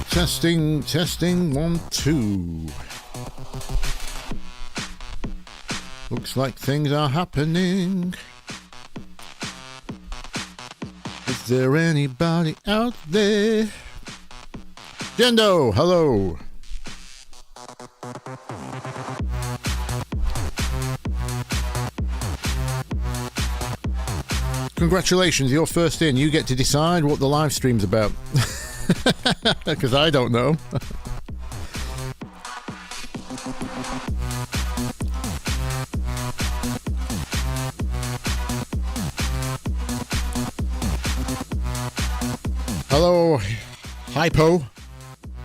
Testing, testing, 1, 2. Looks like things are happening. Is there anybody out there? Jendo, hello. Congratulations, you're first in. You get to decide what the live stream's about. Because I don't know. Hello, Hypo.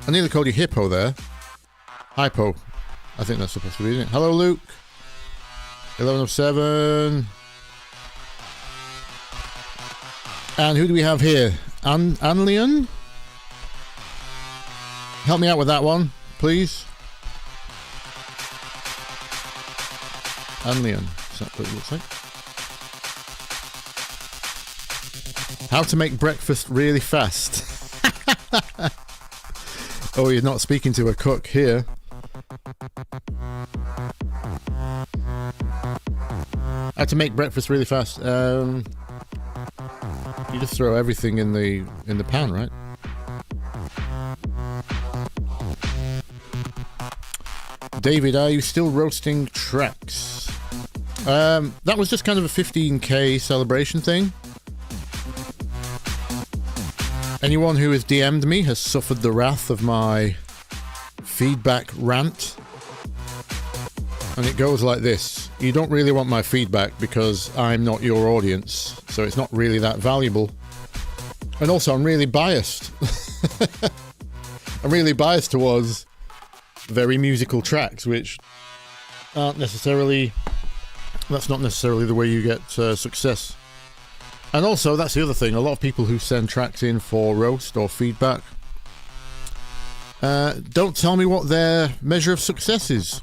I nearly called you Hippo there. Hypo. I think that's supposed to be, isn't it? Hello, Luke. 1107. And who do we have here? Anlian? Help me out with that one, please. Anlian. Is that what it looks like? How to make breakfast really fast. Oh, you're not speaking to a cook here. How to make breakfast really fast. You just throw everything in the pan, right? David, are you still roasting tracks? That was just kind of a 15k celebration thing. Anyone who has DM'd me has suffered the wrath of my feedback rant. And it goes like this. You don't really want my feedback because I'm not your audience, so it's not really that valuable. And also, I'm really biased. I'm really biased towards very musical tracks, which aren't necessarily... That's not necessarily the way you get success. And also, that's the other thing. A lot of people who send tracks in for roast or feedback don't tell me what their measure of success is.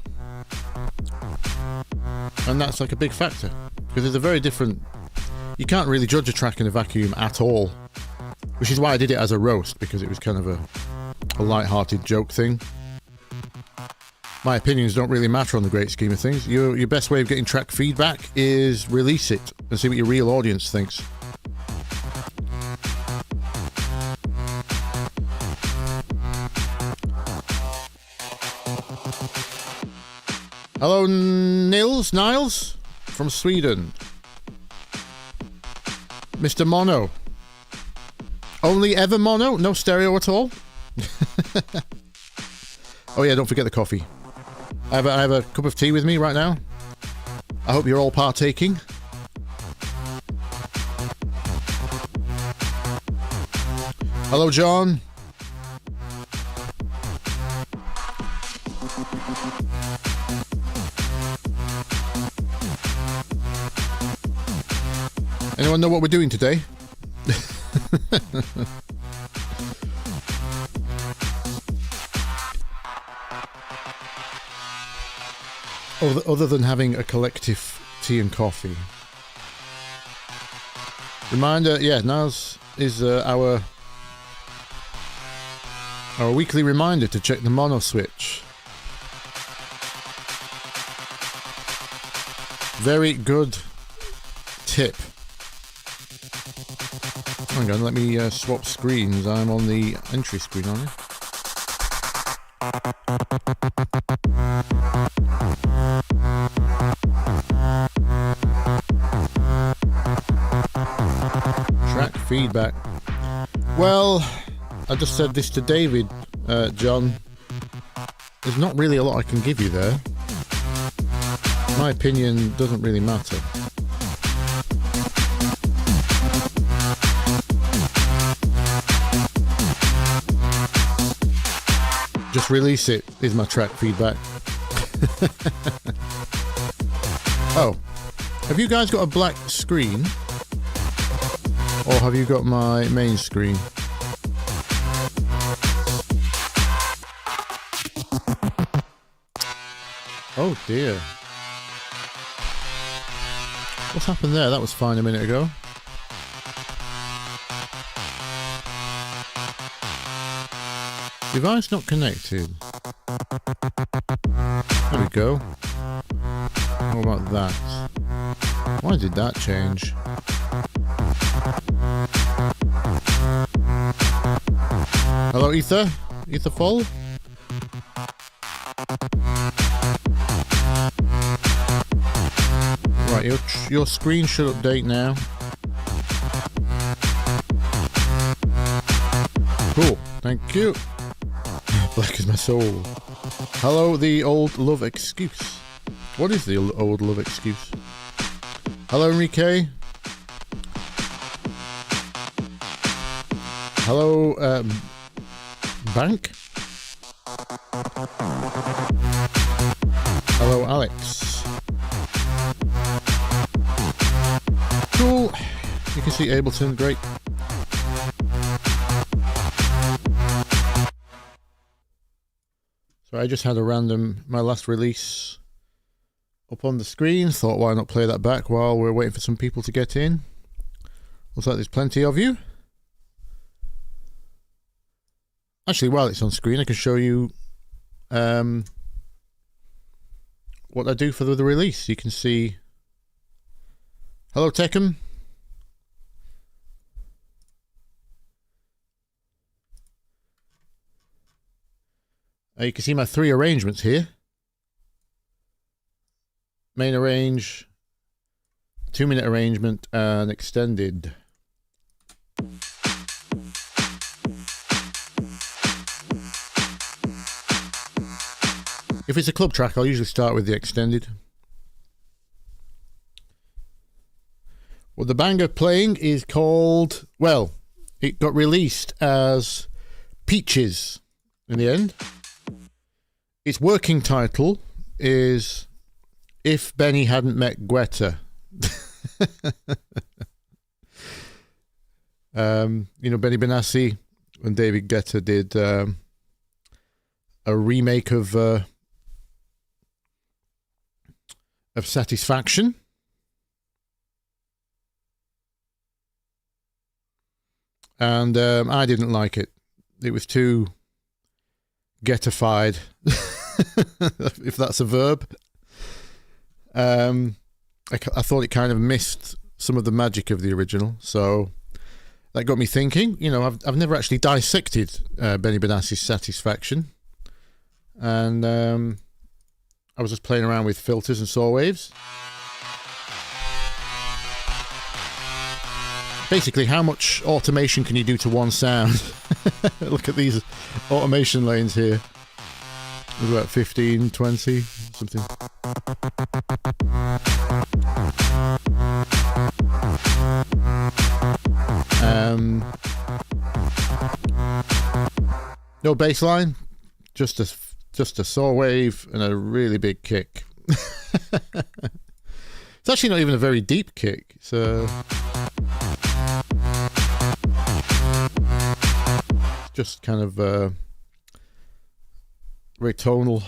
And that's like a big factor. Because there's a very different... You can't really judge a track in a vacuum at all. Which is why I did it as a roast, because it was kind of a light-hearted joke thing. My opinions don't really matter on the great scheme of things. Your best way of getting track feedback is release it and see what your real audience thinks. Hello, Niles from Sweden. Mr. Mono. Only ever mono? No stereo at all? Oh yeah, don't forget the coffee. I have a cup of tea with me right now. I hope you're all partaking. Hello, John. Anyone know what we're doing today? Other than having a collective tea and coffee. Reminder, yeah, now's is our weekly reminder to check the mono switch. Very good tip. Hang on, let me swap screens. I'm on the entry screen, aren't I? Track feedback. Well, I just said this to David, John. There's not really a lot I can give you there. My opinion doesn't really matter. Just release it is my track feedback. Oh, have you guys got a black screen? Or have you got my main screen? Oh dear. What's happened there? That was fine a minute ago. Device not connected. There we go. How about that? Why did that change? Hello, Ether? Ether Fall? Right, your screen should update now. Cool, thank you. Black is my soul. Hello, the old love excuse. What is the old love excuse? Hello, Enrique. Hello, Bank. Hello, Alex. Cool. You can see Ableton, great. So I just had a random, my last release up on the screen. Thought, why not play that back while we're waiting for some people to get in. Looks like there's plenty of you. Actually, while it's on screen, I can show you what I do for the release. You can see. Hello, Tekken. You can see my 3 arrangements here. Main arrange, 2-minute arrangement, and extended. If it's a club track, I'll usually start with the extended. What the banger playing is called, well, it got released as Peaches in the end. Its working title is If Benny Hadn't Met Greta. You know, Benny Benassi and David Guetta did a remake of Satisfaction. And I didn't like it. It was too getified, if that's a verb. I thought it kind of missed some of the magic of the original, so that got me thinking. You know, I've never actually dissected Benny Benassi's Satisfaction, and I was just playing around with filters and saw waves. Basically, how much automation can you do to one sound? Look at these automation lanes here. There's about 15, 20, something. No bass line, just a saw wave and a really big kick. It's actually not even a very deep kick. So just kind of very tonal.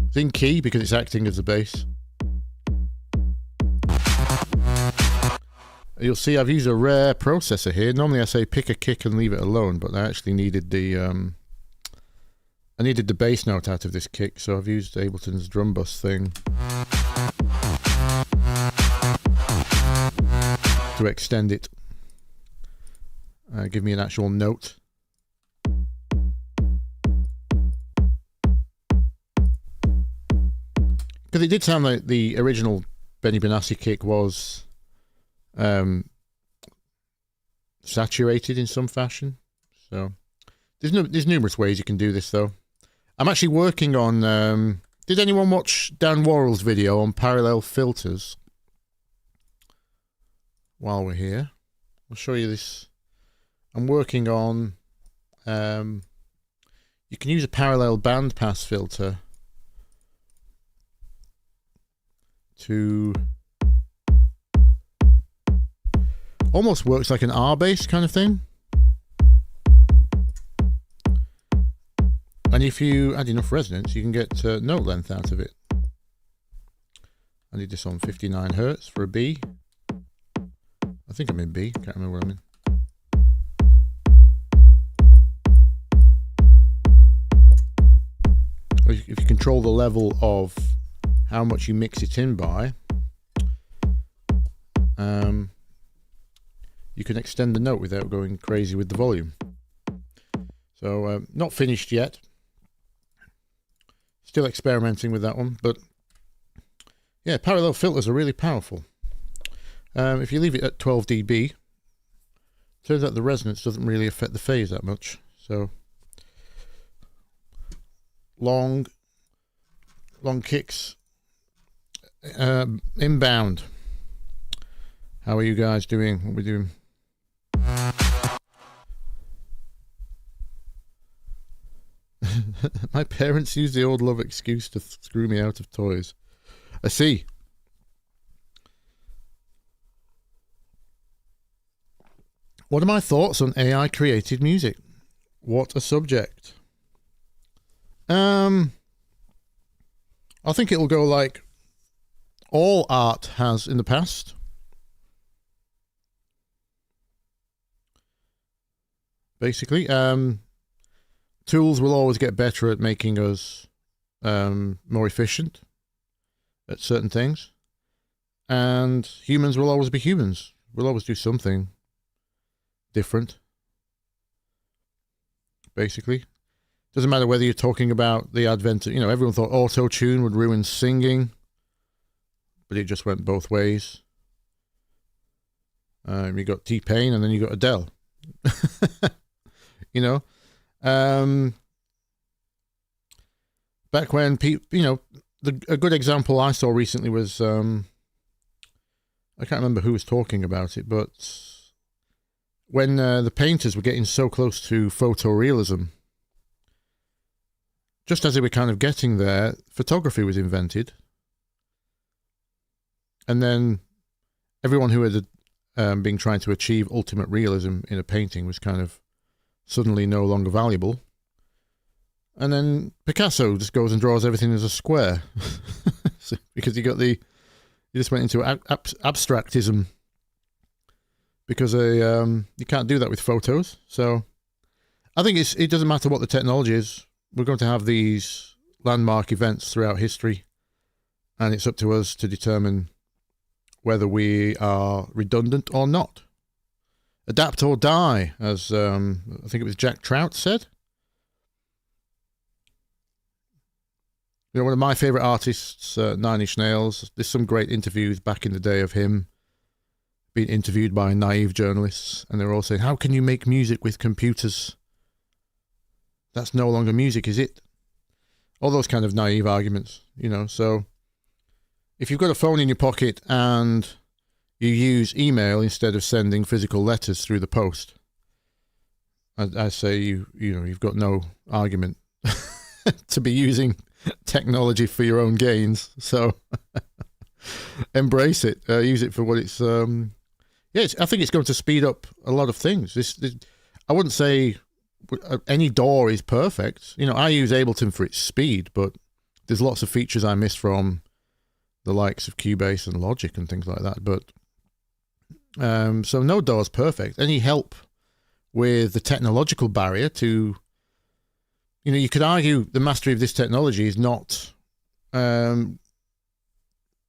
It's in key because it's acting as a bass. You'll see I've used a rare processor here. Normally I say pick a kick and leave it alone, but I actually needed the bass note out of this kick, so I've used Ableton's drum bus thing to extend it. Give me an actual note. Because it did sound like the original Benny Benassi kick was saturated in some fashion. So there's numerous ways you can do this, though. I'm actually working on... did anyone watch Dan Worrell's video on parallel filters? While we're here, I'll show you this. I'm working on... you can use a parallel bandpass filter to... almost works like an R-bass kind of thing. And if you add enough resonance, you can get note length out of it. I need this on 59 Hertz for a B. I think I'm in B, can't remember where I'm in. if you control the level of how much you mix it in by, you can extend the note without going crazy with the volume. So not finished yet. Still experimenting with that one, but yeah, parallel filters are really powerful. If you leave it at 12 dB, turns out the resonance doesn't really affect the phase that much. So long kicks, inbound. How are you guys doing? What are we doing? My parents use the old love excuse to screw me out of toys. I see. What are my thoughts on AI created music? What a subject. I think it'll go like all art has in the past. Basically, tools will always get better at making us more efficient at certain things, and humans will always be humans. We'll always do something different. Basically, doesn't matter whether you're talking about the advent of, everyone thought auto-tune would ruin singing, but it just went both ways. You got T-Pain and then you got Adele. Back when people, a good example I saw recently was, I can't remember who was talking about it, but when the painters were getting so close to photorealism, just as they were kind of getting there, photography was invented. And then everyone who had been trying to achieve ultimate realism in a painting was kind of suddenly no longer valuable. And then Picasso just goes and draws everything as a square. Because you just went into abstractism. Because you can't do that with photos. So I think it doesn't matter what the technology is. We're going to have these landmark events throughout history. And it's up to us to determine whether we are redundant or not. Adapt or die, as I think it was Jack Trout said. One of my favourite artists, Nine Inch Nails, there's some great interviews back in the day of him being interviewed by naive journalists, and they were all saying, how can you make music with computers? That's no longer music, is it? All those kind of naive arguments, so if you've got a phone in your pocket and you use email instead of sending physical letters through the post, I say you've got no argument to be using technology for your own gains. So embrace it, use it for what it's. I think it's going to speed up a lot of things. I wouldn't say any DAW is perfect. I use Ableton for its speed, but there's lots of features I miss from the likes of Cubase and Logic and things like that. But so no DAW is perfect. Any help with the technological barrier to, you could argue the mastery of this technology is not where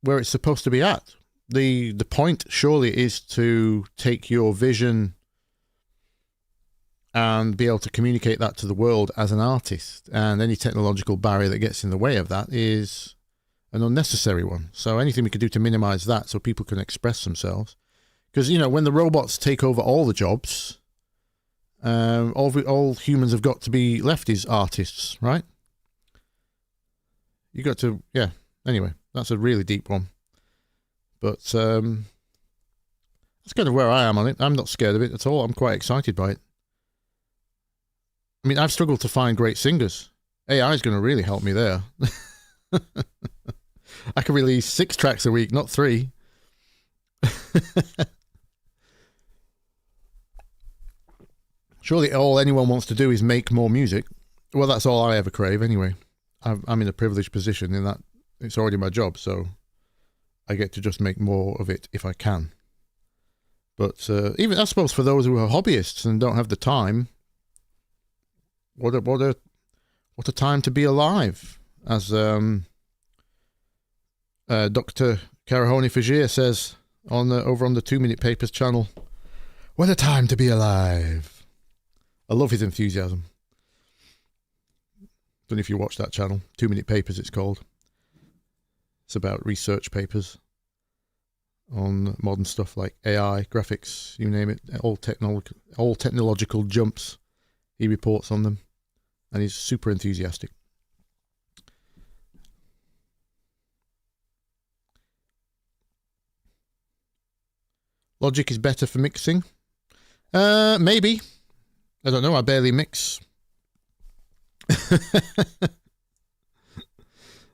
it's supposed to be at. The point surely is to take your vision and be able to communicate that to the world as an artist. And any technological barrier that gets in the way of that is an unnecessary one. So anything we could do to minimize that so people can express themselves. Because, when the robots take over all the jobs, all humans have got to be left as artists, right? You got to, anyway, that's a really deep one. But that's kind of where I am on it. I'm not scared of it at all. I'm quite excited by it. I mean, I've struggled to find great singers. AI is going to really help me there. I can release 6 tracks a week, not 3. Surely all anyone wants to do is make more music. Well, that's all I ever crave anyway. I'm in a privileged position in that it's already my job, so I get to just make more of it if I can. But even, I suppose, for those who are hobbyists and don't have the time, what a time to be alive. as Dr. Carahone Fagier says on over on the 2 Minute Papers channel. What a time to be alive. I love his enthusiasm. Don't know if you watch that channel. 2 Minute Papers it's called. It's about research papers on modern stuff like AI, graphics, you name it, all technological jumps. He reports on them, and he's super enthusiastic. Logic is better for mixing? Maybe. I don't know, I barely mix.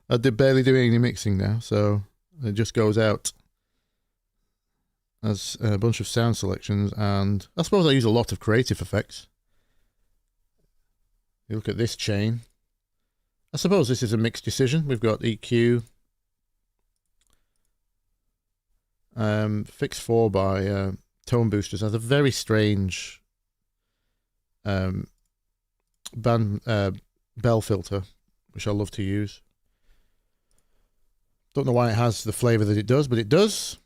I barely do any mixing now, so it just goes out as a bunch of sound selections, and I suppose I use a lot of creative effects. You look at this chain. I suppose this is a mixed decision. We've got EQ, Fix 4 by Tone Boosters has a very strange bell filter, which I love to use. Don't know why it has the flavor that it does, but it does.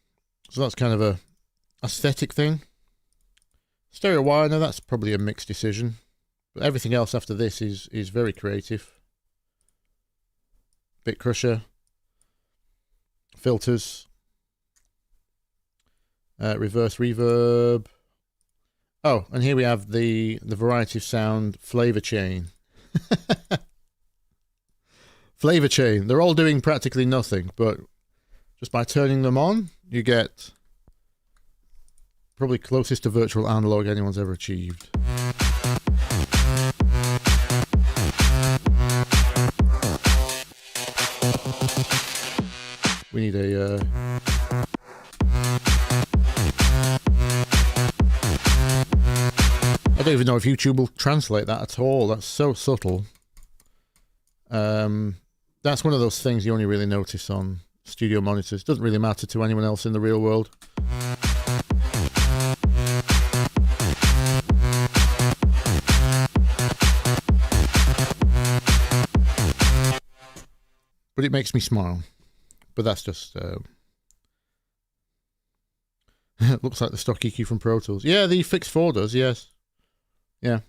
So that's kind of a aesthetic thing. Stereo wire, now that's probably a mixed decision. But everything else after this is very creative. Bit crusher, filters, reverse reverb. Oh, and here we have the variety of sound flavor chain. Flavor chain. They're all doing practically nothing, but just by turning them on, you get probably closest to virtual analog anyone's ever achieved. We need a I don't even know if YouTube will translate that at all. That's so subtle. That's one of those things you only really notice on studio monitors. Doesn't really matter to anyone else in the real world. But it makes me smile. But that's just... it looks like the stock EQ from Pro Tools. Yeah, the Fix 4 does, yes. Yeah.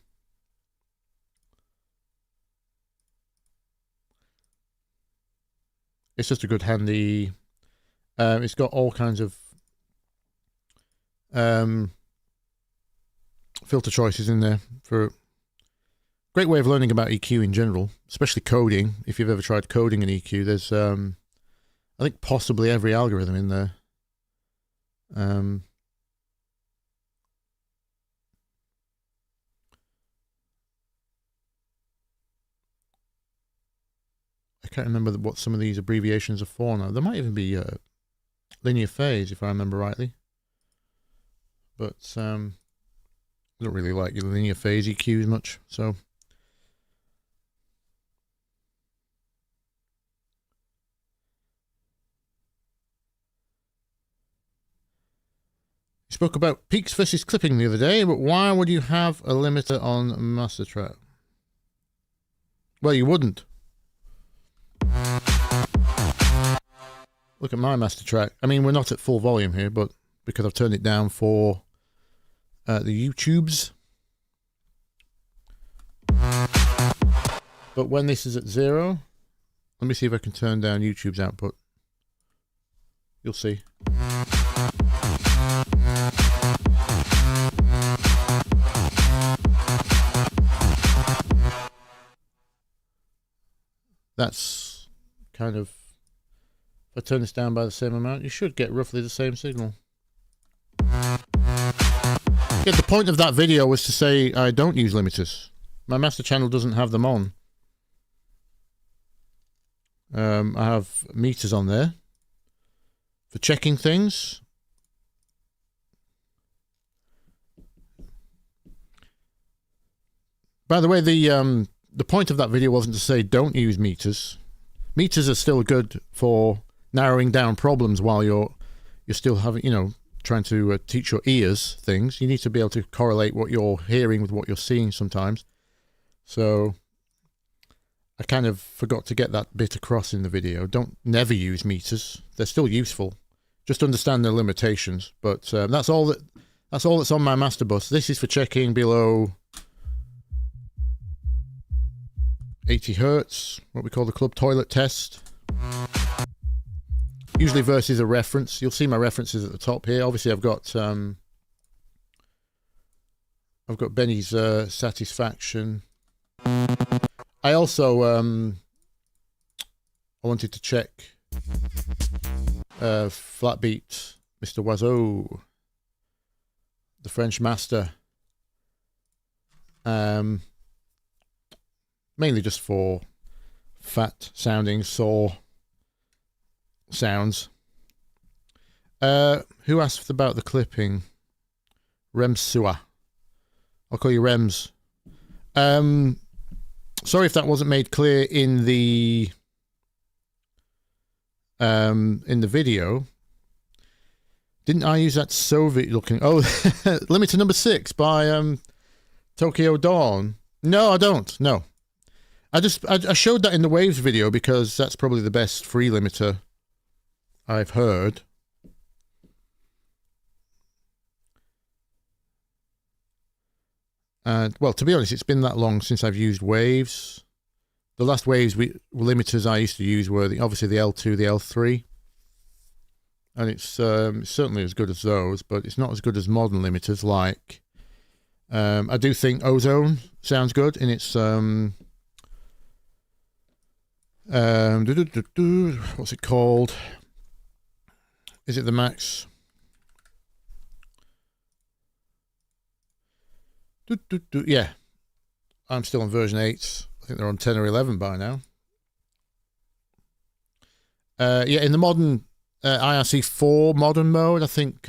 It's just a good handy... it's got all kinds of filter choices in there for... Great way of learning about EQ in general, especially coding. If you've ever tried coding an EQ, there's, I think, possibly every algorithm in there. I can't remember what some of these abbreviations are for now. There might even be linear phase, if I remember rightly. But I don't really like your linear phase EQs much, so... You spoke about peaks versus clipping the other day, but why would you have a limiter on master track? Well, you wouldn't. Look at my master track. I mean, we're not at full volume here, but because I've turned it down for the YouTubes. But when this is at 0, let me see if I can turn down YouTube's output. You'll see. That's kind of, if I turn this down by the same amount, you should get roughly the same signal. Yeah, the point of that video was to say I don't use limiters. My master channel doesn't have them on. I have meters on there for checking things. By the way, the point of that video wasn't to say don't use meters. Meters are still good for narrowing down problems while you're still having, you know, trying to teach your ears things. You need to be able to correlate what you're hearing with what you're seeing sometimes. So I kind of forgot to get that bit across in the video. Don't never use meters. They're still useful. Just understand their limitations. But that's all that's on my master bus. This is for checking below 80 hertz, what we call the club toilet test. Usually versus a reference. You'll see my references at the top here. Obviously, I've got Benny's Satisfaction. I also I wanted to check Flatbeat, Mr. Oiseau, the French master. Mainly just for fat sounding saw sounds. Who asked about the clipping? Remsua. I'll call you Rems. Sorry if that wasn't made clear in the video. Didn't I use that Soviet looking? Oh, Limiter number 6 by Tokyo Dawn. No, I don't. No. I showed that in the Waves video because that's probably the best free limiter I've heard. Well, to be honest, it's been that long since I've used Waves. The last Waves limiters I used to use were obviously the L2, the L3. And it's certainly as good as those, but it's not as good as modern limiters like... I do think Ozone sounds good in its... what's it called? Is it the Max? Yeah. I'm still on version 8. I think they're on 10 or 11 by now. Yeah, in the modern IRC4 modern mode, I think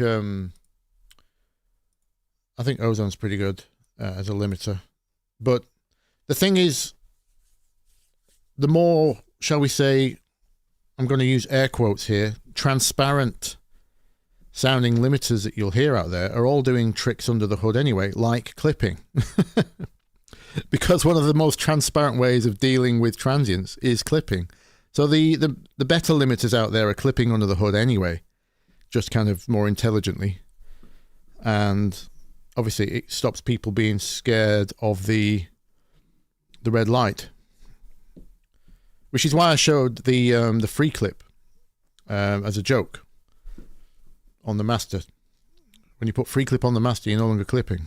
Ozone's pretty good as a limiter. But the thing is, the more, shall we say, I'm going to use air quotes here, transparent sounding limiters that you'll hear out there are all doing tricks under the hood anyway, like clipping. Because one of the most transparent ways of dealing with transients is clipping. So the better limiters out there are clipping under the hood anyway, just kind of more intelligently. And obviously it stops people being scared of the red light. Which is why I showed the free clip as a joke on the master. When you put free clip on the master, you're no longer clipping.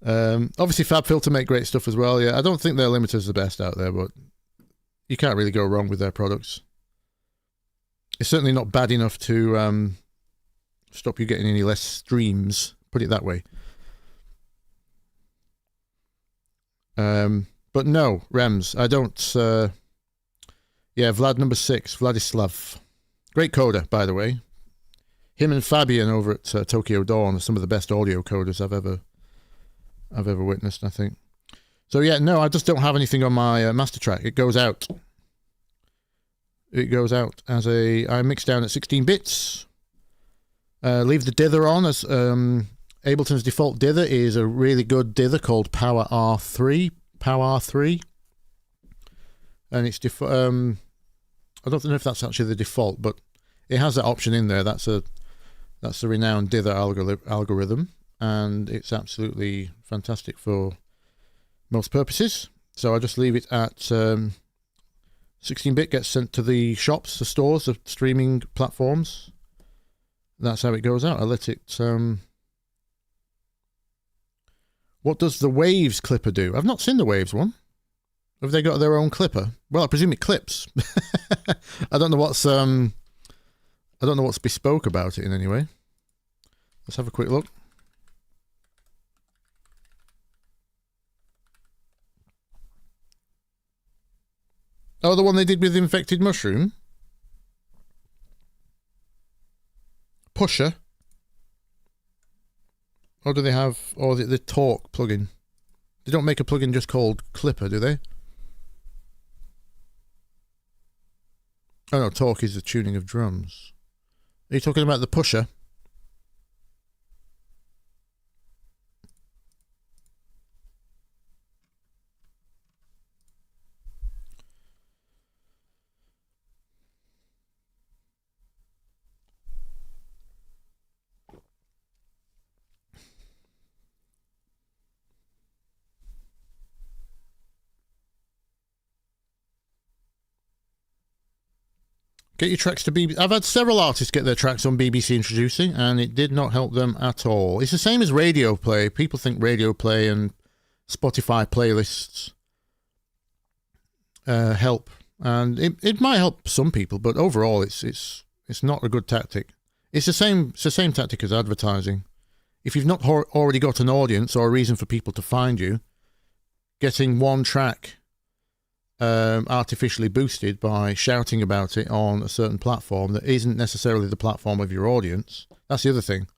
Obviously, FabFilter make great stuff as well. Yeah, I don't think their limiter's the best out there, but you can't really go wrong with their products. It's certainly not bad enough to stop you getting any less streams. Put it that way. But no, Rems, I don't... yeah, Vlad number 6, Vladislav. Great coder, by the way. Him and Fabian over at Tokyo Dawn are some of the best audio coders I've ever witnessed, I think. So yeah, no, I just don't have anything on my master track. It goes out. It goes out as I mix down at 16 bits. Leave the dither on, as Ableton's default dither is a really good dither called Power R3. And it's I don't know if that's actually the default, but it has that option in there. That's the renowned dither algorithm, and it's absolutely fantastic for most purposes. So I just leave it at 16-bit, gets sent to the shops, the stores, the streaming platforms. That's how it goes out. I let it... What does the Waves clipper do? I've not seen the Waves one. Have they got their own clipper? Well, I presume it clips. I don't know what's bespoke about it in any way. Let's have a quick look. Oh, the one they did with Infected Mushroom? Pusher? Or do they have... Or the Talk plugin? They don't make a plugin just called Clipper, do they? Oh no, Talk is the tuning of drums. Are you talking about the Pusher? Get your tracks to BBC. I've had several artists get their tracks on BBC Introducing, and it did not help them at all. It's the same as radio play. People think radio play and Spotify playlists help, and it might help some people, but overall, it's not a good tactic. It's the same tactic as advertising. If you've not already got an audience or a reason for people to find you, getting one track artificially boosted by shouting about it on a certain platform that isn't necessarily the platform of your audience, that's the other thing. It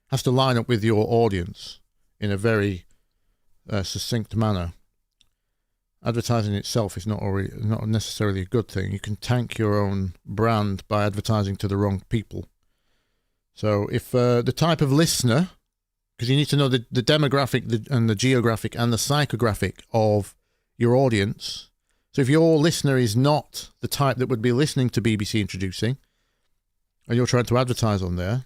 has to line up with your audience in a very succinct manner. Advertising itself is not necessarily a good thing. You can tank your own brand by advertising to the wrong people. So if the type of listener, because you need to know the demographic and the geographic and the psychographic of your audience. So if your listener is not the type that would be listening to BBC Introducing, and you're trying to advertise on there,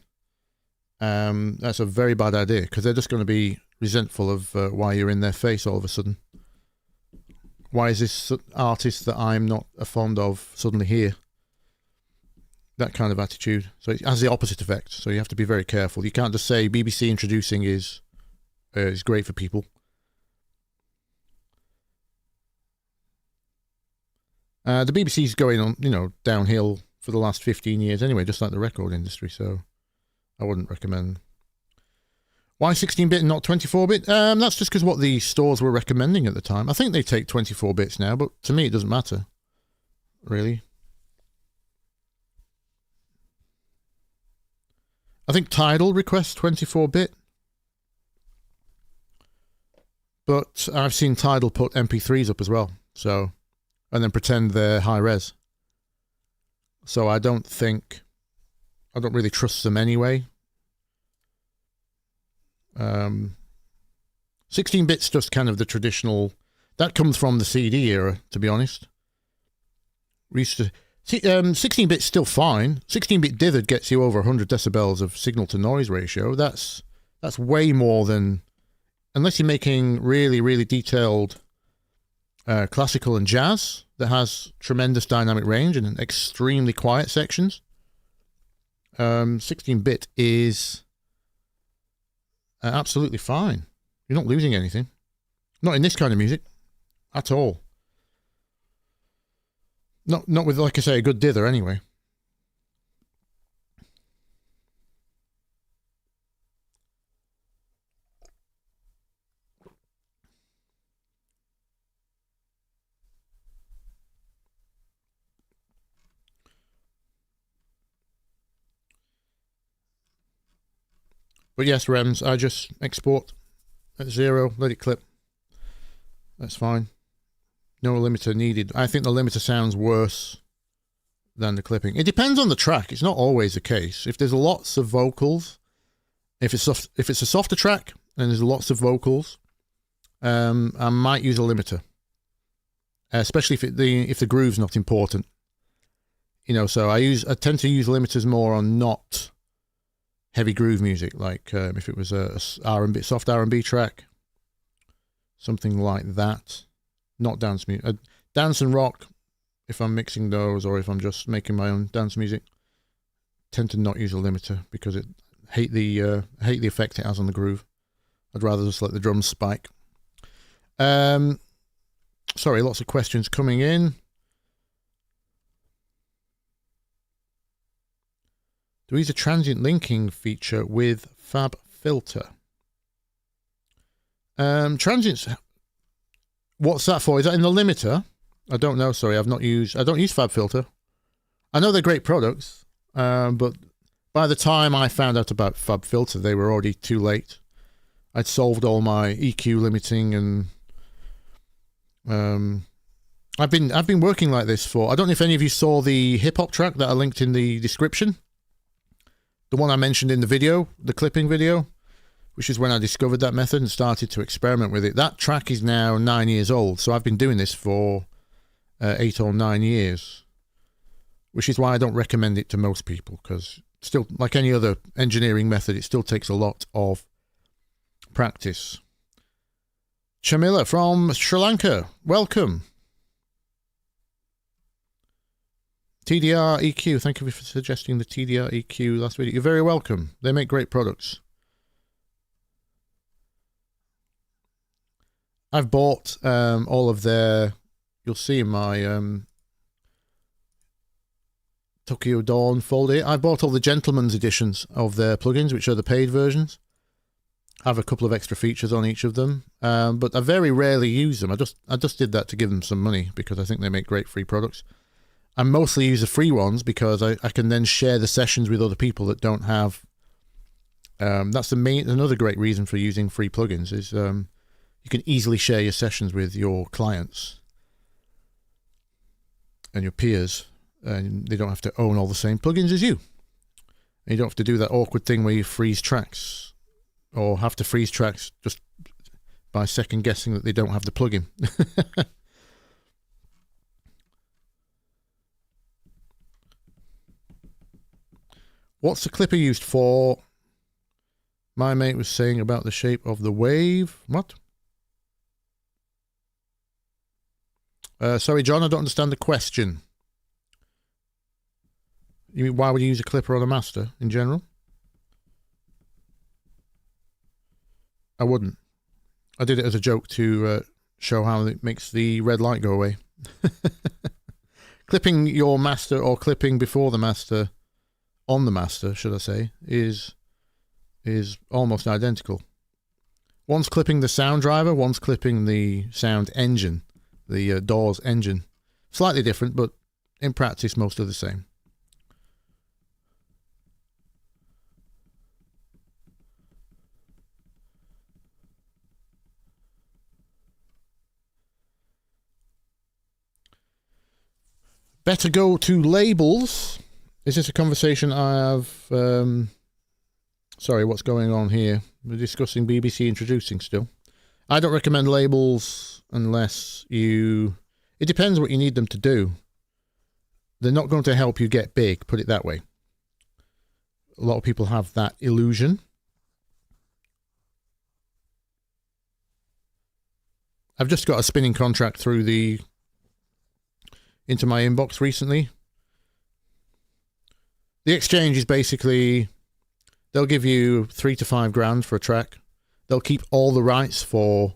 that's a very bad idea, because they're just going to be resentful of why you're in their face all of a sudden. Why is this artist that I'm not fond of suddenly here? That kind of attitude. So it has the opposite effect. So you have to be very careful. You can't just say BBC Introducing is great for people. The BBC's going on, downhill for the last 15 years anyway, just like the record industry. So I wouldn't recommend. Why 16-bit and not 24-bit? That's just because what the stores were recommending at the time. I think they take 24 bits now, but to me it doesn't matter, really. I think Tidal requests 24-bit, but I've seen Tidal put MP3s up as well, so, and then pretend they're high res. So I don't really trust them anyway. 16-bit's just kind of the traditional, that comes from the CD era, to be honest. We used to, 16-bit's still fine. 16-bit dithered gets you over 100 decibels of signal to noise ratio. That's way more than, unless you're making really, really detailed classical and jazz that has tremendous dynamic range and extremely quiet sections. 16-bit is absolutely fine. You're not losing anything. Not in this kind of music at all. Not with, like I say, a good dither anyway. But yes, Rems, I just export at 0, let it clip. That's fine. No limiter needed. I think the limiter sounds worse than the clipping. It depends on the track. It's not always the case. If there's lots of vocals, if it's a softer track and there's lots of vocals, I might use a limiter, especially if the groove's not important. So I tend to use limiters more on not heavy groove music, like if it was a R&B, soft R&B track, something like that. Not dance music. Dance and rock, if I'm mixing those or if I'm just making my own dance music, tend to not use a limiter because I hate the effect it has on the groove. I'd rather just let the drums spike. Sorry, lots of questions coming in. Do we use a transient linking feature with FabFilter? Transients. What's that for? Is that in the limiter? I don't know. Sorry, I don't use FabFilter. I know they're great products, but by the time I found out about FabFilter, they were already too late. I'd solved all my EQ limiting, and I've been working like this for. I don't know if any of you saw the hip hop track that I linked in the description. The one I mentioned in the video, the clipping video, which is when I discovered that method and started to experiment with it. That track is now 9 years old, so I've been doing this for 8 or 9 years, which is why I don't recommend it to most people, because still, like any other engineering method, it still takes a lot of practice. Chamila from Sri Lanka, welcome. TDR EQ, thank you for suggesting the TDR EQ last video. You're very welcome. They make great products. I've bought all of their, you'll see in my Tokyo Dawn folder, I bought all the gentleman's editions of their plugins, which are the paid versions. I have a couple of extra features on each of them, but I very rarely use them. I just did that to give them some money because I think they make great free products. I mostly use the free ones because I can then share the sessions with other people that don't have. That's another great reason for using free plugins is you can easily share your sessions with your clients and your peers, and they don't have to own all the same plugins as you. And you don't have to do that awkward thing where you freeze tracks or have to freeze tracks just by second guessing that they don't have the plugin. What's the clipper used for? My mate was saying about the shape of the wave. What? Sorry, John, I don't understand the question. You mean why would you use a clipper on a master in general? I wouldn't. I did it as a joke to show how it makes the red light go away. Clipping your master or clipping before the master, on the master, should I say, is almost identical. One's clipping the sound driver, one's clipping the sound engine, the DAW's engine. Slightly different, but in practice, most are the same. Better go to labels. Is this a conversation I have? Sorry, what's going on here? We're discussing BBC introducing still. I don't recommend labels unless you... It depends what you need them to do. They're not going to help you get big, put it that way. A lot of people have that illusion. I've just got a spinning contract through into my inbox recently. The exchange is basically, they'll give you 3 to 5 grand for a track. They'll keep all the rights for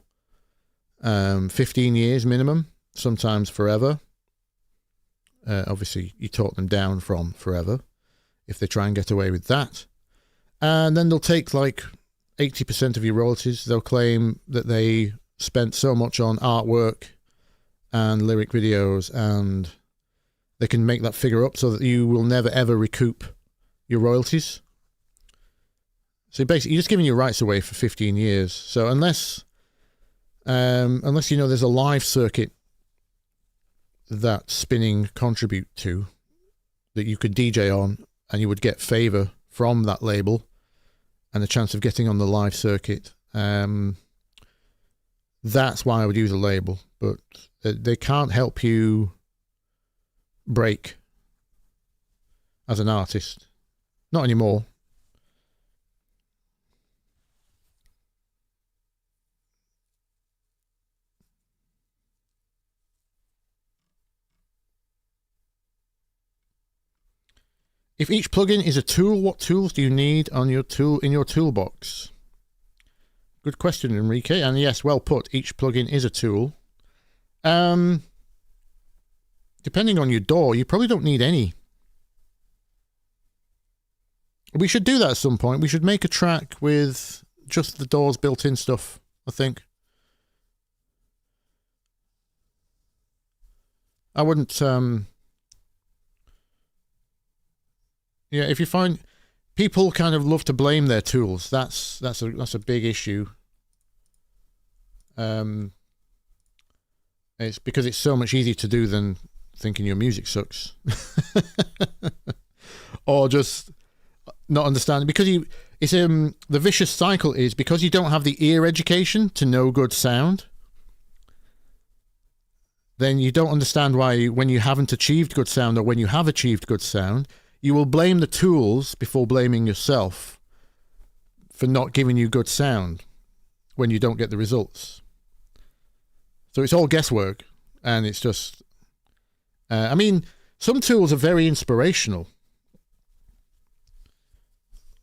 15 years minimum, sometimes forever. Obviously, you talk them down from forever if they try and get away with that. And then they'll take like 80% of your royalties. They'll claim that they spent so much on artwork and lyric videos, and they can make that figure up so that you will never ever recoup your royalties. So basically, you're just giving your rights away for 15 years. So unless you know there's a live circuit that spinning contribute to, that you could DJ on, and you would get favor from that label, and a chance of getting on the live circuit, that's why I would use a label. But they can't help you break as an artist. Not anymore. If each plugin is a tool, what tools do you need on your toolbox? Good question, Enrique. And yes, well put. Each plugin is a tool. Depending on your DAW, you probably don't need any. We should do that at some point. We should make a track with just the DAW's built-in stuff, I think. I wouldn't... Yeah, if you find... People kind of love to blame their tools. That's a big issue. It's because it's so much easier to do than thinking your music sucks. Or just not understanding, because it's the vicious cycle is because you don't have the ear education to know good sound, then you don't understand why when you haven't achieved good sound, or when you have achieved good sound, you will blame the tools before blaming yourself for not giving you good sound when you don't get the results. So it's all guesswork, and it's just I mean, Some tools are very inspirational.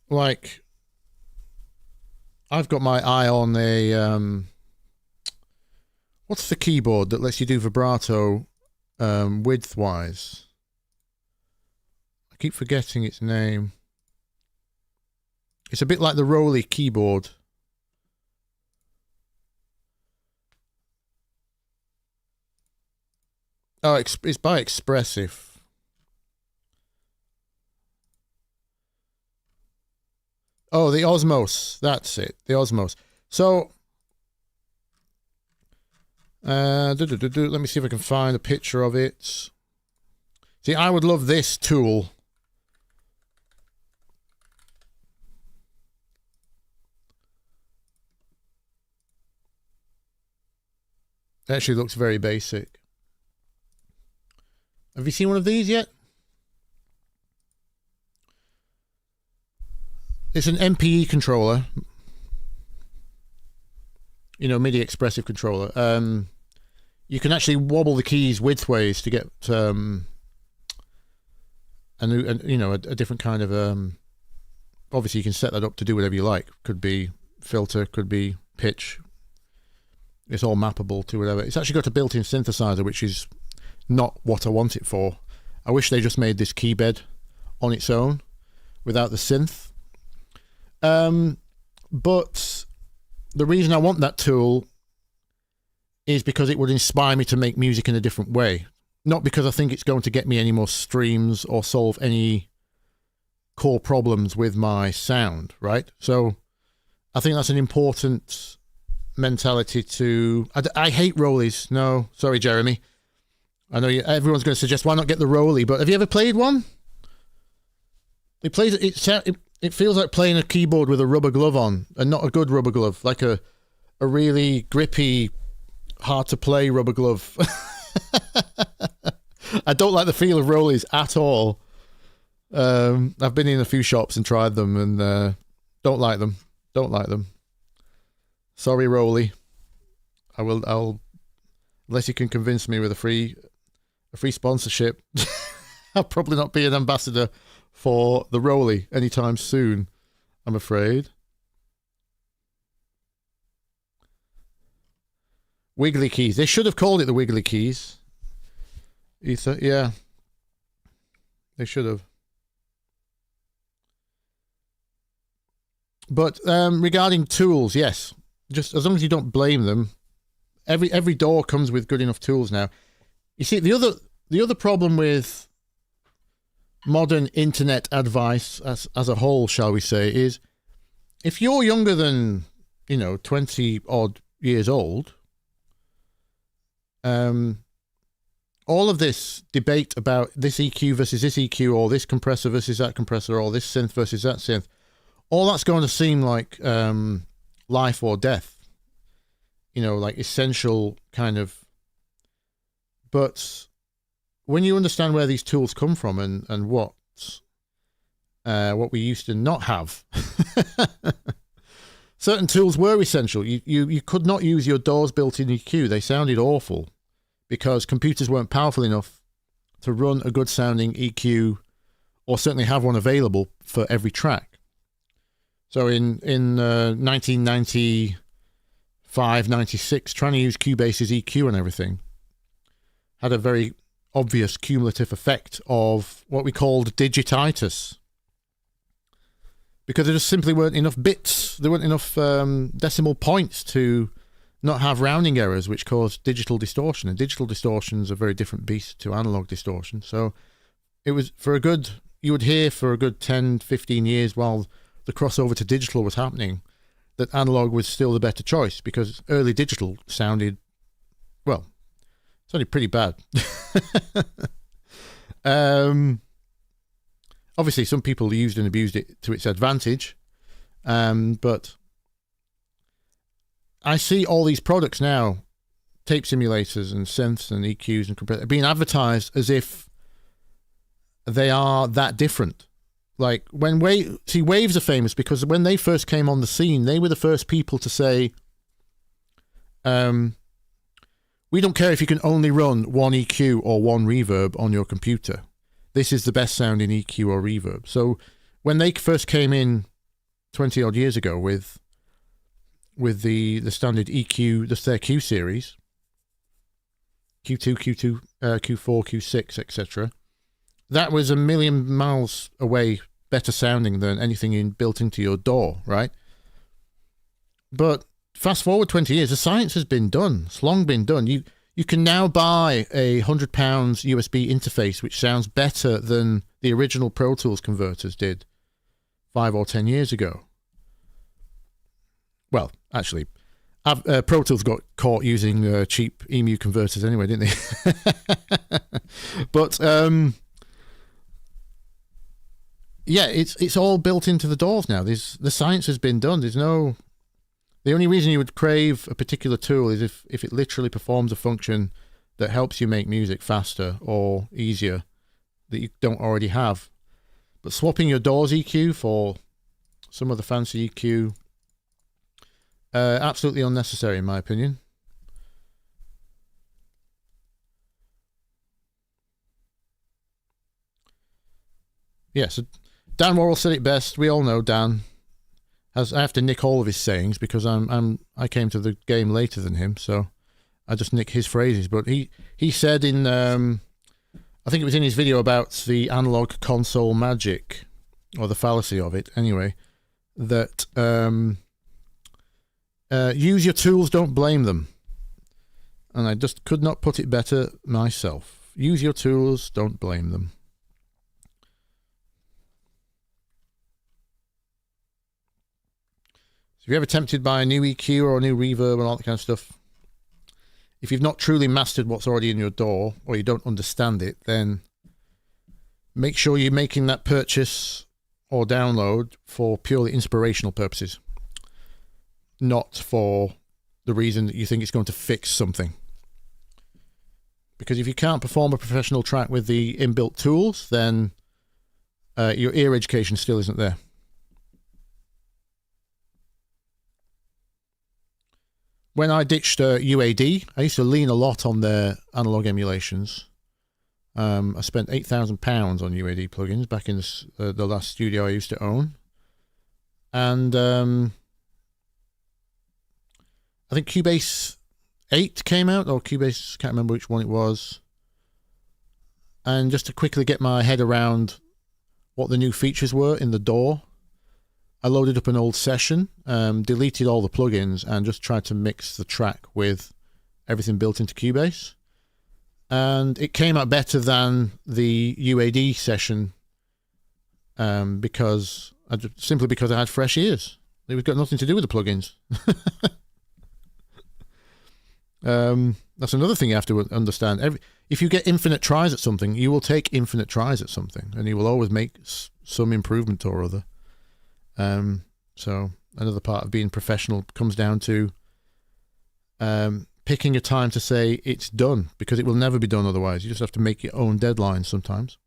Like, I've got my eye on a, what's the keyboard that lets you do vibrato width-wise? I keep forgetting its name. It's a bit like the Rolly keyboard. Oh, it's by Expressive. Oh, the Osmos. That's it. The Osmos. So, let me see if I can find a picture of it. See, I would love this tool. It actually looks very basic. Have you seen one of these yet? It's an MPE controller. You know, MIDI expressive controller. You can actually wobble the keys widthways to get a different kind of obviously you can set that up to do whatever you like. Could be filter, could be pitch. It's all mappable to whatever. It's actually got a built-in synthesizer, which is not what I want it for. I wish they just made this key bed on its own without the synth. But the reason I want that tool is because it would inspire me to make music in a different way. Not because I think it's going to get me any more streams or solve any core problems with my sound, right? So I think that's an important mentality to... I hate rollies. No, sorry, Jeremy. I know everyone's going to suggest, why not get the Rolly? But have you ever played one? It feels like playing a keyboard with a rubber glove on, and not a good rubber glove, like a really grippy, hard to play rubber glove. I don't like the feel of Rollies at all. I've been in a few shops and tried them, and don't like them. Don't like them. Sorry, Rolly. I'll unless you can convince me with a free sponsorship. I'll probably not be an ambassador for the Rolly anytime soon, I'm afraid. Wiggly keys. They should have called it the Wiggly keys. Ether, yeah. They should have. But regarding tools, yes. Just as long as you don't blame them. Every door comes with good enough tools now. You see, the other problem with modern internet advice as a whole, shall we say, is if you're younger than, 20 odd years old, all of this debate about this EQ versus this EQ, or this compressor versus that compressor, or this synth versus that synth, all that's going to seem like life or death. Like essential kind of. But when you understand where these tools come from and what we used to not have, certain tools were essential. You could not use your DAW's built-in EQ. They sounded awful because computers weren't powerful enough to run a good sounding EQ, or certainly have one available for every track. So in 1995, 96, trying to use Cubase's EQ and everything had a very obvious cumulative effect of what we called digititis. Because there just simply weren't enough bits, there weren't enough decimal points to not have rounding errors, which caused digital distortion. And digital distortion is a very different beast to analog distortion. So it was you would hear for a good 10, 15 years while the crossover to digital was happening, that analog was still the better choice, because early digital sounded pretty bad. Obviously, some people used and abused it to its advantage, but I see all these products now, tape simulators and synths and EQs and compressors, being advertised as if they are that different. Like when Waves are famous because when they first came on the scene, they were the first people to say, we don't care if you can only run one EQ or one reverb on your computer. this is the best sounding EQ or reverb. So when they first came in 20 odd years ago with the standard EQ, their Q series, Q2, Q4, Q6, etc., that was a million miles away better sounding than anything built into your DAW, right? But fast forward 20 years, the science has been done. It's long been done. You can now buy a £100 USB interface which sounds better than the original Pro Tools converters did 5 or 10 years ago. Well, actually, Pro Tools got caught using cheap EMU converters anyway, didn't they? But yeah, it's all built into the DAWs now. The science has been done. The only reason you would crave a particular tool is if it literally performs a function that helps you make music faster or easier that you don't already have. But swapping your DAWs EQ for some other fancy EQ, absolutely unnecessary in my opinion. Yeah, so Dan Worrell said it best. We all know Dan. I have to nick all of his sayings because I came to the game later than him, so I just nick his phrases. But he said in I think it was in his video about the analog console magic, or the fallacy of it anyway, that use your tools, don't blame them. And I just could not put it better myself. Use your tools, don't blame them. So if you're ever tempted by a new EQ or a new reverb and all that kind of stuff, if you've not truly mastered what's already in your DAW, or you don't understand it, then make sure you're making that purchase or download for purely inspirational purposes, not for the reason that you think it's going to fix something. Because if you can't perform a professional track with the inbuilt tools, then your ear education still isn't there. When I ditched UAD, I used to lean a lot on their analog emulations. I spent £8,000 on UAD plugins back in the last studio I used to own. And I think Cubase 8 came out, or Cubase, can't remember which one it was. And just to quickly get my head around what the new features were in the DAW, I loaded up an old session, deleted all the plugins, and just tried to mix the track with everything built into Cubase. And it came out better than the UAD session simply because I had fresh ears. It got nothing to do with the plugins. That's another thing you have to understand. If you get infinite tries at something, you will take infinite tries at something, and you will always make some improvement or other. So another part of being professional comes down to picking a time to say it's done, because it will never be done otherwise. You just have to make your own deadlines sometimes.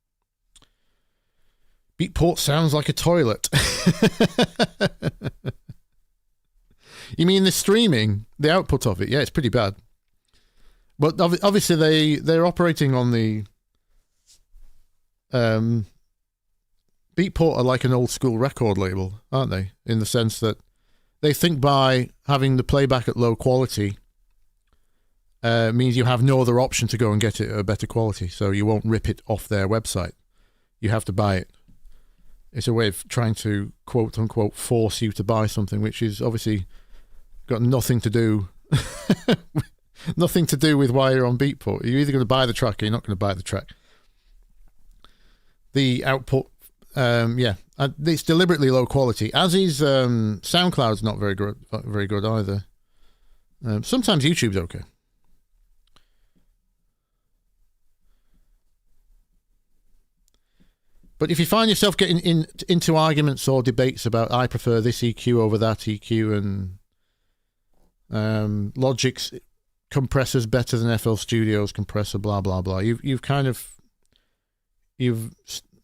Beatport sounds like a toilet. You mean the streaming, the output of it? Yeah, it's pretty bad. But obviously they're operating on the Beatport are like an old school record label, aren't they? In the sense that they think by having the playback at low quality means you have no other option to go and get it at a better quality, so you won't rip it off their website. You have to buy it. It's a way of trying to, quote unquote, force you to buy something, which is obviously got nothing to do nothing to do with why you're on Beatport. You're either going to buy the track or you're not going to buy the track. The output, it's deliberately low quality, as is SoundCloud's not very good either. Sometimes YouTube's okay. But if you find yourself getting into arguments or debates about I prefer this EQ over that EQ, and Logic's compressor's better than FL Studio's compressor, blah blah blah, you've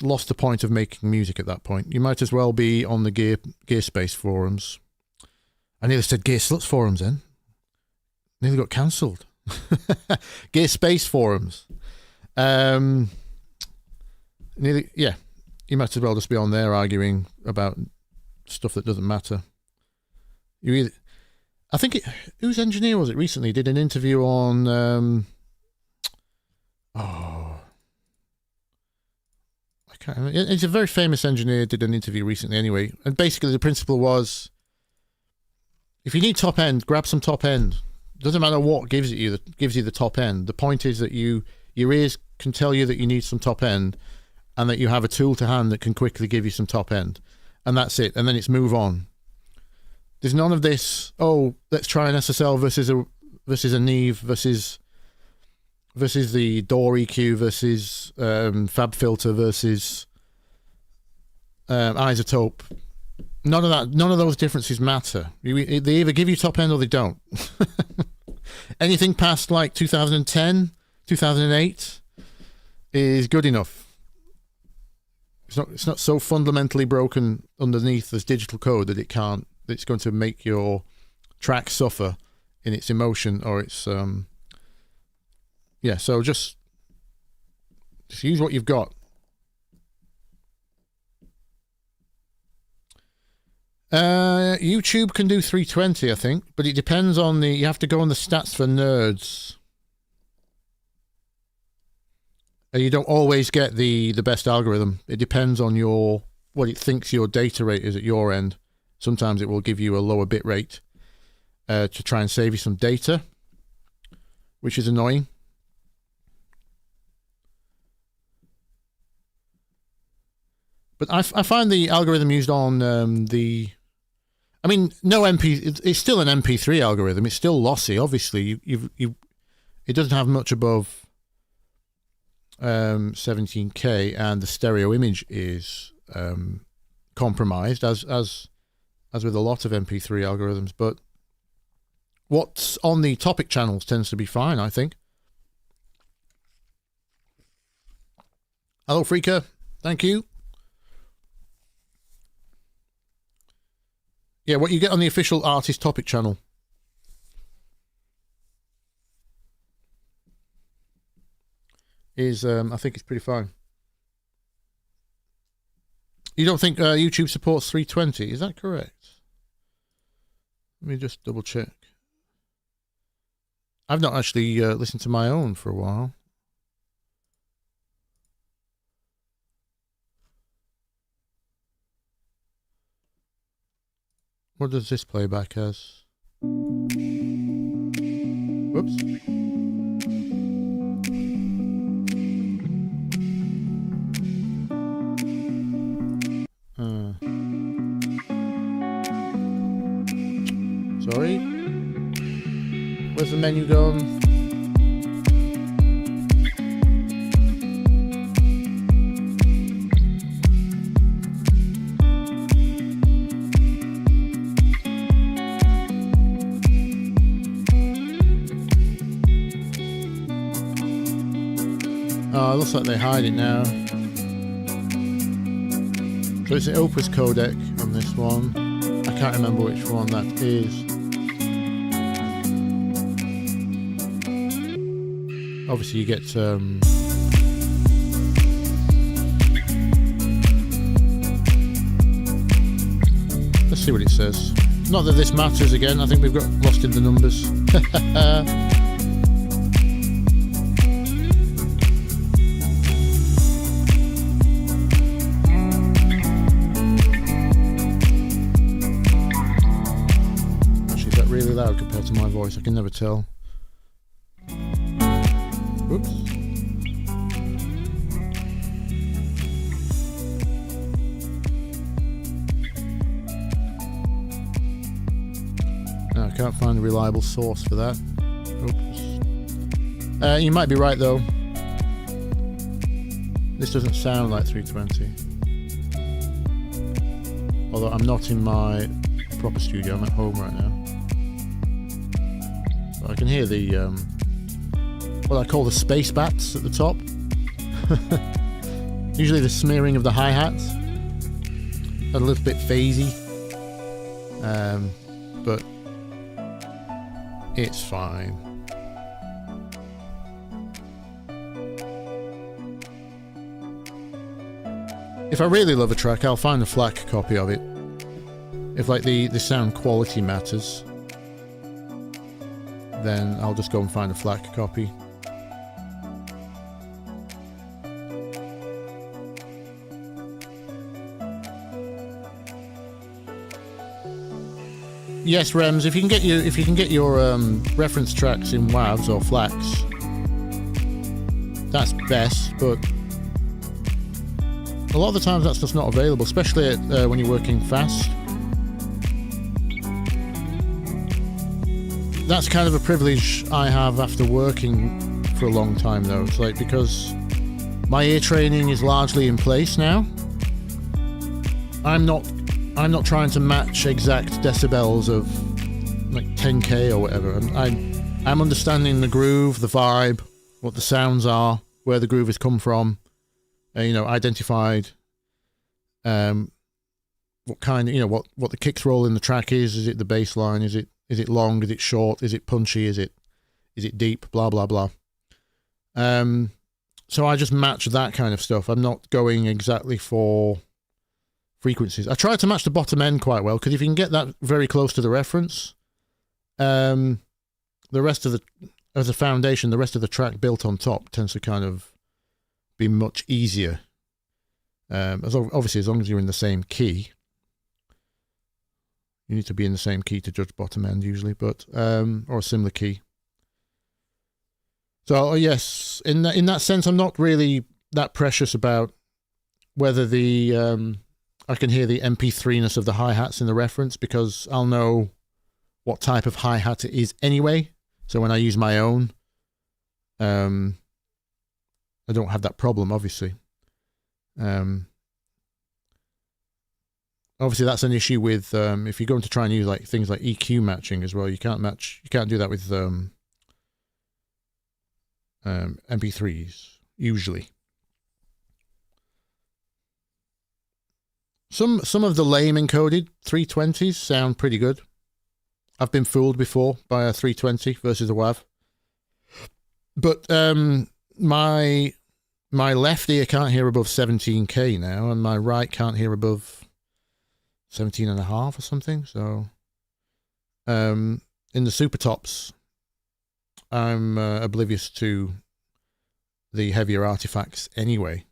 lost the point of making music at that point. You might as well be on the Gearspace forums. I nearly said Gear Sluts forums then. Nearly got cancelled. Gearspace forums. nearly, yeah, you might as well just be on there arguing about stuff that doesn't matter. You either, I think whose engineer was it recently did an interview on I can't remember. It's a very famous engineer did an interview recently anyway, and basically the principle was, if you need top end, grab some top end. Doesn't matter what gives you the top end. The point is that your ears can tell you that you need some top end, and that you have a tool to hand that can quickly give you some top end, and that's it. And then it's move on. There's none of this. Oh, let's try an SSL versus a Neve versus the DAW EQ versus Fab Filter versus Isotope. None of that. None of those differences matter. They either give you top end or they don't. Anything past like 2010, 2008 is good enough. It's not so fundamentally broken underneath as digital code that it's going to make your track suffer in its emotion or its yeah. So just use what you've got. YouTube can do 320, I think, but it depends on you have to go on the stats for nerds. And you don't always get the best algorithm. It depends on what it thinks your data rate is at your end. Sometimes it will give you a lower bit rate to try and save you some data, which is annoying. But I find the algorithm used on it's still an MP3 algorithm. It's still lossy. Obviously, it doesn't have much above 17K, and the stereo image is compromised, as with a lot of MP3 algorithms. But what's on the topic channels tends to be fine, I think. Hello, Freaker. Thank you. Yeah, what you get on the official artist topic channel. Is, I think it's pretty fine. You don't think YouTube supports 320? Is that correct? Let me just double check. I've not actually listened to my own for a while. What does this play back as? Whoops. Sorry. Where's the menu gone? Oh, it looks like they hide it now. So it's the Opus codec on this one. I can't remember which one that is. Obviously you get let's see what it says. Not that this matters again, I think we've got lost in the numbers. Actually, is that really loud compared to my voice? I can never tell. Oops. No, I can't find a reliable source for that. Oops. You might be right though. This doesn't sound like 320. Although I'm not in my proper studio, I'm at home right now. But I can hear the what I call the space bats at the top. Usually the smearing of the hi-hats. A little bit phasey. But it's fine. If I really love a track, I'll find a FLAC copy of it. If like the sound quality matters, then I'll just go and find a FLAC copy. Yes, Rems, if you can get your reference tracks in WAVs or FLACs, that's best, but a lot of the times that's just not available, especially when you're working fast. That's kind of a privilege I have after working for a long time, though. It's like, because my ear training is largely in place now, I'm not trying to match exact decibels of like 10k or whatever. I'm understanding the groove, the vibe, what the sounds are, where the groove has come from, you know, identified what kind of, you know, what the kicks roll in the track is. Is it the bass line? Is it long? Is it short? Is it punchy? Is it deep? Blah blah blah. So I just match that kind of stuff. I'm not going exactly for frequencies. I try to match the bottom end quite well, because if you can get that very close to the reference, the rest of the, as a foundation, the rest of the track built on top tends to kind of be much easier. Obviously, as long as you're in the same key. You need to be in the same key to judge bottom end usually, but or a similar key. So yes, in that sense, I'm not really that precious about whether the I can hear the MP3-ness of the hi-hats in the reference, because I'll know what type of hi-hat it is anyway. So when I use my own, I don't have that problem, obviously. Obviously, that's an issue with if you're going to try and use like things like EQ matching as well. You can't do that with MP3s usually. Some of the lame encoded 320s sound pretty good. I've been fooled before by a 320 versus a WAV. But my left ear can't hear above 17k now, and my right can't hear above 17.5 or something. So in the super tops, I'm oblivious to the heavier artifacts anyway.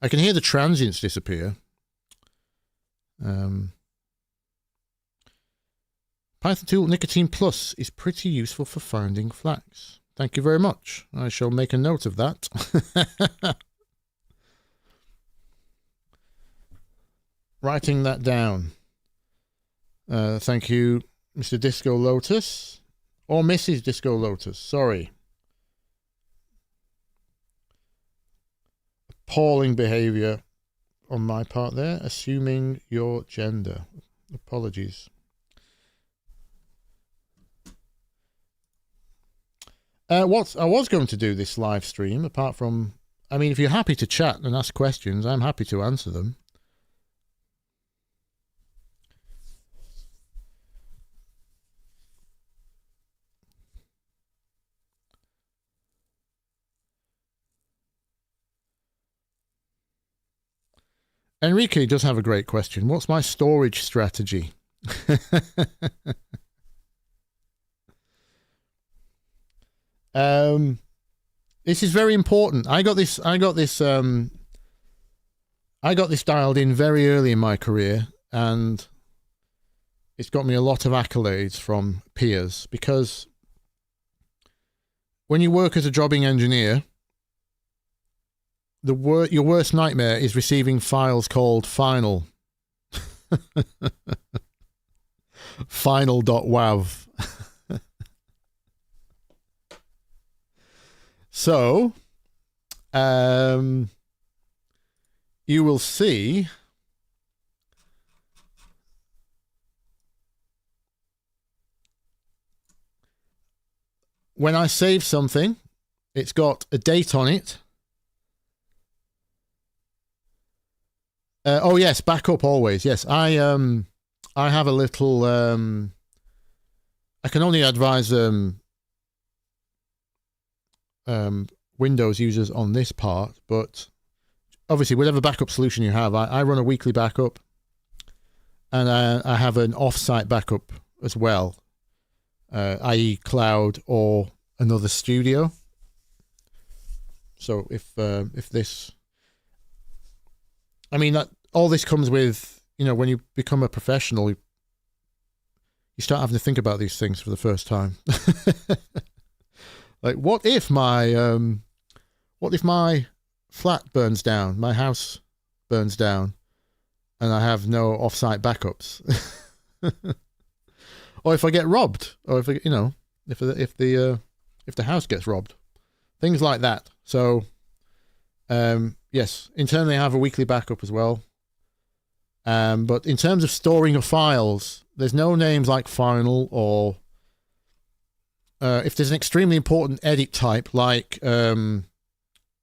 I can hear the transients disappear. Python tool Nicotine Plus is pretty useful for finding FLACs. Thank you very much. I shall make a note of that. Writing that down. Thank you, Mr. Disco Lotus. Or Mrs. Disco Lotus, sorry. Appalling behaviour on my part there, assuming your gender. Apologies. What I was going to do this live stream, apart from, I mean, if you're happy to chat and ask questions, I'm happy to answer them. Enrique does have a great question. What's my storage strategy? This is very important. I got this dialed in very early in my career, and it's got me a lot of accolades from peers, because when you work as a jobbing engineer, your worst nightmare is receiving files called final. Final.wav. So, you will see when I save something, it's got a date on it. Oh yes, backup always. Yes, I have a little. I can only advise Windows users on this part, but obviously, whatever backup solution you have, I run a weekly backup, and I have an off-site backup as well, i.e. cloud or another studio. So if this, I mean, that all this comes with, you know, when you become a professional, you start having to think about these things for the first time. Like, what if my flat burns down, my house burns down, and I have no off-site backups? Or if I get robbed, or if the house gets robbed, things like that. So, yes, internally I have a weekly backup as well. But in terms of storing your files, there's no names like final, or if there's an extremely important edit type like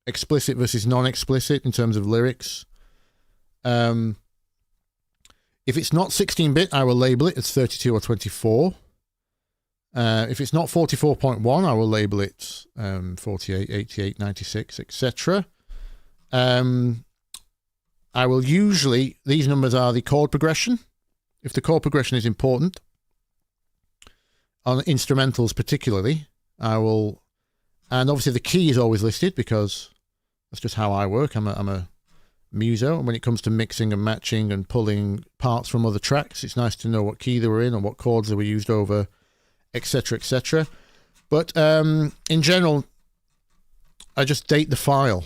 explicit versus non-explicit in terms of lyrics. If it's not 16-bit, I will label it as 32 or 24. If it's not 44.1, I will label it 48, 88, 96, etc. I will usually, these numbers are the chord progression, if the chord progression is important. On instrumentals particularly, I will, and obviously the key is always listed because that's just how I work. I'm a muso, and when it comes to mixing and matching and pulling parts from other tracks, it's nice to know what key they were in and what chords they were used over, etc., etc. But in general, I just date the file,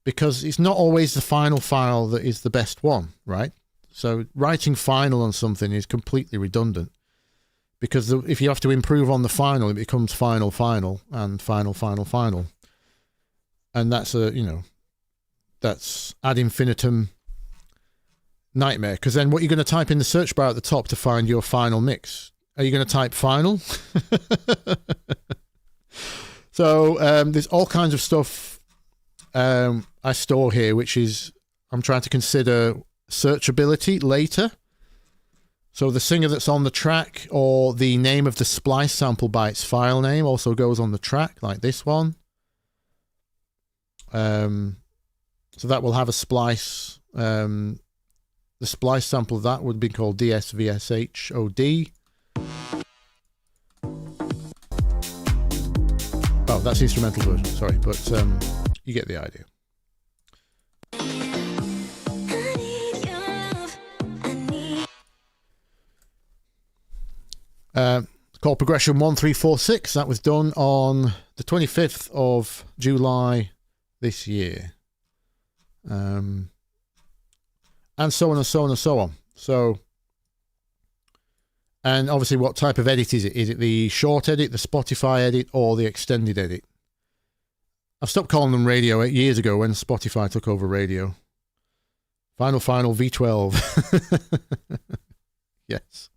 because it's not always the final file that is the best one, right? So writing final on something is completely redundant, because if you have to improve on the final, it becomes final, and final. And that's that's ad infinitum nightmare, because then what you're going to type in the search bar at the top to find your final mix? Are you going to type final? So there's all kinds of stuff I store here, which is, I'm trying to consider searchability later. So the singer that's on the track, or the name of the splice sample by its file name, also goes on the track, like this one. So that will have a splice. The splice sample of that would be called DSVSHOD. Oh, that's the instrumental version, sorry, but you get the idea. Chord progression 1, 3, 4, 6. That was done on the 25th of July this year. And so on and so on and so on. So, and obviously what type of edit is it? Is it the short edit, the Spotify edit, or the extended edit? I've stopped calling them radio 8 years ago when Spotify took over radio. Final V12. Yes.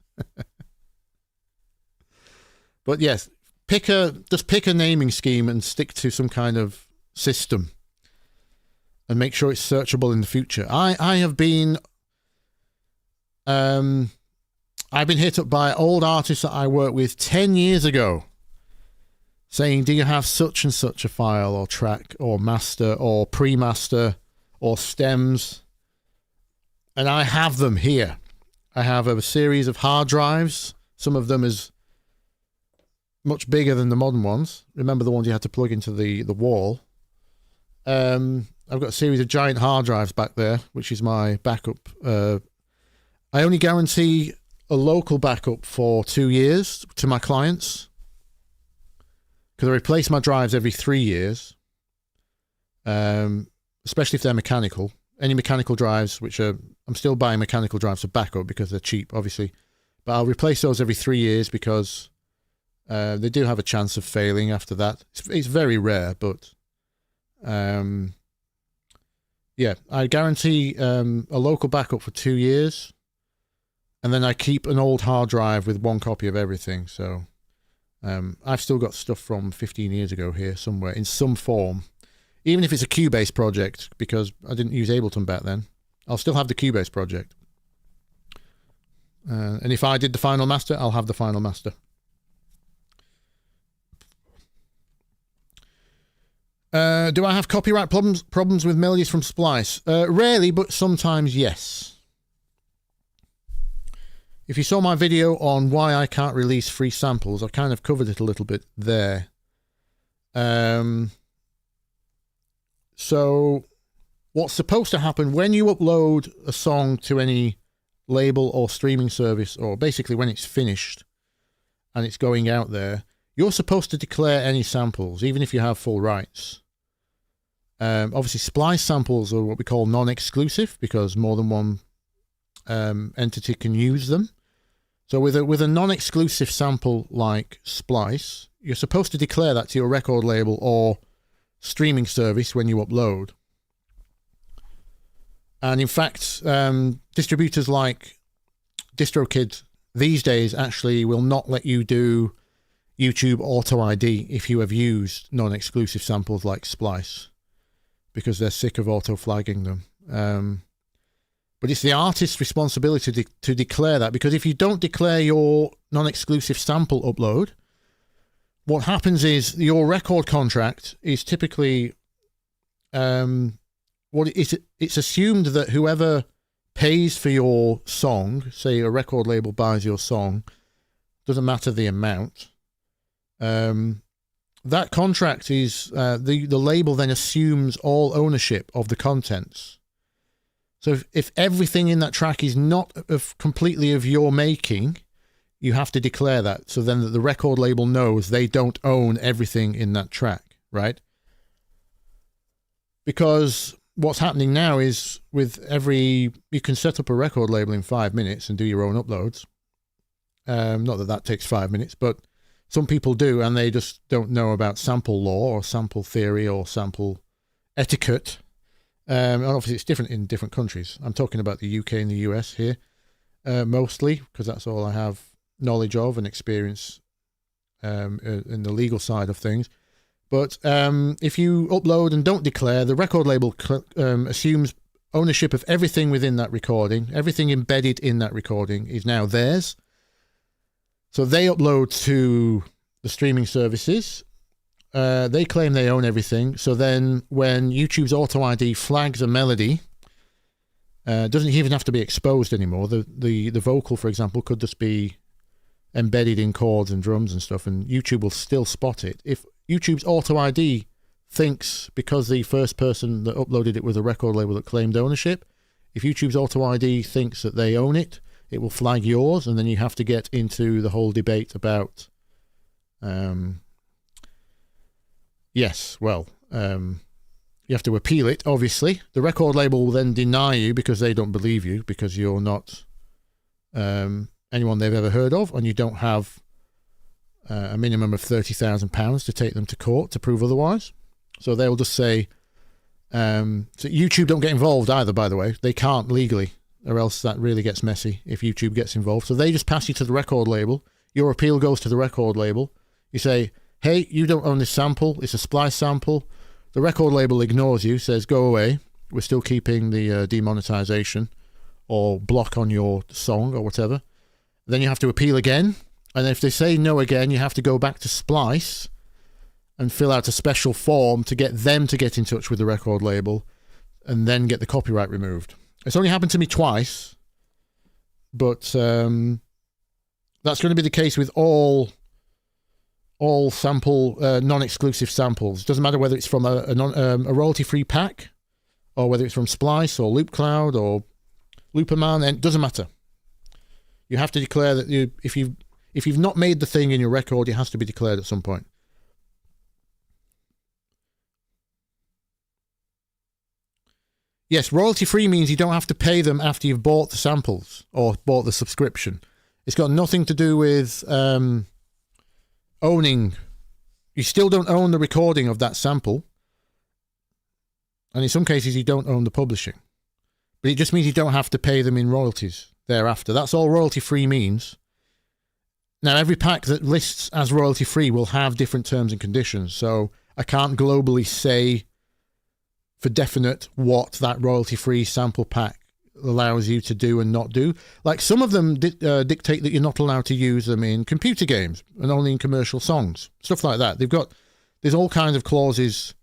But yes, just pick a naming scheme and stick to some kind of system, and make sure it's searchable in the future. I have been, I've been hit up by old artists that I worked with 10 years ago, saying, do you have such and such a file or track or master or pre-master or stems? And I have them here. I have a series of hard drives, some of them as much bigger than the modern ones. Remember the ones you had to plug into the wall? I've got a series of giant hard drives back there, which is my backup. I only guarantee a local backup for 2 years to my clients, because I replace my drives every 3 years, especially if they're mechanical. Any mechanical drives, which are, I'm still buying mechanical drives for backup because they're cheap, obviously, but I'll replace those every 3 years because they do have a chance of failing after that. It's very rare, but yeah, I guarantee a local backup for 2 years, and then I keep an old hard drive with 1 copy of everything. So I've still got stuff from 15 years ago here somewhere in some form, even if it's a Cubase project, because I didn't use Ableton back then. I'll still have the Cubase project. And if I did the final master, I'll have the final master. Do I have copyright problems with melodies from Splice? Rarely, but sometimes yes. If you saw my video on why I can't release free samples, I kind of covered it a little bit there. So what's supposed to happen when you upload a song to any label or streaming service, or basically when it's finished and it's going out there, you're supposed to declare any samples, even if you have full rights. Obviously, Splice samples are what we call non-exclusive because more than one entity can use them. So with a non-exclusive sample like Splice, you're supposed to declare that to your record label or streaming service when you upload. And in fact, distributors like DistroKid these days actually will not let you do YouTube Auto ID if you have used non-exclusive samples like Splice, because they're sick of auto-flagging them. But it's the artist's responsibility to declare that, because if you don't declare your non-exclusive sample upload, what happens is your record contract is typically, it's assumed that whoever pays for your song, say a record label buys your song, doesn't matter the amount, that contract is, the label then assumes all ownership of the contents. So if everything in that track is not completely of your making, you have to declare that, so then the record label knows they don't own everything in that track, right? Because what's happening now is you can set up a record label in 5 minutes and do your own uploads. Not that takes 5 minutes, but some people do, and they just don't know about sample law or sample theory or sample etiquette. And obviously it's different in different countries. I'm talking about the UK and the US here, mostly, because that's all I have knowledge of and experience in the legal side of things. But if you upload and don't declare, the record label assumes ownership of everything within that recording. Everything embedded in that recording is now theirs. So they upload to the streaming services. They claim they own everything. So then when YouTube's Auto ID flags a melody, doesn't even have to be exposed anymore. The vocal, for example, could just be embedded in chords and drums and stuff, and YouTube will still spot it. If YouTube's Auto ID thinks, because the first person that uploaded it was a record label that claimed ownership, if YouTube's Auto ID thinks that they own it, it will flag yours, and then you have to get into the whole debate about you have to appeal it, obviously. The record label will then deny you because they don't believe you, because you're not anyone they've ever heard of, and you don't have a minimum of £30,000 to take them to court to prove otherwise. So they'll just say, so YouTube don't get involved either, by the way. They can't legally, or else that really gets messy if YouTube gets involved. So they just pass you to the record label. Your appeal goes to the record label. You say, hey, you don't own this sample. It's a Splice sample. The record label ignores you, says, go away. We're still keeping the demonetization or block on your song or whatever. Then you have to appeal again. And if they say no again, you have to go back to Splice and fill out a special form to get them to get in touch with the record label and then get the copyright removed. It's only happened to me twice, but that's going to be the case with all sample non-exclusive samples. Doesn't matter whether it's from a royalty-free pack or whether it's from Splice or LoopCloud or Looperman. It doesn't matter. You have to declare that if you've not made the thing in your record, it has to be declared at some point. Yes, royalty-free means you don't have to pay them after you've bought the samples or bought the subscription. It's got nothing to do with owning. You still don't own the recording of that sample. And in some cases, you don't own the publishing. But it just means you don't have to pay them in royalties thereafter. That's all royalty-free means. Now, every pack that lists as royalty-free will have different terms and conditions. So I can't globally say for definite what that royalty-free sample pack allows you to do and not do. Like some of them dictate that you're not allowed to use them in computer games and only in commercial songs, stuff like that. There's all kinds of clauses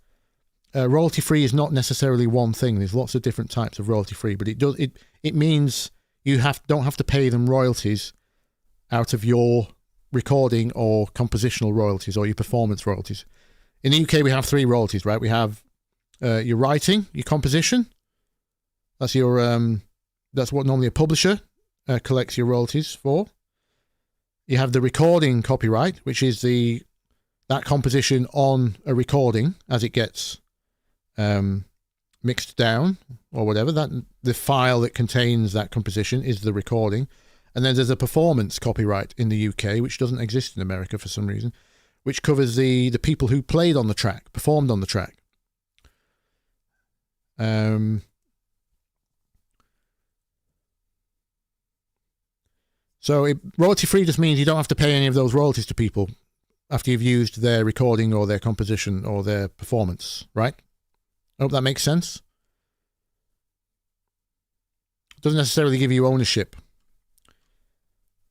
royalty-free is not necessarily one thing. There's lots of different types of royalty-free, but it means you don't have to pay them royalties out of your recording or compositional royalties or your performance royalties. In the UK, we have 3 royalties, right? We have your writing, your composition. That's what normally a publisher collects your royalties for. You have the recording copyright, which is that composition on a recording as it gets mixed down or whatever. That the file that contains that composition is the recording. And then there's a performance copyright in the UK, which doesn't exist in America for some reason, which covers the people who played on the track, performed on the track. So royalty-free just means you don't have to pay any of those royalties to people after you've used their recording or their composition or their performance, right? I hope that makes sense. It doesn't necessarily give you ownership.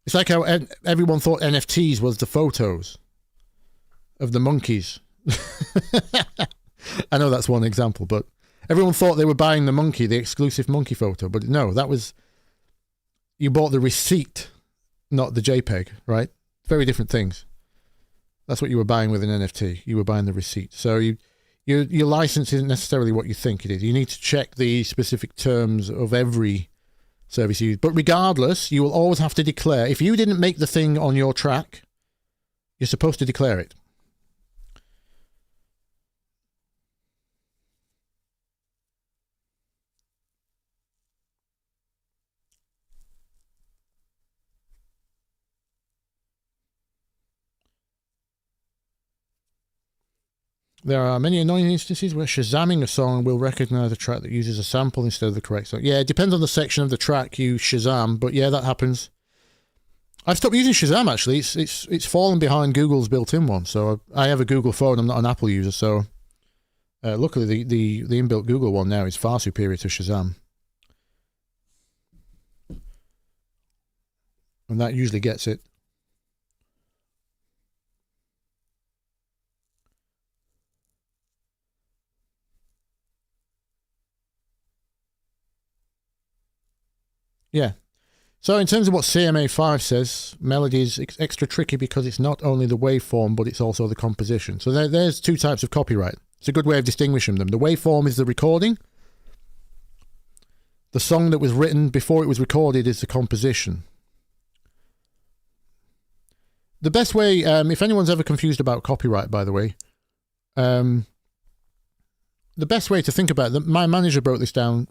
It's like how everyone thought NFTs was the photos of the monkeys. I know that's one example, but everyone thought they were buying the monkey, the exclusive monkey photo. But no, you bought the receipt, not the JPEG, right? Very different things. That's what you were buying with an NFT. You were buying the receipt. So your license isn't necessarily what you think it is. You need to check the specific terms of every service you use. But regardless, you will always have to declare. If you didn't make the thing on your track, you're supposed to declare it. There are many annoying instances where Shazamming a song will recognize a track that uses a sample instead of the correct song. Yeah, it depends on the section of the track you Shazam, but yeah, that happens. I've stopped using Shazam, actually. It's fallen behind Google's built-in one. So I have a Google phone. I'm not an Apple user, so luckily the inbuilt Google one now is far superior to Shazam. And that usually gets it. Yeah. So in terms of what CMA5 says, melodies is extra tricky because it's not only the waveform, but it's also the composition. So there's 2 types of copyright. It's a good way of distinguishing them. The waveform is the recording. The song that was written before it was recorded is the composition. The best way, if anyone's ever confused about copyright, by the way, the best way to think about it, my manager broke this down.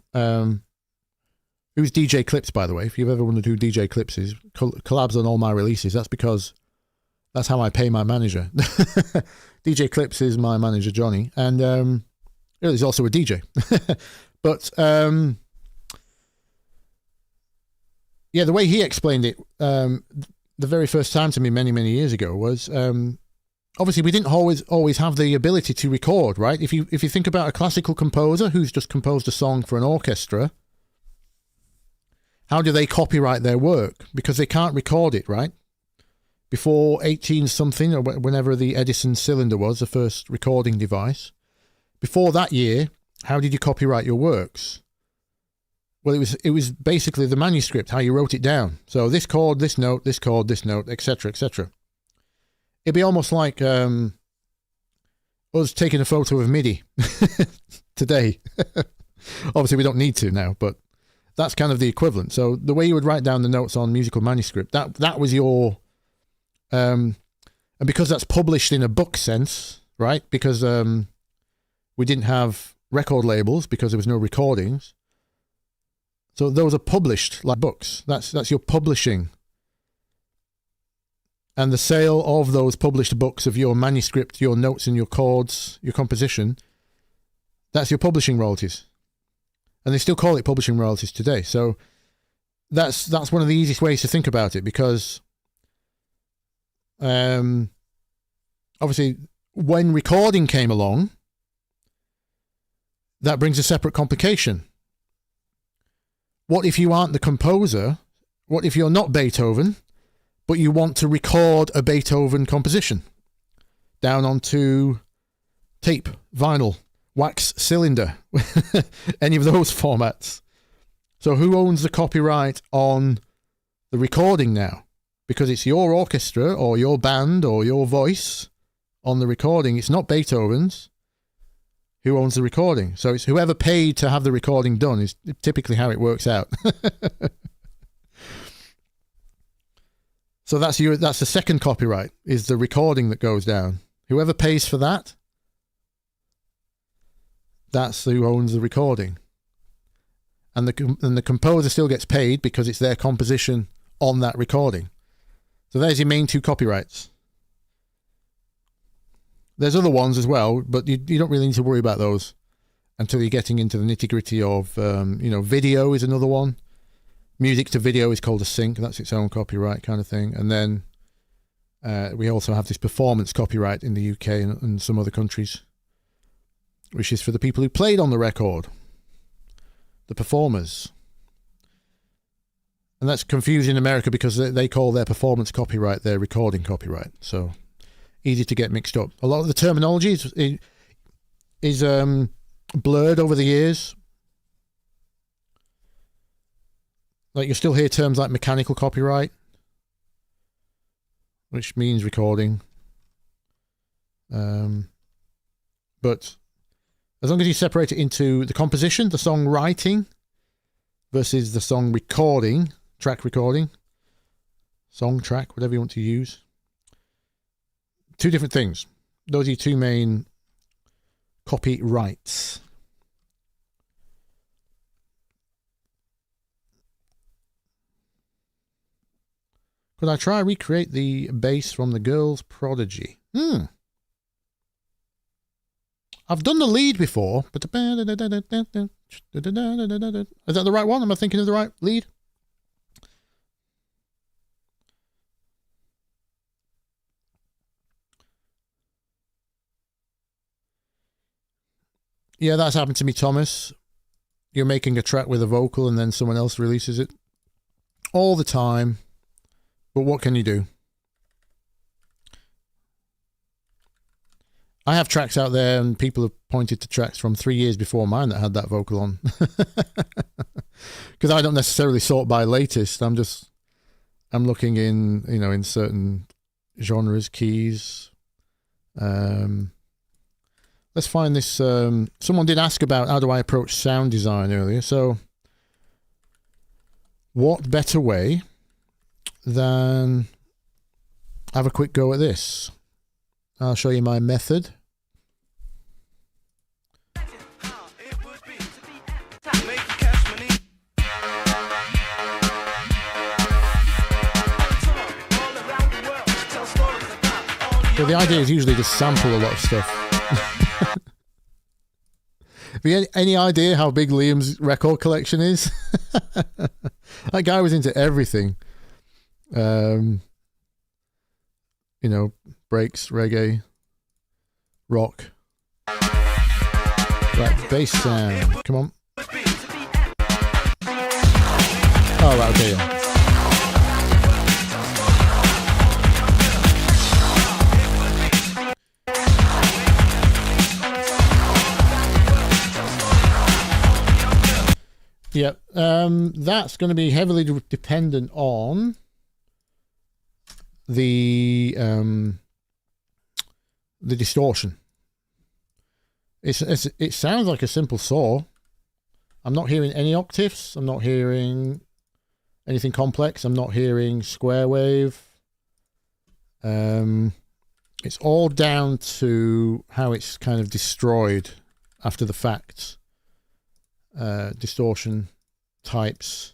Who's DJ Clips, by the way? If you've ever wondered who DJ Clips is, collabs on all my releases. That's because that's how I pay my manager. DJ Clips is my manager, Johnny, and he's also a DJ. But yeah, the way he explained it, the very first time to me many years ago was obviously we didn't always have the ability to record, right? If you think about a classical composer who's just composed a song for an orchestra. How do they copyright their work? Because they can't record it, right? Before 18-something, or whenever the Edison cylinder was, the first recording device. Before that year, how did you copyright your works? Well, it was basically the manuscript, how you wrote it down. So this chord, this note, this chord, this note, etc., etc. It'd be almost like us taking a photo of MIDI today. Obviously, we don't need to now, but that's kind of the equivalent. So the way you would write down the notes on musical manuscript, that was your, and because that's published in a book sense, right? Because we didn't have record labels because there was no recordings. So those are published like books. That's your publishing. And the sale of those published books of your manuscript, your notes and your chords, your composition, that's your publishing royalties. And they still call it publishing royalties today. So that's one of the easiest ways to think about it, because obviously when recording came along, that brings a separate complication. What if you aren't the composer? What if you're not Beethoven, but you want to record a Beethoven composition down onto tape, vinyl, wax cylinder, any of those formats. So who owns the copyright on the recording now? Because it's your orchestra or your band or your voice on the recording. It's not Beethoven's. Who owns the recording? So it's whoever paid to have the recording done is typically how it works out. So that's the second copyright, is the recording that goes down. Whoever pays for that, that's who owns the recording. And the composer still gets paid because it's their composition on that recording. So there's your main two copyrights. There's other ones as well, but you don't really need to worry about those until you're getting into the nitty-gritty of, video is another one. Music to video is called a sync. That's its own copyright kind of thing. And then we also have this performance copyright in the UK and some other countries, which is for the people who played on the record, the performers. And that's confusing in America because they call their performance copyright their recording copyright. So easy to get mixed up. A lot of the terminology is blurred over the years. Like you still hear terms like mechanical copyright, which means recording. But as long as you separate it into the composition, the song writing, versus the song recording, track recording, song track, whatever you want to use. Two different things. Those are your two main copyrights. Could I try recreate the bass from the Girls' Prodigy? I've done the lead before, but is that the right one? Am I thinking of the right lead? Yeah, that's happened to me, Thomas. You're making a track with a vocal and then someone else releases it all the time. But what can you do? I have tracks out there and people have pointed to tracks from 3 years before mine that had that vocal on. Because I don't necessarily sort by latest. I'm looking in certain genres, keys. Let's find this. Someone did ask about how do I approach sound design earlier. So what better way than have a quick go at this? I'll show you my method. So the idea is usually to sample a lot of stuff. Have you any idea how big Liam's record collection is? That guy was into everything. Breaks, reggae, rock. Right, bass sound. Come on. Oh, right, okay, yeah. Yeah, that's going to be heavily dependent on the distortion. It sounds like a simple saw. I'm not hearing any octaves. I'm not hearing anything complex. I'm not hearing square wave. It's all down to how it's kind of destroyed after the fact. Distortion types.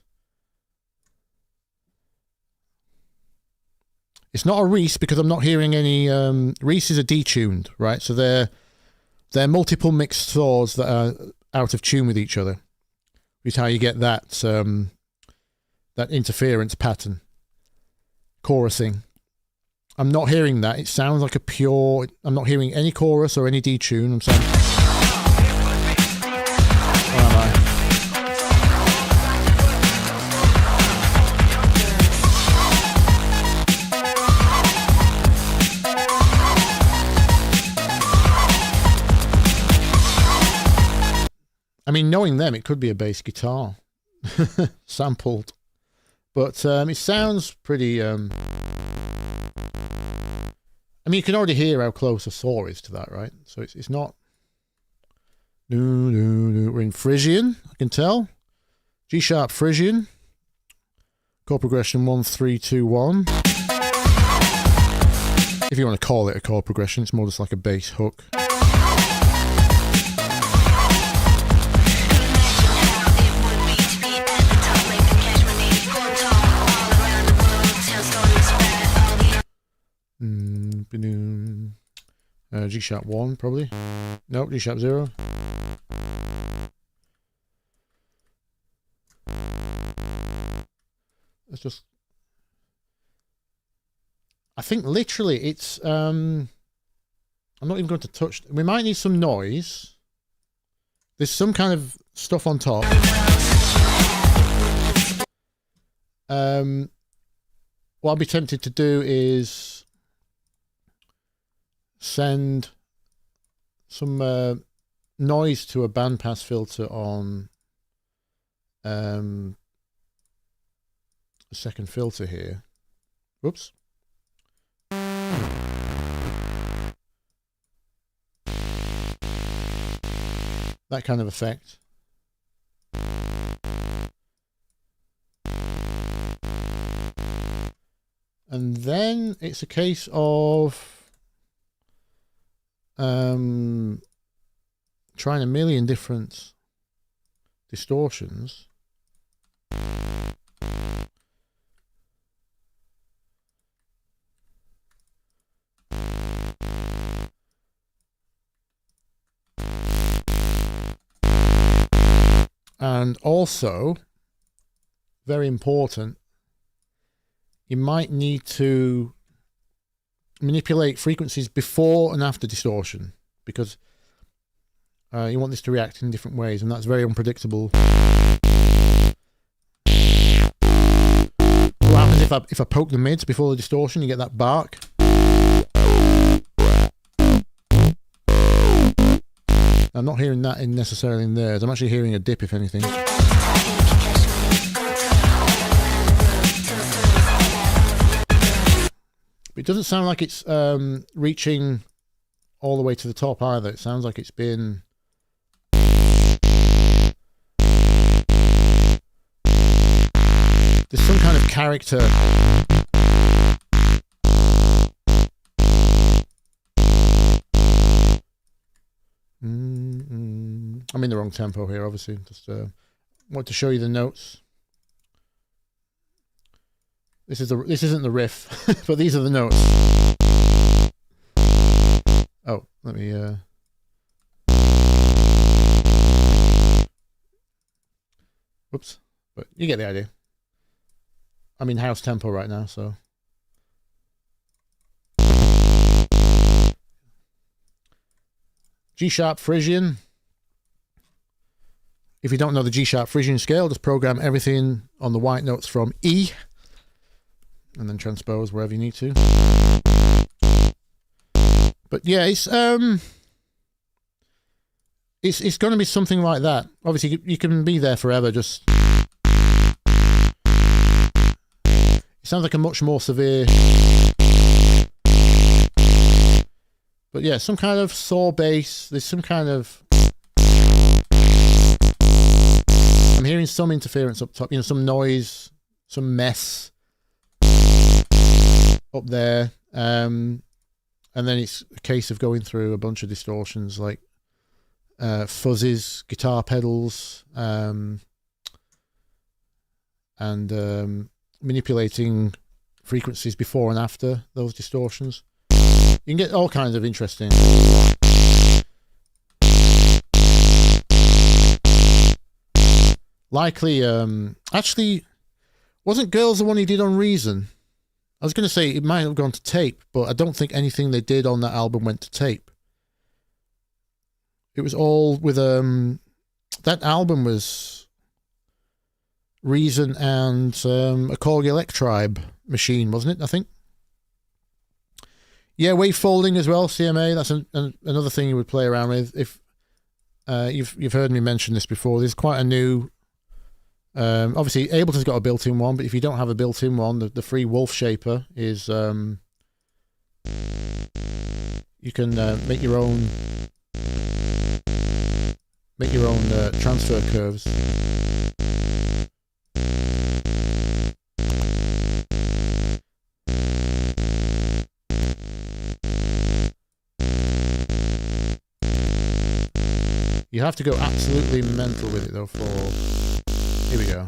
It's not a Reese because I'm not hearing any. Reeses are detuned, right? So they're multiple mixed saws that are out of tune with each other, which is how you get that that interference pattern, chorusing. I'm not hearing that. It sounds like a pure. I'm not hearing any chorus or any detune. I'm saying. Where am I? mean, knowing them, it could be a bass guitar sampled, but it sounds pretty. I mean, you can already hear how close a saw is to that, right? So it's not. We're in Frisian, I can tell. G sharp Frisian. Chord progression 1 3 2 1. If you want to call it a chord progression, it's more just like a bass hook. G sharp 1 probably. No, G sharp 0. Let's just. I think literally it's. I'm not even going to touch. We might need some noise. There's some kind of stuff on top. What I'll be tempted to do is send some noise to a bandpass filter on a second filter here. Whoops. That kind of effect. And then it's a case of trying a million different distortions. And also, very important, you might need to manipulate frequencies before and after distortion, because you want this to react in different ways, and that's very unpredictable. What happens if I poke the mids before the distortion? You get that bark. I'm not hearing that necessarily in theirs. I'm actually hearing a dip, if anything. It doesn't sound like it's reaching all the way to the top either. It sounds like it's been... There's some kind of character... I'm in the wrong tempo here, obviously. Just want to show you the notes. This isn't the riff, but these are the notes. Oh, let me whoops. But you get the idea. I'm in house tempo right now, so G sharp Frisian. If you don't know the G sharp Frisian scale, just program everything on the white notes from E and then transpose wherever you need to. But yeah, it's going to be something like that. Obviously, you can be there forever. Just it sounds like a much more severe. But yeah, some kind of saw bass. There's some kind of... I'm hearing some interference up top, some noise, some mess up there. And then it's a case of going through a bunch of distortions like fuzzies, guitar pedals, and manipulating frequencies before and after those distortions. You can get all kinds of interesting. Likely, actually, wasn't Girls the one he did on Reason? I was going to say it might have gone to tape, but I don't think anything they did on that album went to tape. It was all with, that album was Reason and a Korg Electribe machine, wasn't it, I think? Yeah, wave folding as well, CMA. That's another thing you would play around with. If You've heard me mention this before. There's quite a new. Obviously, Ableton's got a built-in one, but if you don't have a built-in one, the free Wolf Shaper is. You can make your own. Make your own transfer curves. You have to go absolutely mental with it though here we go.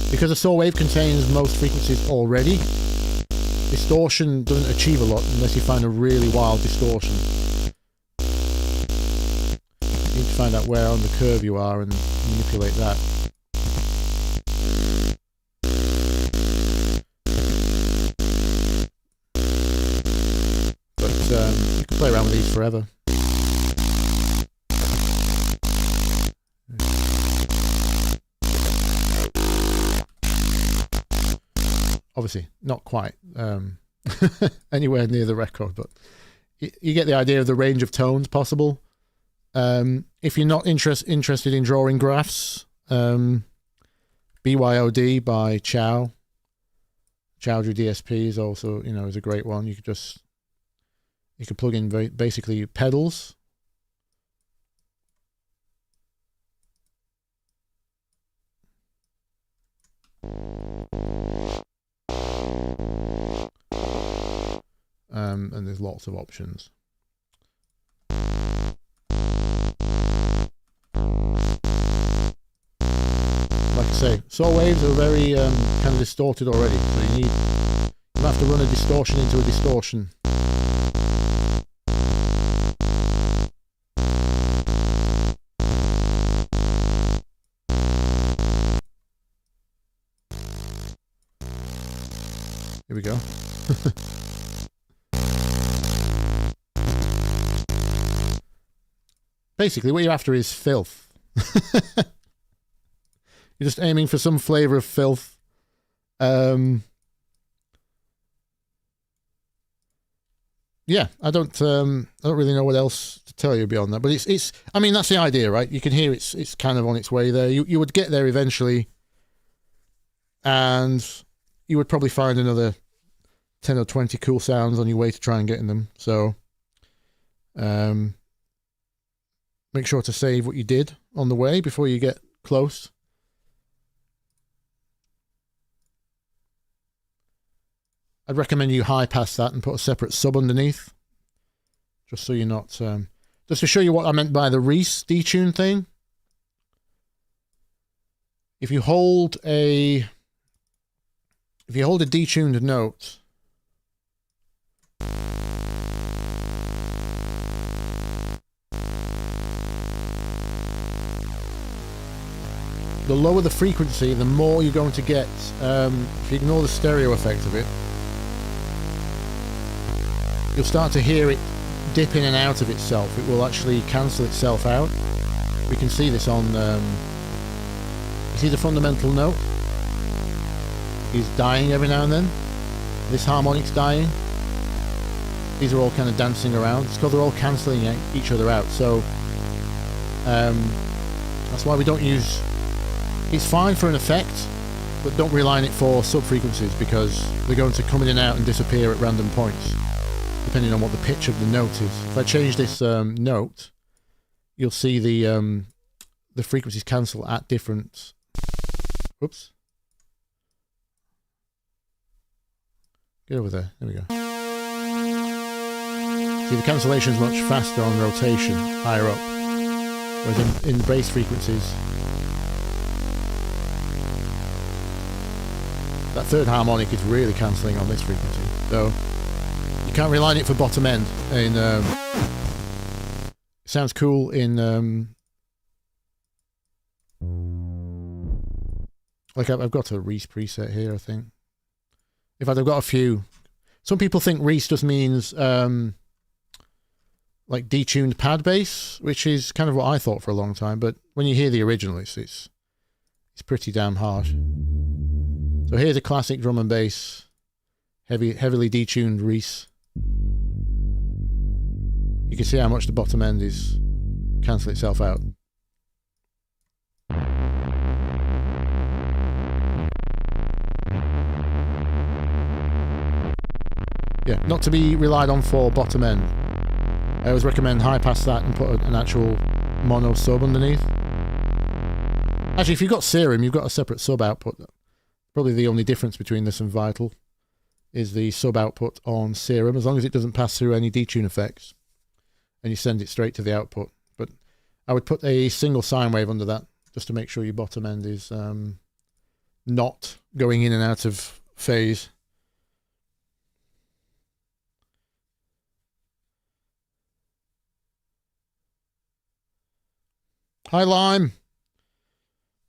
Because a saw wave contains most frequencies already, distortion doesn't achieve a lot unless you find a really wild distortion. You need to find out where on the curve you are and manipulate that. But you can play around with these forever. Obviously, not quite anywhere near the record, but you get the idea of the range of tones possible. If you're not interested in drawing graphs, BYOD by Chow Drew DSP is also, is a great one. You could plug in basically pedals. And there's lots of options. Like I say, saw waves are very kind of distorted already, so you have to run a distortion into a distortion. Here we go. Basically, what you're after is filth. You're just aiming for some flavor of filth. Yeah, I don't really know what else to tell you beyond that. But it's. I mean, that's the idea, right? You can hear it's kind of on its way there. You would get there eventually, and you would probably find another 10 or 20 cool sounds on your way to try and getting them. So, make sure to save what you did on the way before you get close. I'd recommend you high pass that and put a separate sub underneath, just so you're not. Just to show you what I meant by the Reese detune thing. If you hold a detuned note, the lower the frequency, the more you're going to get. If you ignore the stereo effect of it, you'll start to hear it dip in and out of itself. It will actually cancel itself out. We can see this on, you see the fundamental note? Is dying every now and then. This harmonic's dying. These are all kind of dancing around. It's because they're all cancelling each other out. So, that's why we don't use... It's fine for an effect, but don't rely on it for sub-frequencies because they're going to come in and out and disappear at random points, depending on what the pitch of the note is. If I change this note, you'll see the frequencies cancel at different... Whoops. Get over there. There we go. See, the cancellation is much faster on rotation, higher up. Whereas in bass frequencies, that third harmonic is really cancelling on this frequency. So you can't rely on it for bottom end. It sounds cool in... like I've got a Reese preset here, I think. In fact, I've got a few. Some people think Reese just means like detuned pad bass, which is kind of what I thought for a long time. But when you hear the original, it's pretty damn harsh. So here's a classic drum and bass, heavily detuned Reese. you can see how much the bottom end is cancel itself out. Yeah, not to be relied on for bottom end. I always recommend high pass that and put an actual mono sub underneath. Actually, if you've got Serum, you've got a separate sub output. Probably the only difference between this and Vital is the sub output on Serum, as long as it doesn't pass through any detune effects and you send it straight to the output. But I would put a single sine wave under that just to make sure your bottom end is not going in and out of phase. Hi, Lime.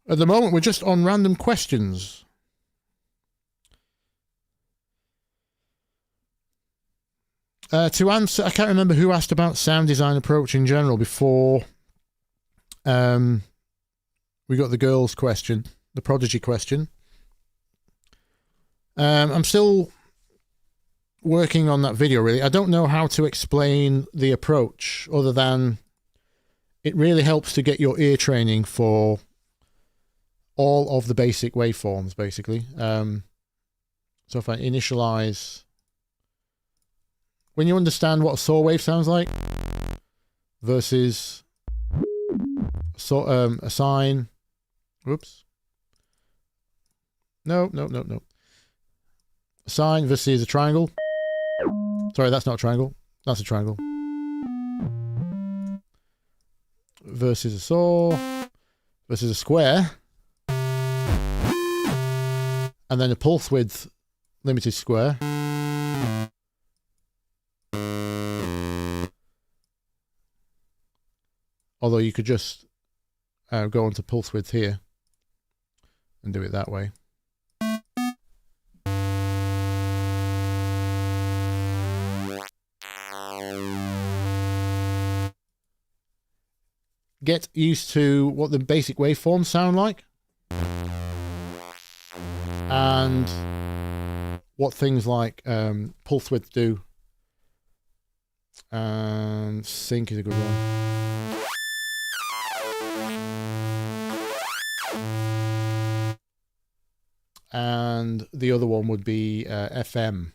At the moment, we're just on random questions. To answer, I can't remember who asked about sound design approach in general before we got the girls question, the Prodigy question. I'm still working on that video, really. I don't know how to explain the approach other than it really helps to get your ear training for all of the basic waveforms, basically. So if I initialize, when you understand what a saw wave sounds like versus a sine, whoops, no, a sine versus a triangle. Sorry, that's not a triangle. That's a triangle. Versus a saw, versus a square, and then a pulse width limited square. Although you could just go onto pulse width here and do it that way. Get used to what the basic waveforms sound like and what things like pulse width do, and sync is a good one. And the other one would be FM.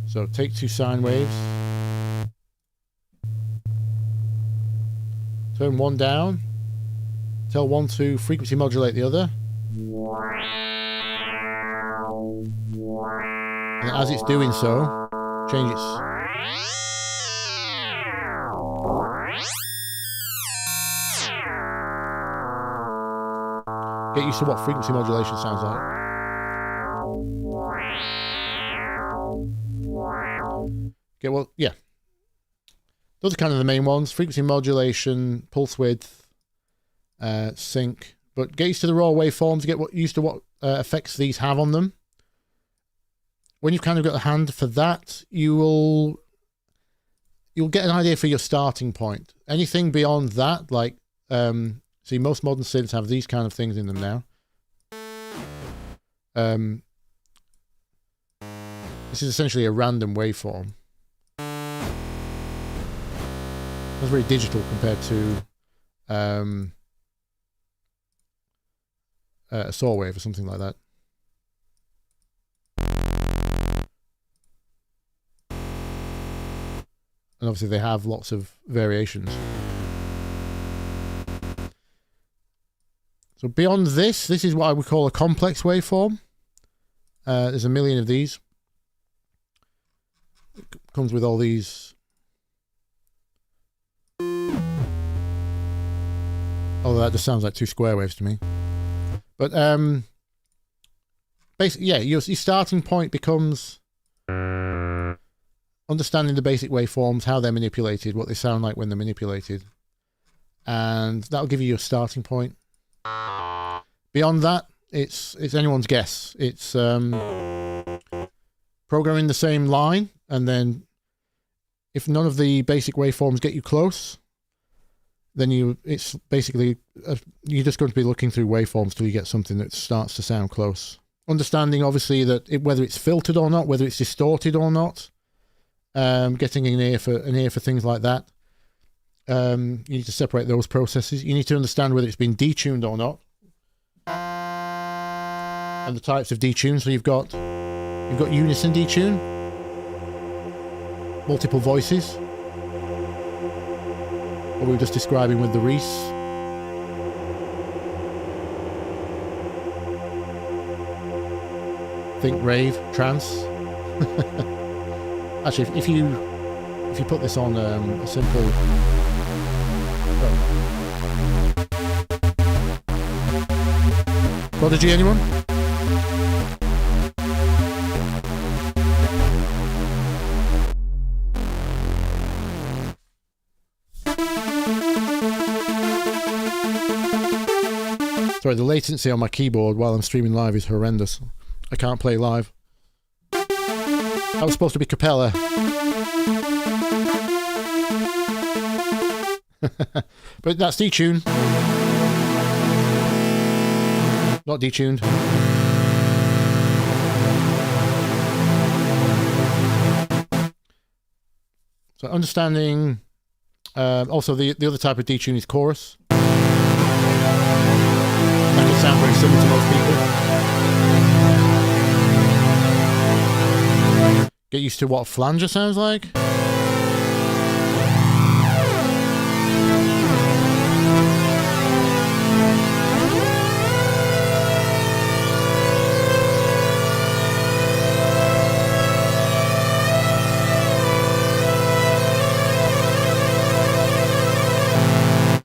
So take two sine waves, turn one down, tell one to frequency modulate the other. And as it's doing so, change its. Get used to what frequency modulation sounds like. Okay, well, yeah. Those are kind of the main ones. Frequency modulation, pulse width, sync. But get used to the raw waveforms, get used to what effects these have on them. When you've kind of got the hand for that, you'll get an idea for your starting point. Anything beyond that, like, see, most modern synths have these kind of things in them now. This is essentially a random waveform. That's very digital compared to a saw wave or something like that. And obviously they have lots of variations. So beyond this is what I would call a complex waveform. There's a million of these. It comes with all these. Although that just sounds like two square waves to me. But basically, yeah, your starting point becomes understanding the basic waveforms, how they're manipulated, what they sound like when they're manipulated. And that'll give you your starting point. Beyond that, it's anyone's guess. It's programming the same line, and then if none of the basic waveforms get you close, then it's basically you're just going to be looking through waveforms till you get something that starts to sound close. Understanding, obviously, that whether it's filtered or not, whether it's distorted or not, getting an ear for things like that. You need to separate those processes. You need to understand whether it's been detuned or not, and the types of detune. So you've got unison detune, multiple voices, what we were just describing with the Reese. Think rave, trance. Actually, if you put this on a simple Prodigy, anyone? Sorry, the latency on my keyboard while I'm streaming live is horrendous. I can't play live. That was supposed to be cappella. But that's detuned. Not detuned. So understanding. Also, the other type of detune is chorus. That can sound very similar to most people. Get used to what a flanger sounds like.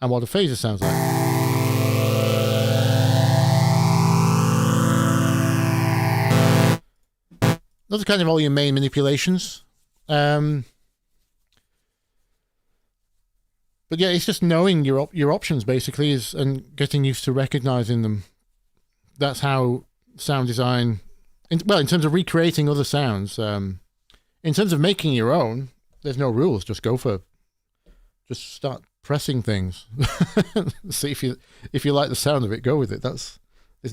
And what a phaser sounds like. Those are kind of all your main manipulations. But yeah, it's just knowing your options basically and getting used to recognizing them. That's how sound design, in terms of recreating other sounds. In terms of making your own, there's no rules. Just start pressing things. See if you like the sound of it, go with it. There's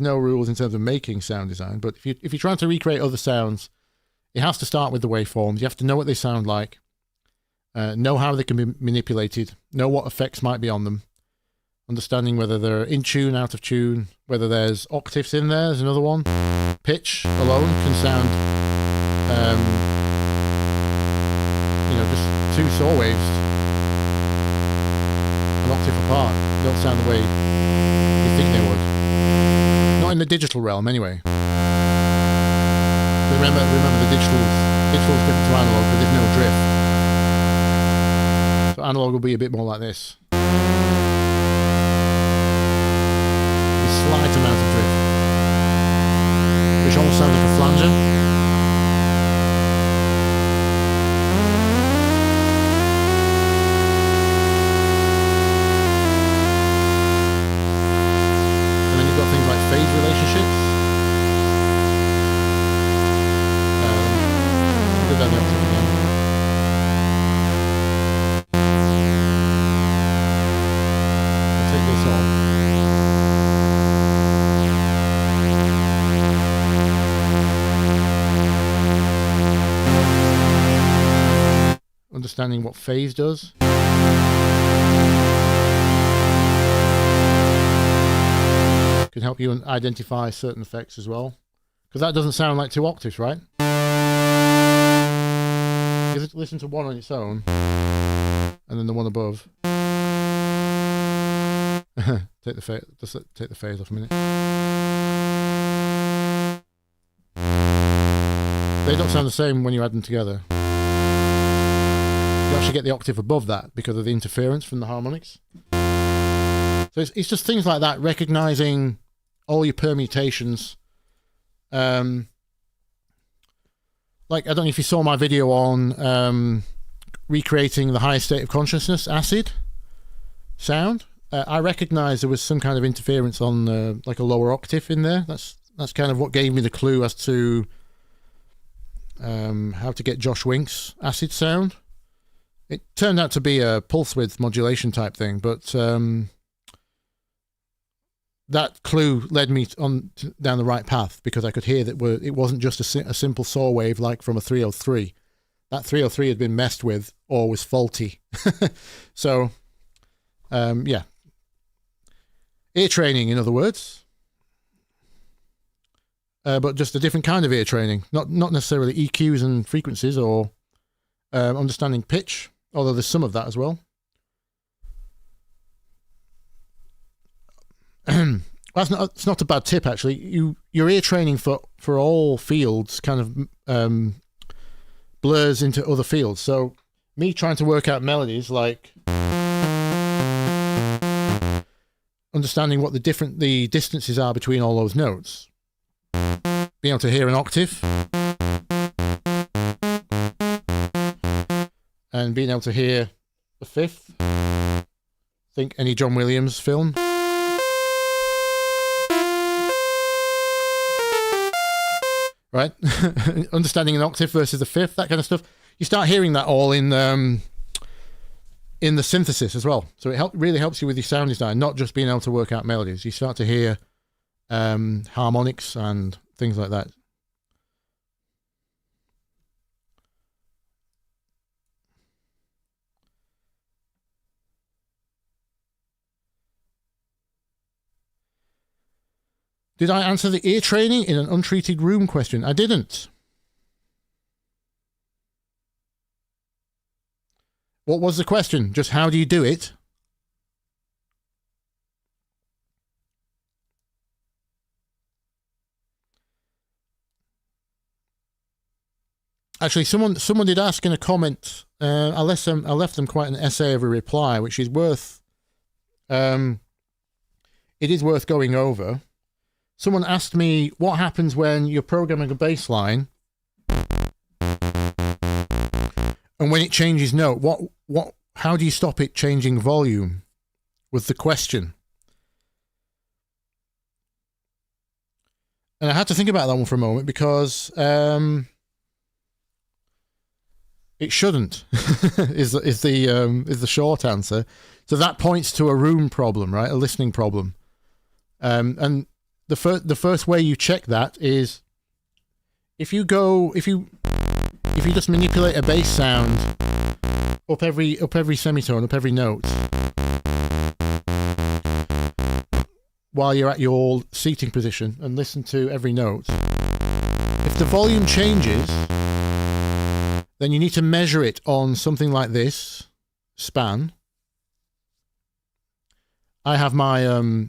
no rules in terms of making sound design. But if you're trying to recreate other sounds, it has to start with the waveforms. You have to know what they sound like, know how they can be manipulated, know what effects might be on them, understanding whether they're in tune, out of tune, whether there's octaves in there. There's another one. Pitch alone can sound, just two saw waves an octave apart. They don't sound the way you think they would. Not in the digital realm, anyway. Remember the digital's different to analog, but there's no drift. So analog will be a bit more like this. A slight amount of drift, which almost sounds like a flanger. And then you've got things like phase relationships. Down the octave again. I'll take this off. Understanding what phase does. Can help you identify certain effects as well. Because that doesn't sound like two octaves, right? Just listen to one on its own, and then the one above. Take the phase off a minute. They don't sound the same when you add them together. You actually get the octave above that because of the interference from the harmonics. So it's just things like that, recognizing all your permutations. Like, I don't know if you saw my video on recreating the highest state of consciousness, acid sound. I recognized there was some kind of interference on like a lower octave in there. That's kind of what gave me the clue as to how to get Josh Wink's acid sound. It turned out to be a pulse width modulation type thing, but that clue led me down the right path because I could hear that it wasn't just a simple saw wave like from a 303. that 303 had been messed with or was faulty. So, yeah. Ear training, in other words. But just a different kind of ear training. Not necessarily EQs and frequencies or understanding pitch, although there's some of that as well. It's not a bad tip, actually. Your ear training for all fields kind of blurs into other fields. So me trying to work out melodies, like understanding what the distances are between all those notes, being able to hear an octave, and being able to hear a fifth. Think any John Williams film. Right? Understanding an octave versus a fifth, that kind of stuff. You start hearing that all in the synthesis as well. So it really helps you with your sound design, not just being able to work out melodies. You start to hear harmonics and things like that. Did I answer the ear training in an untreated room question? I didn't. What was the question? Just how do you do it? Actually, someone did ask in a comment. I left them quite an essay of a reply, which is worth. It is worth going over. Someone asked me what happens when you're programming a bass line and when it changes note. How do you stop it changing volume? Was the question. And I had to think about that one for a moment because it shouldn't is the short answer. So that points to a room problem, right? A listening problem. And the first way you check that is if you just manipulate a bass sound up every semitone, up every note, while you're at your seating position and listen to every note. If the volume changes, then you need to measure it on something like this span. I have my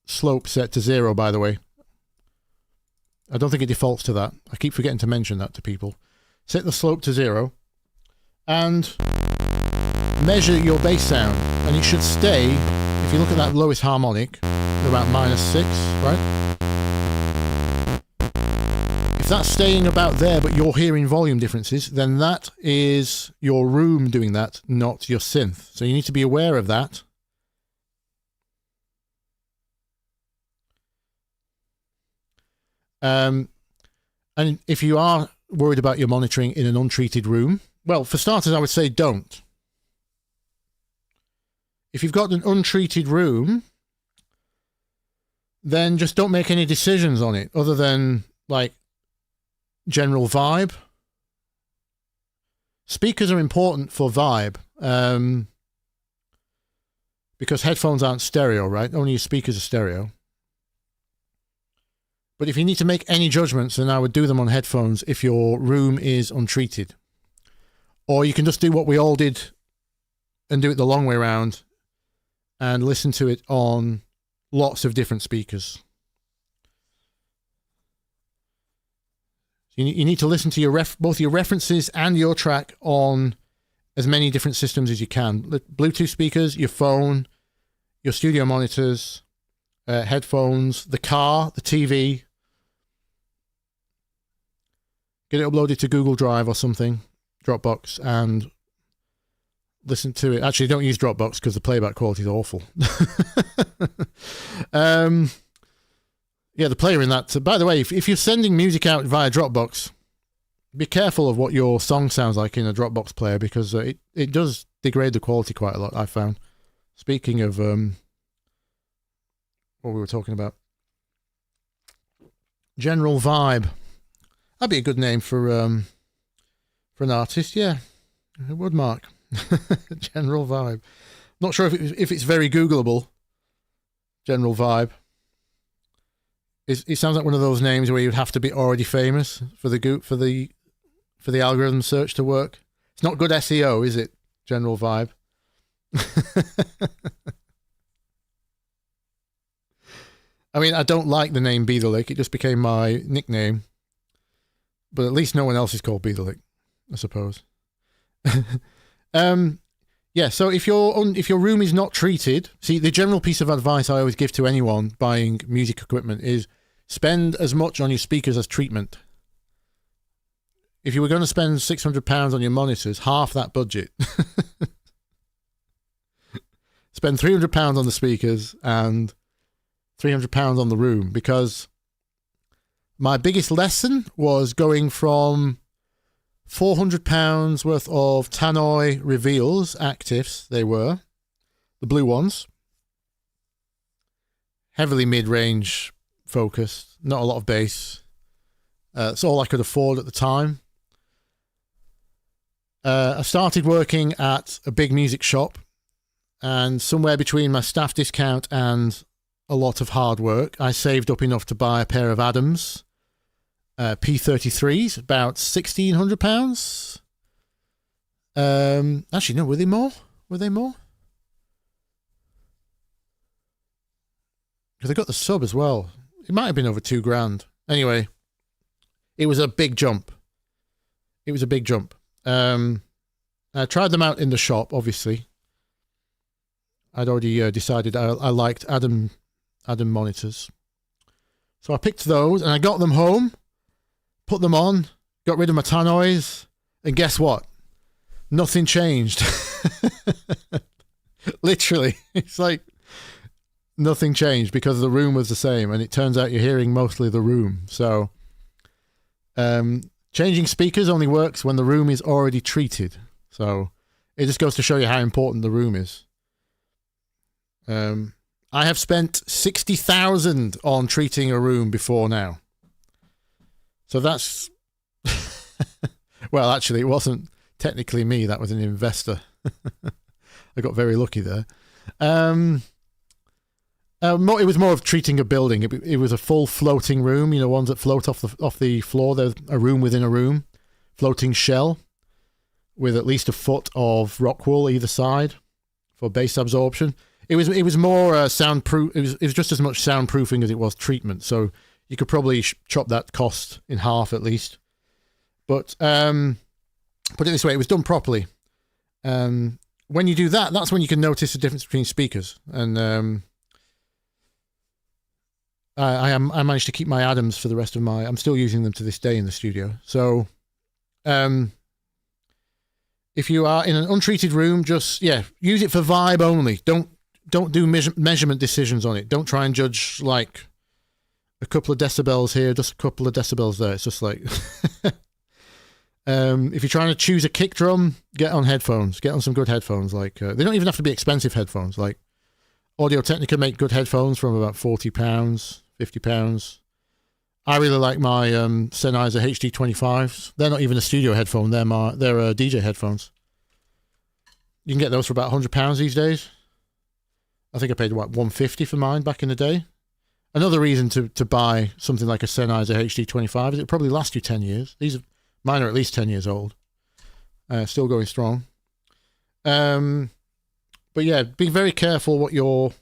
slope set to 0, by the way. I don't think it defaults to that. I keep forgetting to mention that to people. Set the slope to 0 and measure your bass sound, and it should stay, if you look at that lowest harmonic, about -6, right? If that's staying about there but you're hearing volume differences, then that is your room doing that, not your synth. So you need to be aware of that. And if you are worried about your monitoring in an untreated room, well, for starters, I would say don't. If you've got an untreated room, then just don't make any decisions on it other than like general vibe. Speakers are important for vibe because headphones aren't stereo, right? Only your speakers are stereo. But if you need to make any judgments, then I would do them on headphones if your room is untreated. Or you can just do what we all did and do it the long way around and listen to it on lots of different speakers. You need to listen to both your references and your track on as many different systems as you can. Bluetooth speakers, your phone, your studio monitors, headphones, the car, the TV. Get it uploaded to Google Drive or something, Dropbox, and listen to it. Actually, don't use Dropbox because the playback quality is awful. Yeah, the player in that. By the way, if you're sending music out via Dropbox, be careful of what your song sounds like in a Dropbox player because it does degrade the quality quite a lot, I found. Speaking of what we were talking about. General vibe. That'd be a good name for For an artist, yeah, it would, Mark. General vibe. Not sure if it's very Googleable. General vibe. It sounds like one of those names where you'd have to be already famous for the algorithm search to work. It's not good SEO, is it? General vibe. I mean, I don't like the name Bthelick. It just became my nickname. But at least no one else is called Bthelick, I suppose. Yeah, so if your room is not treated, see, the general piece of advice I always give to anyone buying music equipment is spend as much on your speakers as treatment. If you were going to spend £600 on your monitors, half that budget. Spend £300 on the speakers and £300 on the room, because my biggest lesson was going from £400 worth of Tannoy Reveals, actives they were, the blue ones, heavily mid-range focused, not a lot of bass. That's all I could afford at the time. I started working at a big music shop, and somewhere between my staff discount and a lot of hard work, I saved up enough to buy a pair of Adams P33s, about £1,600. Actually, no, were they more? Were they more? Because they got the sub as well. It might have been over £2,000. Anyway, it was a big jump. It was a big jump. I tried them out in the shop, obviously. I'd already decided I liked Adam monitors. So I picked those and I got them home, put them on, got rid of my Tannoys, and guess what? Nothing changed. Literally. It's like nothing changed because the room was the same, and it turns out you're hearing mostly the room. So changing speakers only works when the room is already treated. So it just goes to show you how important the room is. I have spent 60,000 on treating a room before now. So that's, well, actually, it wasn't technically me. That was an investor. I got very lucky there. It was more of treating a building. It was a full floating room, you know, ones that float off the floor. There's a room within a room, floating shell with at least a foot of rock wool either side for bass absorption. It was more soundproof. It was just as much soundproofing as it was treatment. So you could probably chop that cost in half at least. But put it this way, it was done properly. When you do that, that's when you can notice the difference between speakers. And I managed to keep my Adams for the rest of my. I'm still using them to this day in the studio. So, if you are in an untreated room, just use it for vibe only. Don't do measurement decisions on it. Don't try and judge like a couple of decibels here, just a couple of decibels there. It's just like if you're trying to choose a kick drum, get on headphones. Get on some good headphones. Like they don't even have to be expensive headphones. Like Audio-Technica make good headphones from about £40, £50. I really like my Sennheiser HD25s. They're not even a studio headphone. They're DJ headphones. You can get those for about £100 these days. I think I paid £150 for mine back in the day. Another reason to buy something like a Sennheiser HD25 is it probably lasts you 10 years. Mine are at least 10 years old. Still going strong. But yeah, be very careful what you're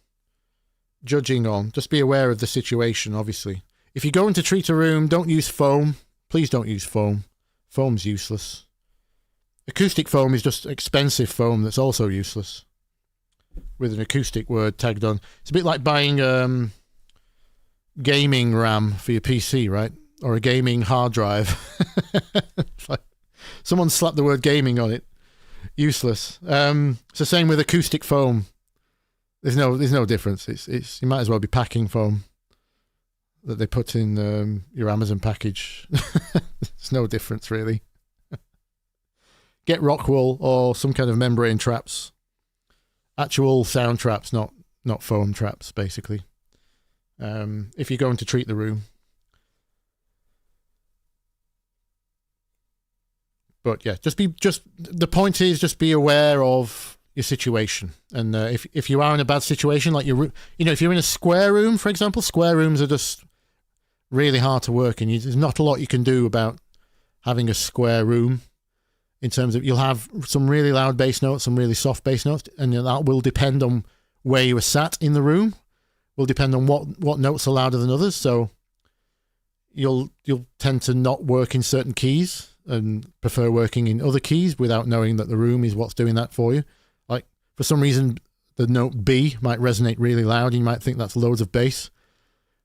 judging on. Just be aware of the situation, obviously. If you're going to treat a room, don't use foam. Please don't use foam. Foam's useless. Acoustic foam is just expensive foam that's also useless, with an acoustic word tagged on. It's a bit like buying gaming RAM for your PC, right? Or a gaming hard drive. Like someone slapped the word gaming on it. Useless. It's the same with acoustic foam. There's no difference. It's you might as well be packing foam that they put in your Amazon package. There's no difference really. Get rock wool or some kind of membrane traps. Actual sound traps, not foam traps, basically. If you're going to treat the room. But yeah, just the point is just be aware of your situation. And if you are in a bad situation, like if you're in a square room, for example, square rooms are just really hard to work in. There's not a lot you can do about having a square room in terms of you'll have some really loud bass notes, some really soft bass notes, and that will depend on where you were sat in the room, will depend on what notes are louder than others. So you'll tend to not work in certain keys and prefer working in other keys without knowing that the room is what's doing that for you. Like, for some reason, the note B might resonate really loud. You might think that's loads of bass,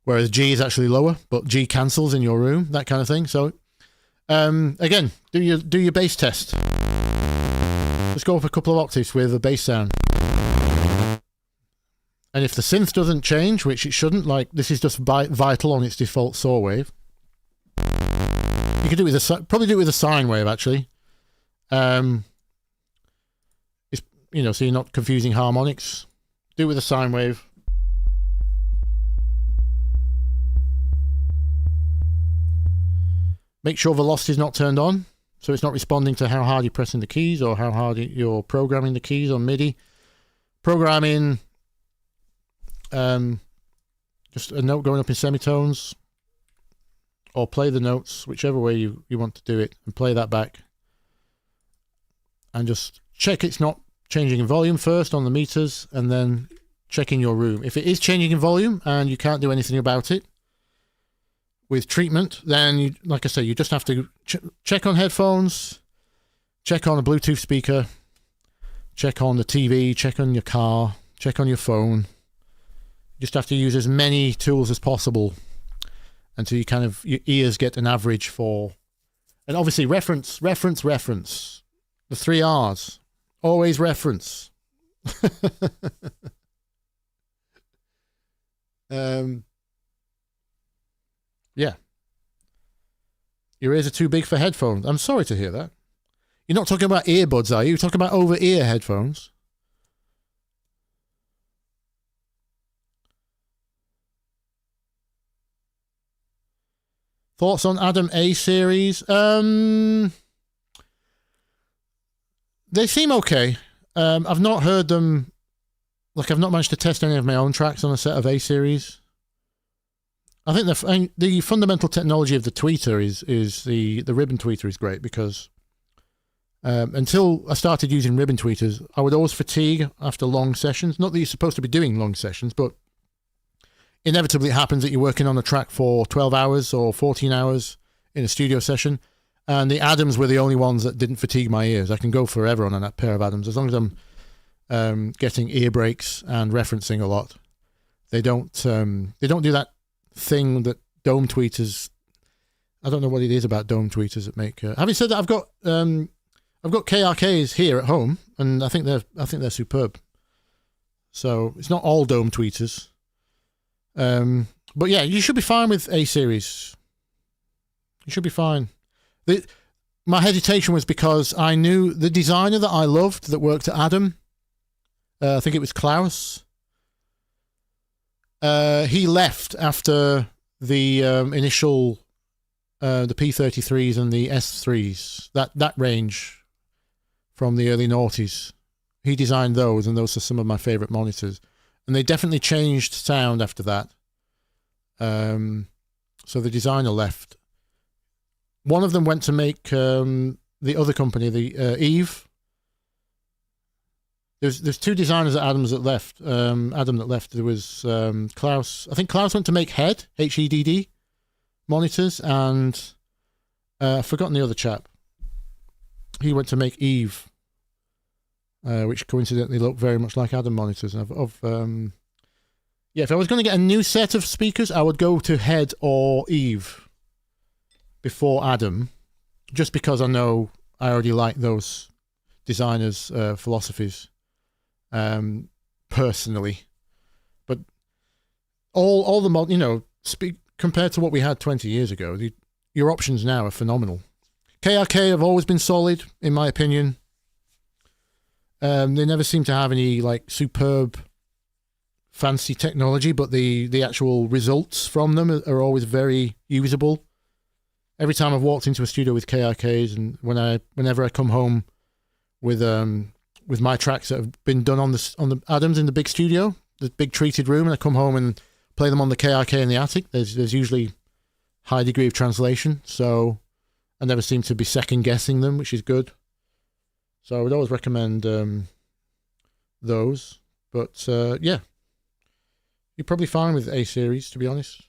whereas G is actually lower, but G cancels in your room, that kind of thing. So, again, do your bass test. Just go up a couple of octaves with a bass sound. And if the synth doesn't change, which it shouldn't, like this is just vital on its default saw wave, you could do it with probably do it with a sine wave, actually. It's, so you're not confusing harmonics. Do it with a sine wave. Make sure velocity is not turned on, so it's not responding to how hard you're pressing the keys or how hard you're programming the keys on MIDI. Programming just a note going up in semitones, or play the notes, whichever way you want to do it, and play that back. And just check it's not changing in volume first on the meters, and then check in your room. If it is changing in volume and you can't do anything about it with treatment, then, like I say, you just have to check on headphones, check on a Bluetooth speaker, check on the TV, check on your car, check on your phone. You just have to use as many tools as possible until your ears get an average for, and obviously reference. The 3 R's. Always reference. Yeah. Your ears are too big for headphones. I'm sorry to hear that. You're not talking about earbuds, are you? You're talking about over-ear headphones. Thoughts on Adam A series? They seem okay. I've not heard them. Like, I've not managed to test any of my own tracks on a set of A series. I think the fundamental technology of the tweeter is the ribbon tweeter is great, because until I started using ribbon tweeters, I would always fatigue after long sessions. Not that you're supposed to be doing long sessions, but inevitably it happens that you're working on a track for 12 hours or 14 hours in a studio session, and the Adams were the only ones that didn't fatigue my ears. I can go forever on that pair of Adams as long as I'm getting ear breaks and referencing a lot. They don't do that thing that dome tweeters. I don't know what it is about dome tweeters that make. Having said that, I've got KRKs here at home, and I think they're superb. So it's not all dome tweeters. But yeah, you should be fine with A series. You should be fine. My hesitation was because I knew the designer that I loved that worked at Adam. I think it was Klaus. He left after the initial the P33s and the S3s, that range from the early noughties. He designed those, and those are some of my favorite monitors. And they definitely changed sound after that. So the designer left. One of them went to make the other company, the Eve. There's 2 designers at Adam that left. There was Klaus. I think Klaus went to make Head, HEDD monitors, and I've forgotten the other chap. He went to make Eve, which coincidentally looked very much like Adam monitors. If I was going to get a new set of speakers, I would go to Head or Eve before Adam, just because I know I already like those designers' philosophies. Personally, but all the compared to what we had 20 years ago, your options now are phenomenal. KRK have always been solid, in my opinion. They never seem to have any like superb, fancy technology, but the actual results from them are always very usable. every time I've walked into a studio with KRKs, and whenever I come home with my tracks that have been done on the Adams in the big studio, the big treated room, and I come home and play them on the KRK in the attic, there's usually high degree of translation, so I never seem to be second guessing them, which is good. So I would always recommend those. But yeah, you're probably fine with A series, to be honest.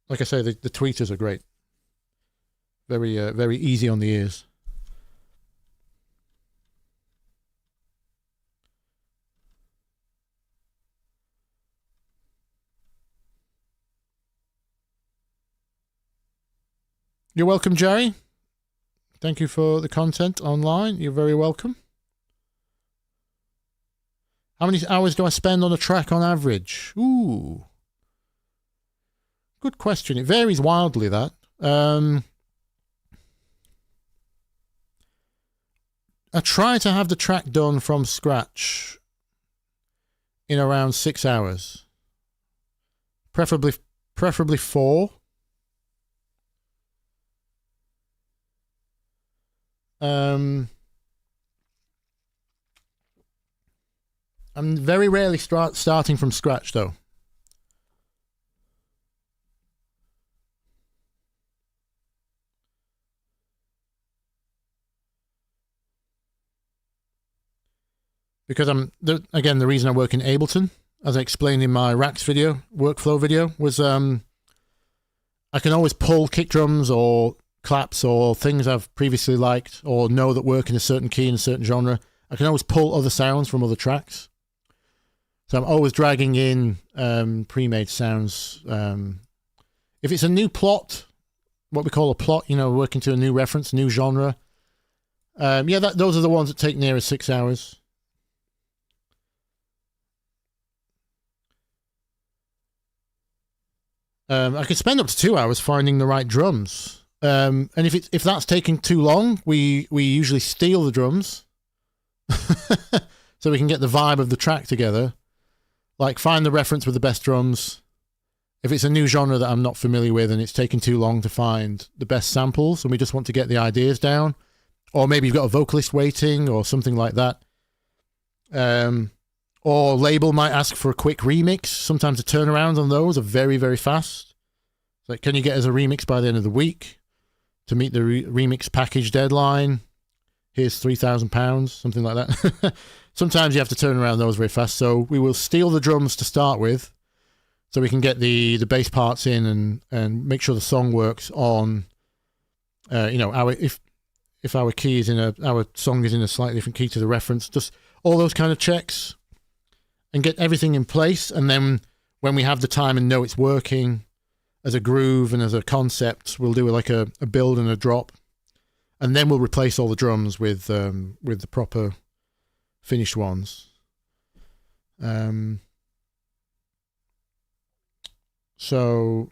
Like I say, the tweeters are great. Very very easy on the ears. You're welcome, Jerry. Thank you for the content online. You're very welcome. How many hours do I spend on a track on average? Ooh. Good question. It varies wildly, that. I try to have the track done from scratch in around 6 hours. Preferably 4. I'm very rarely starting from scratch, though. Because again, the reason I work in Ableton, as I explained in my Racks video, workflow video, was I can always pull kick drums or claps or things I've previously liked or know that work in a certain key in a certain genre. I can always pull other sounds from other tracks. So I'm always dragging in pre-made sounds. If it's a new plot, what we call a plot, working to a new reference, new genre, yeah, those are the ones that take nearer 6 hours. I could spend up to 2 hours finding the right drums. And if that's taking too long, we usually steal the drums so we can get the vibe of the track together. Like, find the reference with the best drums. If it's a new genre that I'm not familiar with and it's taking too long to find the best samples and we just want to get the ideas down, or maybe you've got a vocalist waiting or something like that, or label might ask for a quick remix. Sometimes the turnarounds on those are very, very fast. It's like, can you get us a remix by the end of the week to meet the remix package deadline? Here's £3,000, something like that. Sometimes you have to turn around those very fast. So we will steal the drums to start with, so we can get the bass parts in and make sure the song works on, if our key is our song is in a slightly different key to the reference, just all those kind of checks, and get everything in place. And then when we have the time and know it's working as a groove and as a concept, we'll do like a build and a drop, and then we'll replace all the drums with the proper finished ones. So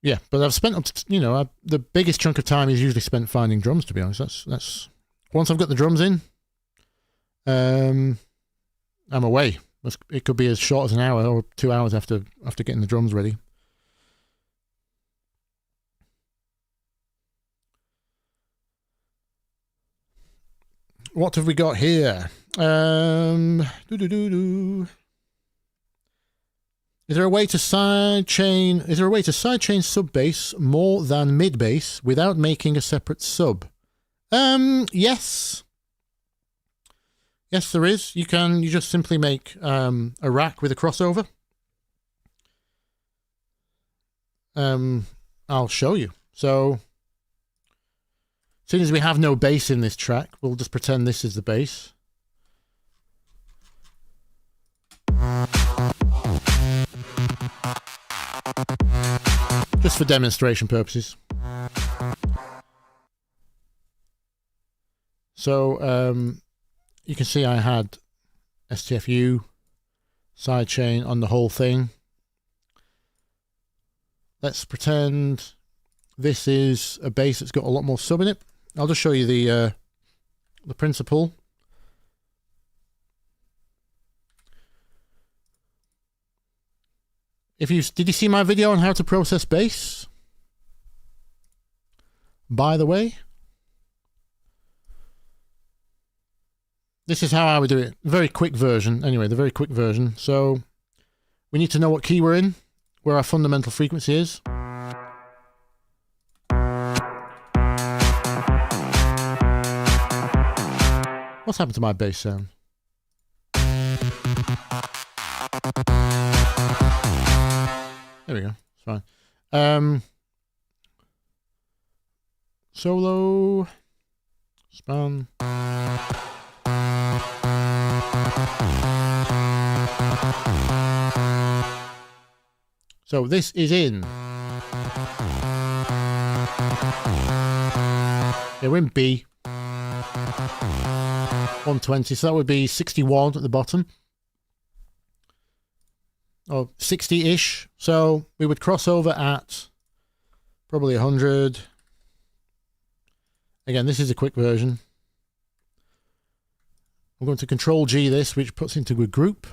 yeah, but I've spent up to, the biggest chunk of time is usually spent finding drums, to be honest. That's once I've got the drums in, I'm away. It could be as short as an hour or 2 hours after getting the drums ready. What have we got here? Is there a way to sidechain sub bass more than mid bass without making a separate sub? Yes. Yes, there is. You just simply make a rack with a crossover. I'll show you. So, as soon as we have no bass in this track, we'll just pretend this is the bass. Just for demonstration purposes. So, you can see I had STFU sidechain on the whole thing. Let's pretend this is a bass that's got a lot more sub in it. I'll just show you the principle. Did you see my video on how to process bass? By the way, this is how I would do it. Very quick version. Anyway, the very quick version. So we need to know what key we're in, where our fundamental frequency is. What's happened to my bass sound? There we go. It's fine. Solo. Span. So this is in. Yeah, we're in B. 120, so that would be 61 at the bottom. Or 60-ish. So we would cross over at probably 100. Again, this is a quick version. I'm going to Control G this, which puts into a group.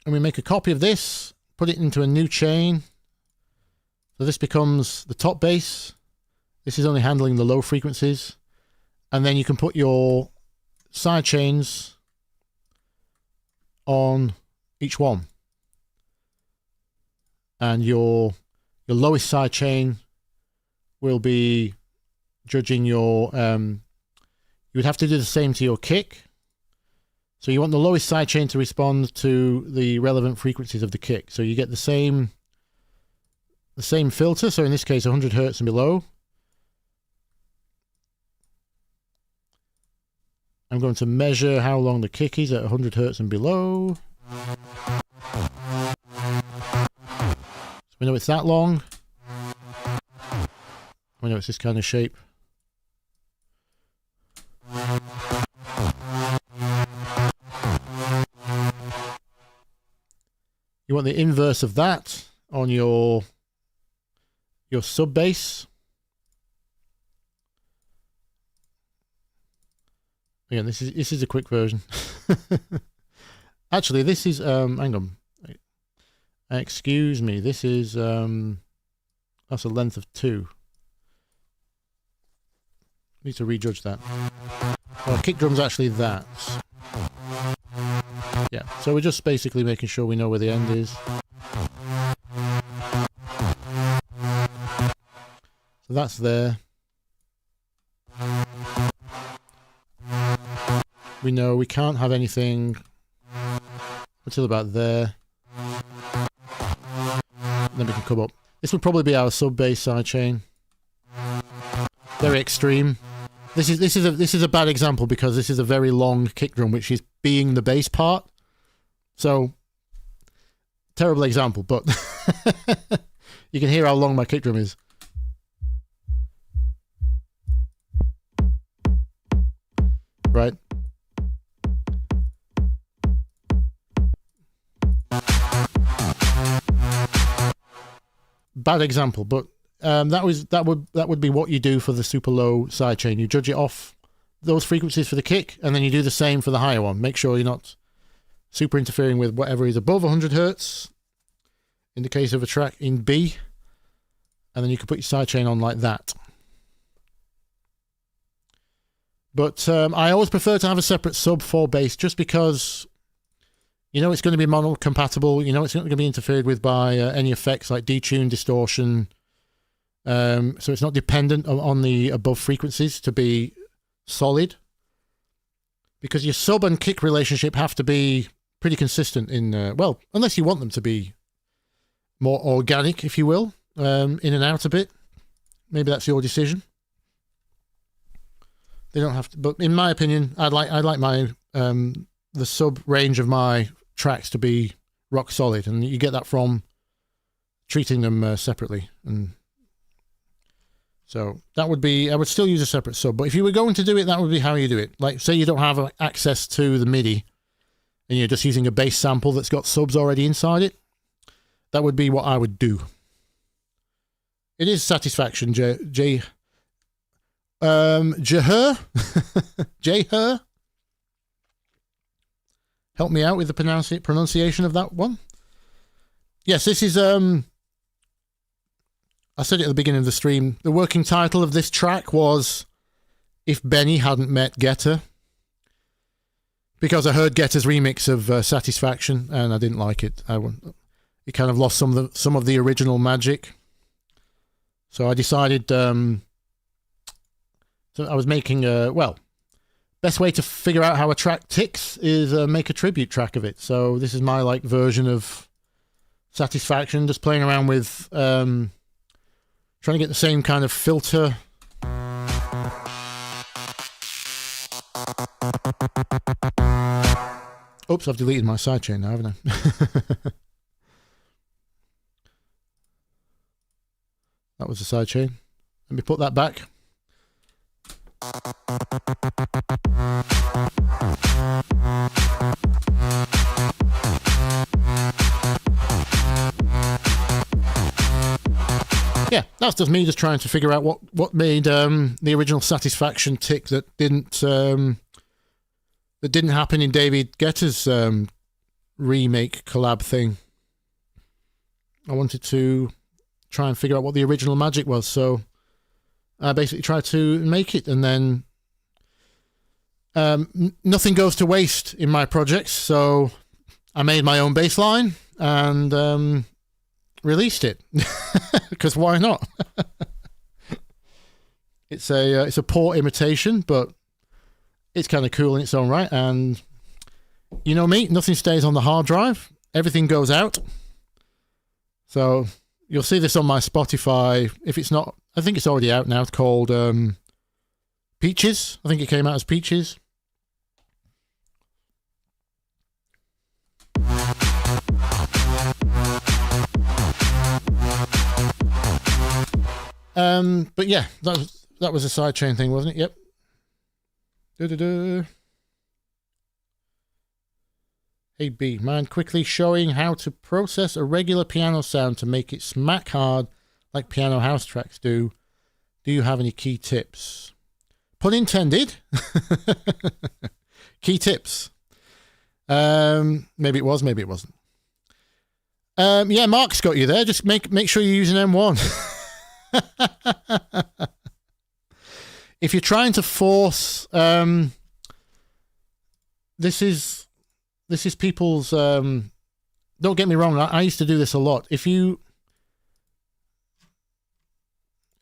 And we make a copy of this, put it into a new chain. So this becomes the top bass. This is only handling the low frequencies. And then you can put your side chains on each one. And your lowest side chain will be judging your... you would have to do the same to your kick. So you want the lowest side chain to respond to the relevant frequencies of the kick. So you get the same filter. So in this case, 100 hertz and below. I'm going to measure how long the kick is at 100 hertz and below. So we know it's that long. We know it's this kind of shape. You want the inverse of that on your sub bass. Again, this is a quick version. Actually, this is hang on. Excuse me. This is that's a length of 2. Need to rejudge that. Well, kick drum's actually that. Yeah, so we're just basically making sure we know where the end is. So that's there. We know we can't have anything until about there. Then we can come up. This would probably be our sub bass side chain. Very extreme. This is a bad example because this is a very long kick drum, which is being the bass part. So terrible example, but you can hear how long my kick drum is. Right. Bad example, but that would be what you do for the super low side chain. You judge it off those frequencies for the kick, and then you do the same for the higher one. Make sure you're not super interfering with whatever is above 100 hertz in the case of a track in B, and then you can put your side chain on like that. But I always prefer to have a separate sub for bass, just because you know it's going to be mono compatible. You know it's not going to be interfered with by any effects like detune, distortion. So it's not dependent on the above frequencies to be solid. Because your sub and kick relationship have to be pretty consistent in, well, unless you want them to be more organic, if you will, in and out a bit. Maybe that's your decision. They don't have to, but in my opinion, I'd like my the sub range of my tracks to be rock solid, and you get that from treating them separately. And so that would be, I would still use a separate sub, but if you were going to do it, that would be how you do it. Like, say you don't have access to the MIDI, and you're just using a bass sample that's got subs already inside it. That would be what I would do. It is Satisfaction, J-Her? Help me out with the pronunciation of that one. yes, this is I said it at the beginning of the stream. The working title of this track was "If Benny Hadn't Met Getter," because I heard Getter's remix of Satisfaction and I didn't like it. It kind of lost some of the original magic. So I decided. So I was making best way to figure out how a track ticks is make a tribute track of it. So this is my like version of Satisfaction, just playing around with trying to get the same kind of filter. Oops, I've deleted my sidechain now, haven't I? That was the sidechain. Let me put that back. Yeah, that's just me just trying to figure out what made the original Satisfaction tick that didn't happen in David Guetta's remake collab thing. I wanted to try and figure out what the original magic was, so I basically tried to make it, and then nothing goes to waste in my projects, so I made my own bass line and released it because why not? It's a poor imitation, but it's kind of cool in its own right. And you know me, nothing stays on the hard drive, everything goes out. So you'll see this on my Spotify. If it's not, I think it's already out now. It's called Peaches. I think it came out as Peaches. But yeah, that was a sidechain thing, wasn't it? Yep. Hey B, mind quickly showing how to process a regular piano sound to make it smack hard like piano house tracks do? Do you have any key tips? Pun intended. Key tips. Maybe it was, maybe it wasn't. Yeah, Mark's got you there. Just make sure you're using M1. If you're trying to force, this is people's. Don't get me wrong. I used to do this a lot. If you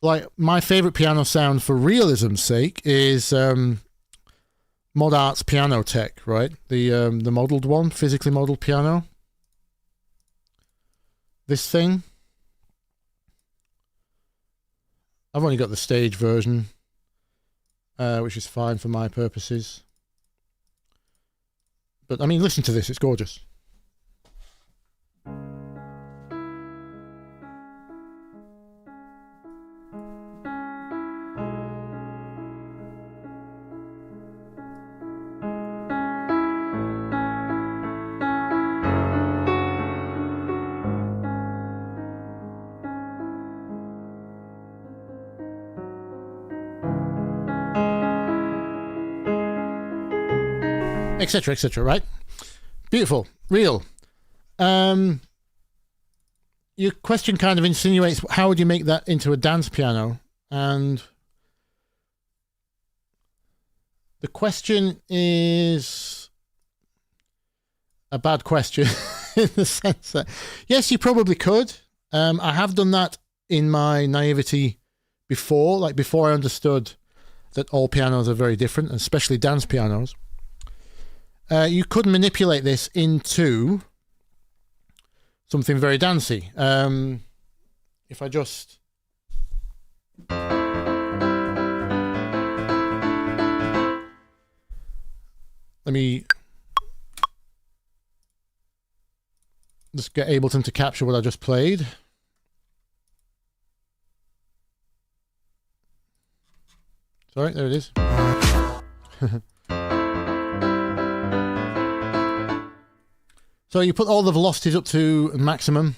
like, my favorite piano sound for realism's sake is Mod Art's Piano Tech, right? The modeled one, physically modeled piano. This thing. I've only got the stage version, which is fine for my purposes. But I mean, listen to this, it's gorgeous. Etc, etc, right? Beautiful, real. Your question kind of insinuates, how would you make that into a dance piano? And the question is a bad question in the sense that, yes, you probably could. I have done that in my naivety before, like before I understood that all pianos are very different, especially dance pianos. You could manipulate this into something very dancey. If I just... Let me just get Ableton to capture what I just played. Sorry, there it is. So you put all the velocities up to maximum.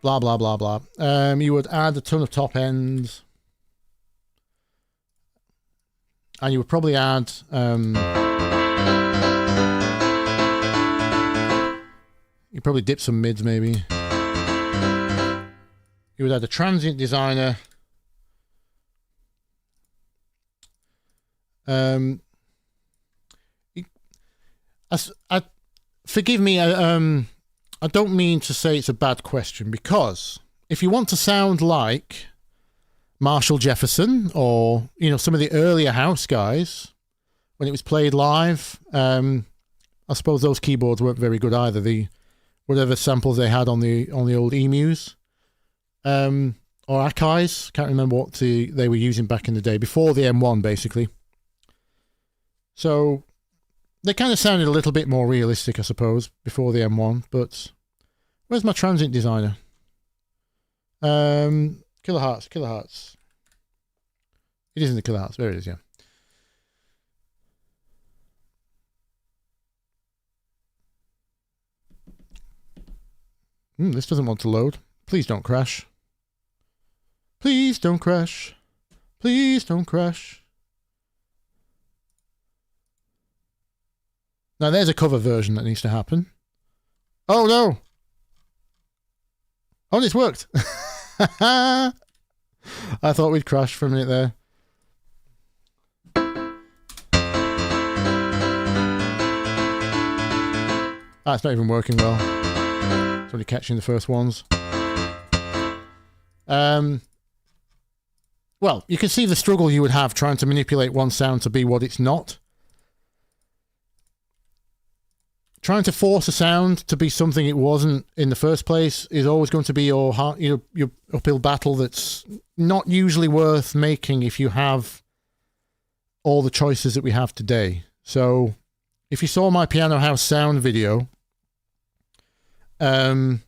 Blah, blah, blah, blah. You would add a ton of top ends. And you would probably add... You probably dip some mids maybe. You would add a transient designer. Forgive me, I don't mean to say it's a bad question, because if you want to sound like Marshall Jefferson or, you know, some of the earlier house guys, when it was played live, I suppose those keyboards weren't very good either. Whatever samples they had on the old emus, or Akai's, can't remember what they were using back in the day, before the M1 basically. So they kind of sounded a little bit more realistic, I suppose, before the M1. But where's my transient designer? Kilohertz. It isn't the kilohertz. There it is, yeah. This doesn't want to load. Please don't crash. Please don't crash. Please don't crash. Now there's a cover version that needs to happen. Oh no! Oh, it's worked. I thought we'd crash for a minute there. It's not even working well. It's only catching the first ones. Well, you can see the struggle you would have trying to manipulate one sound to be what it's not. Trying to force a sound to be something it wasn't in the first place is always going to be your uphill battle that's not usually worth making if you have all the choices that we have today. So if you saw my Piano House sound video, I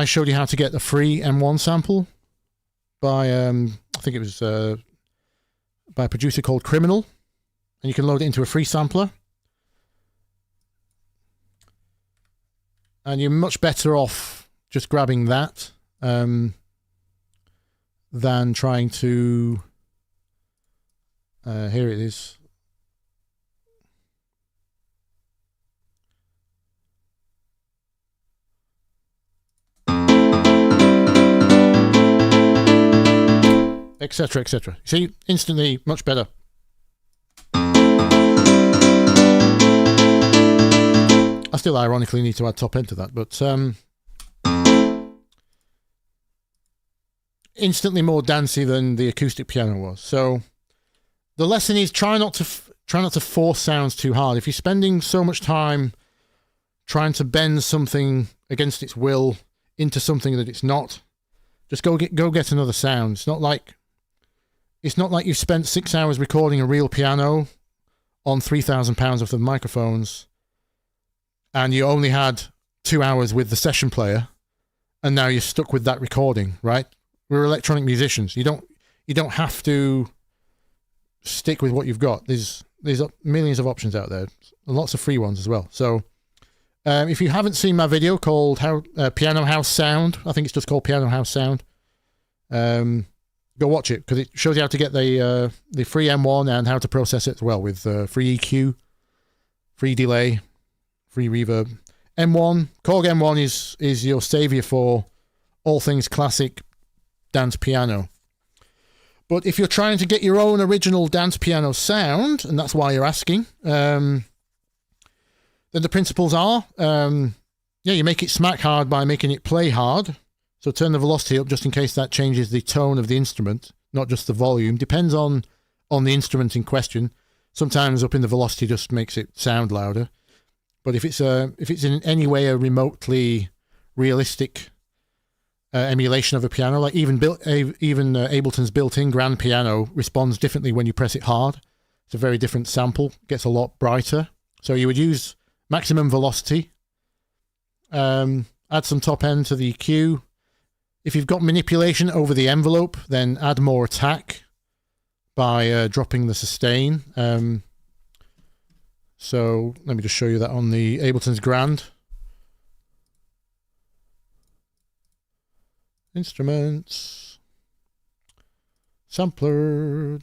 showed you how to get a free M1 sample by, I think it was by a producer called Criminal, and you can load it into a free sampler. And you're much better off just grabbing that than trying to... here it is. Etc., etc. See, instantly much better. I still ironically need to add top end to that, but instantly more dancey than the acoustic piano was. So the lesson is try not to force sounds too hard. If you're spending so much time trying to bend something against its will into something that it's not, just go get another sound. It's not like you've spent 6 hours recording a real piano on £3,000 worth of microphones, and you only had 2 hours with the session player, and now you're stuck with that recording, right? We're electronic musicians. You don't have to stick with what you've got. There's millions of options out there, and lots of free ones as well. So if you haven't seen my video called Piano House Sound, I think it's just called Piano House Sound, go watch it, because it shows you how to get the free M1 and how to process it as well with free EQ, free delay, free reverb. M1, Korg M1 is your savior for all things classic dance piano. But if you're trying to get your own original dance piano sound, and that's why you're asking, then the principles are, you make it smack hard by making it play hard. So turn the velocity up just in case that changes the tone of the instrument, not just the volume. Depends on the instrument in question. Sometimes upping the velocity just makes it sound louder. But if it's in any way a remotely realistic emulation of a piano, like even Ableton's built-in grand piano responds differently when you press it hard. It's a very different sample, gets a lot brighter. So you would use maximum velocity, add some top end to the EQ. If you've got manipulation over the envelope, then add more attack by dropping the sustain. So let me just show you that on the Ableton's Grand. Instruments. Sampler.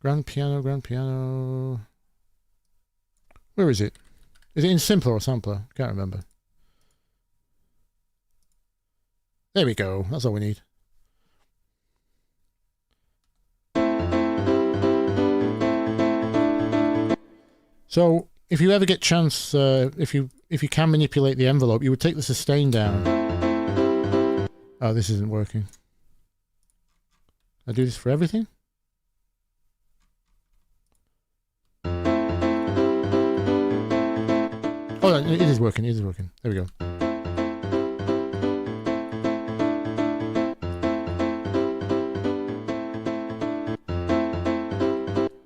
Grand piano. Where is it? Is it in Simpler or Sampler? Can't remember. There we go. That's all we need. So if you ever get chance, if you can manipulate the envelope, you would take the sustain down. Oh, this isn't working. I do this for everything? Oh, it is working. It is working. There we go.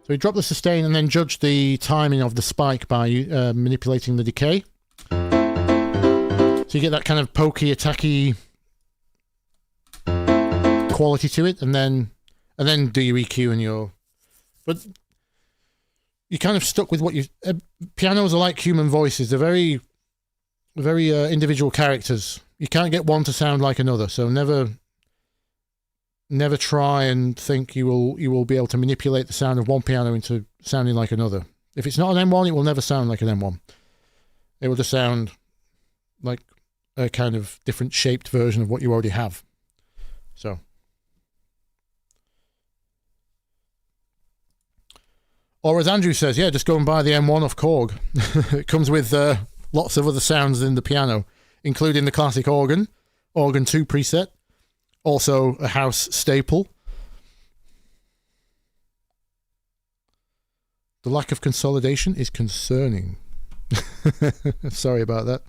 So we drop the sustain and then judge the timing of the spike by manipulating the decay. So you get that kind of pokey, attacky quality to it, and then do your EQ and your. But you're kind of stuck with what you. Pianos are like human voices; they're very individual characters. You can't get one to sound like another. So never try and think you will be able to manipulate the sound of one piano into sounding like another. If it's not an M1, it will never sound like an M1. It will just sound like a kind of different shaped version of what you already have. So. Or as Andrew says, yeah, just go and buy the M1 off Chord. It comes with lots of other sounds in the piano, including the classic organ 2 preset, also a house staple. The lack of consolidation is concerning. Sorry about that.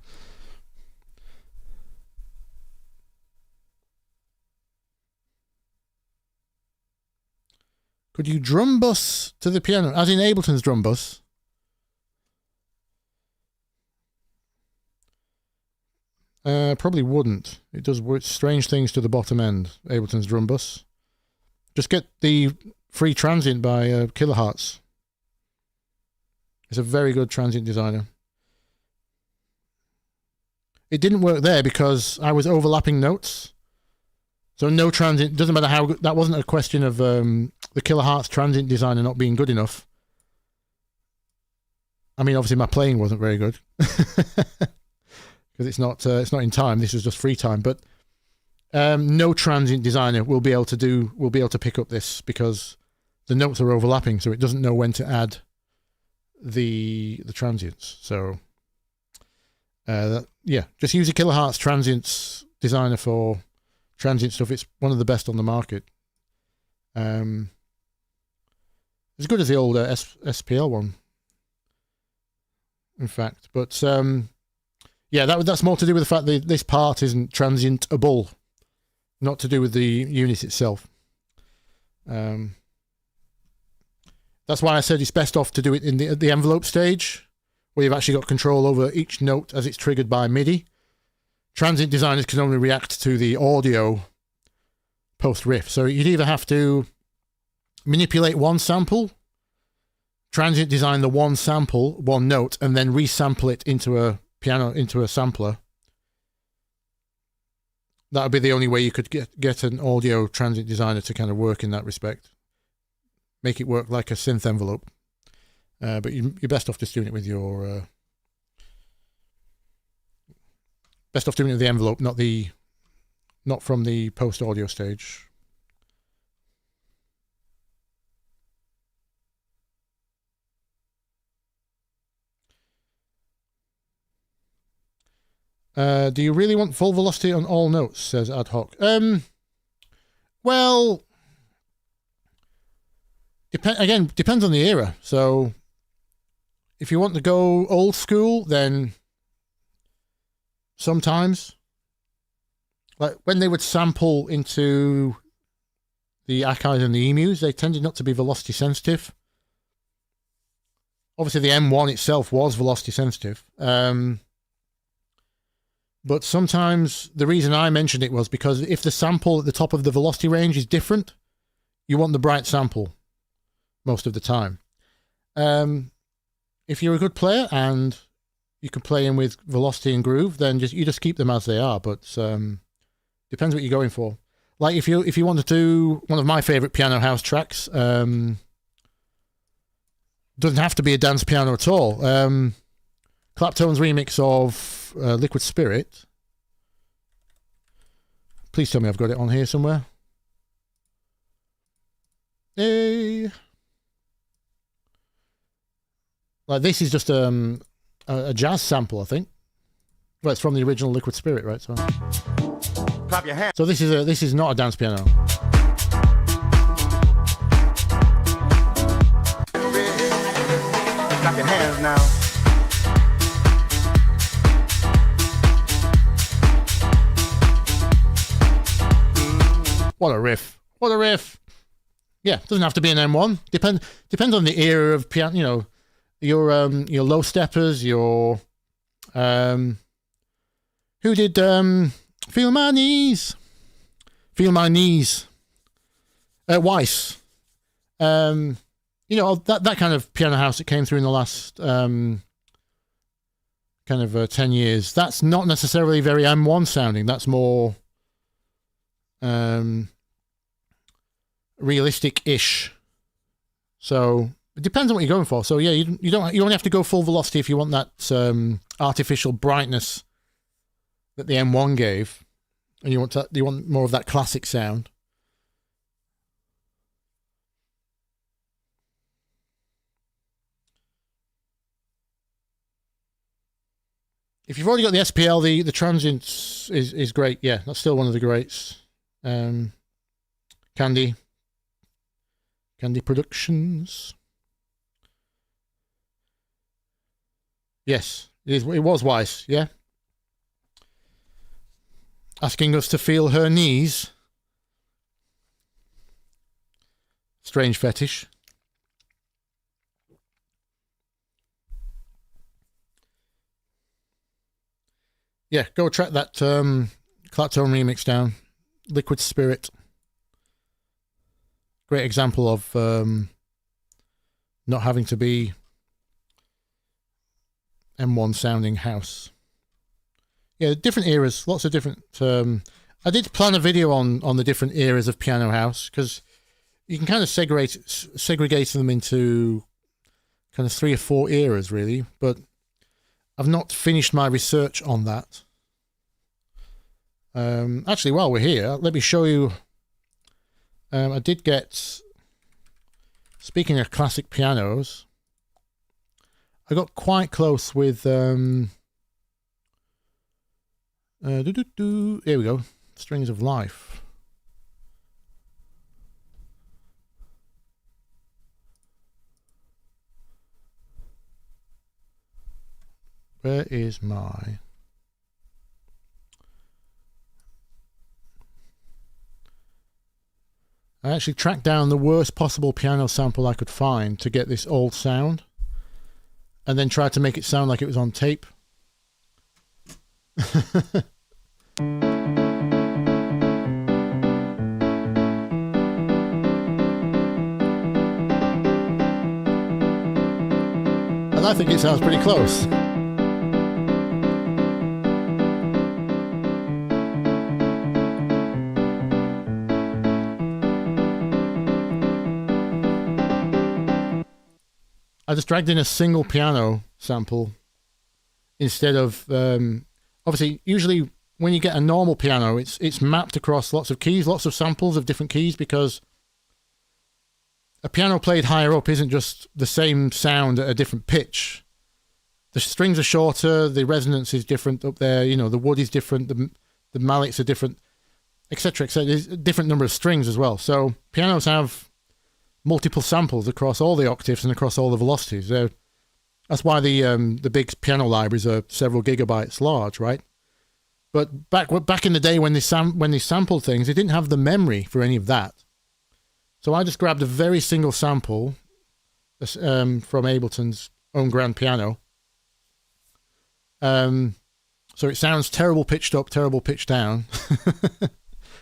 Could you drum bus to the piano, as in Ableton's drum bus? Probably wouldn't. It does strange things to the bottom end, Ableton's drum bus. Just get the free transient by Kilohertz. It's a very good transient designer. It didn't work there because I was overlapping notes. So no transient, doesn't matter how good, that wasn't a question of the Kilohertz transient designer not being good enough. I mean, obviously my playing wasn't very good. Because it's not in time, this was just free time, but no transient designer will be able to pick up this because the notes are overlapping, so it doesn't know when to add the transients. So yeah, just use a Kilohertz transients designer for transient stuff. It's one of the best on the market. As good as the old SPL one, in fact. But yeah, that's more to do with the fact that this part isn't transientable, not to do with the unit itself. That's why I said it's best off to do it in the envelope stage, where you've actually got control over each note as it's triggered by MIDI. Transient designers can only react to the audio post-riff. So you'd either have to manipulate one sample, transient design the one sample, one note, and then resample it into a piano, into a sampler. That would be the only way you could get an audio transient designer to kind of work in that respect. Make it work like a synth envelope. But you're best off just doing it with your... best off doing it with the envelope, not from the post-audio stage. Do you really want full velocity on all notes, says Ad Hoc? Well, depends on the era. So if you want to go old school, then sometimes, like when they would sample into the Akai and the Emus, they tended not to be velocity sensitive. Obviously the M1 itself was velocity sensitive. But sometimes the reason I mentioned it was because if the sample at the top of the velocity range is different, you want the bright sample most of the time. If you're a good player and you can play in with velocity and groove, then you just keep them as they are. But depends what you're going for. Like if you want to do one of my favorite piano house tracks, Doesn't have to be a dance piano at all. Claptone's remix of Liquid Spirit. Please tell me I've got it on here somewhere. Hey. Like this is just a jazz sample, I think. Well, it's from the original Liquid Spirit, right? So, clap your hands. So this is not a dance piano. Clap your hands now. What a riff! What a riff! Yeah, doesn't have to be an M1. Depends on the era of piano. You know, your low steppers, your who did Feel My Knees? Feel My Knees. Weiss. You know, that kind of piano house that came through in the last kind of 10 years. That's not necessarily very M1 sounding. That's more realistic-ish. So it depends on what you're going for. So yeah, you only have to go full velocity if you want that artificial brightness that the M1 gave, and you want more of that classic sound. If you've already got the SPL, the transients is great. Yeah, that's still one of the greats. Candy Productions. Yes, it was Weiss. Yeah. Asking us to feel her knees. Strange fetish. Yeah, go track that Claptone remix down. Liquid Spirit. Great example of not having to be M1 sounding house. Yeah, different eras, lots of different. I did plan a video on the different eras of piano house, because you can kind of segregate them into kind of 3 or 4 eras, really. But I've not finished my research on that. Actually, while we're here, let me show you. I did get. Speaking of classic pianos, I got quite close with. Here we go. Strings of Life. Where is my... I actually tracked down the worst possible piano sample I could find to get this old sound, and then tried to make it sound like it was on tape. And I think it sounds pretty close. I just dragged in a single piano sample instead of obviously usually when you get a normal piano it's mapped across lots of keys, lots of samples of different keys, because a piano played higher up isn't just the same sound at a different pitch. The strings are shorter, the resonance is different up there, you know, the wood is different, the mallets are different, etc., etc. There's a different number of strings as well. So pianos have multiple samples across all the octaves and across all the velocities. That's why the big piano libraries are several gigabytes large, right? But back in the day when they sampled things, they didn't have the memory for any of that. So I just grabbed a very single sample from Ableton's own grand piano. So it sounds terrible pitched up, terrible pitched down.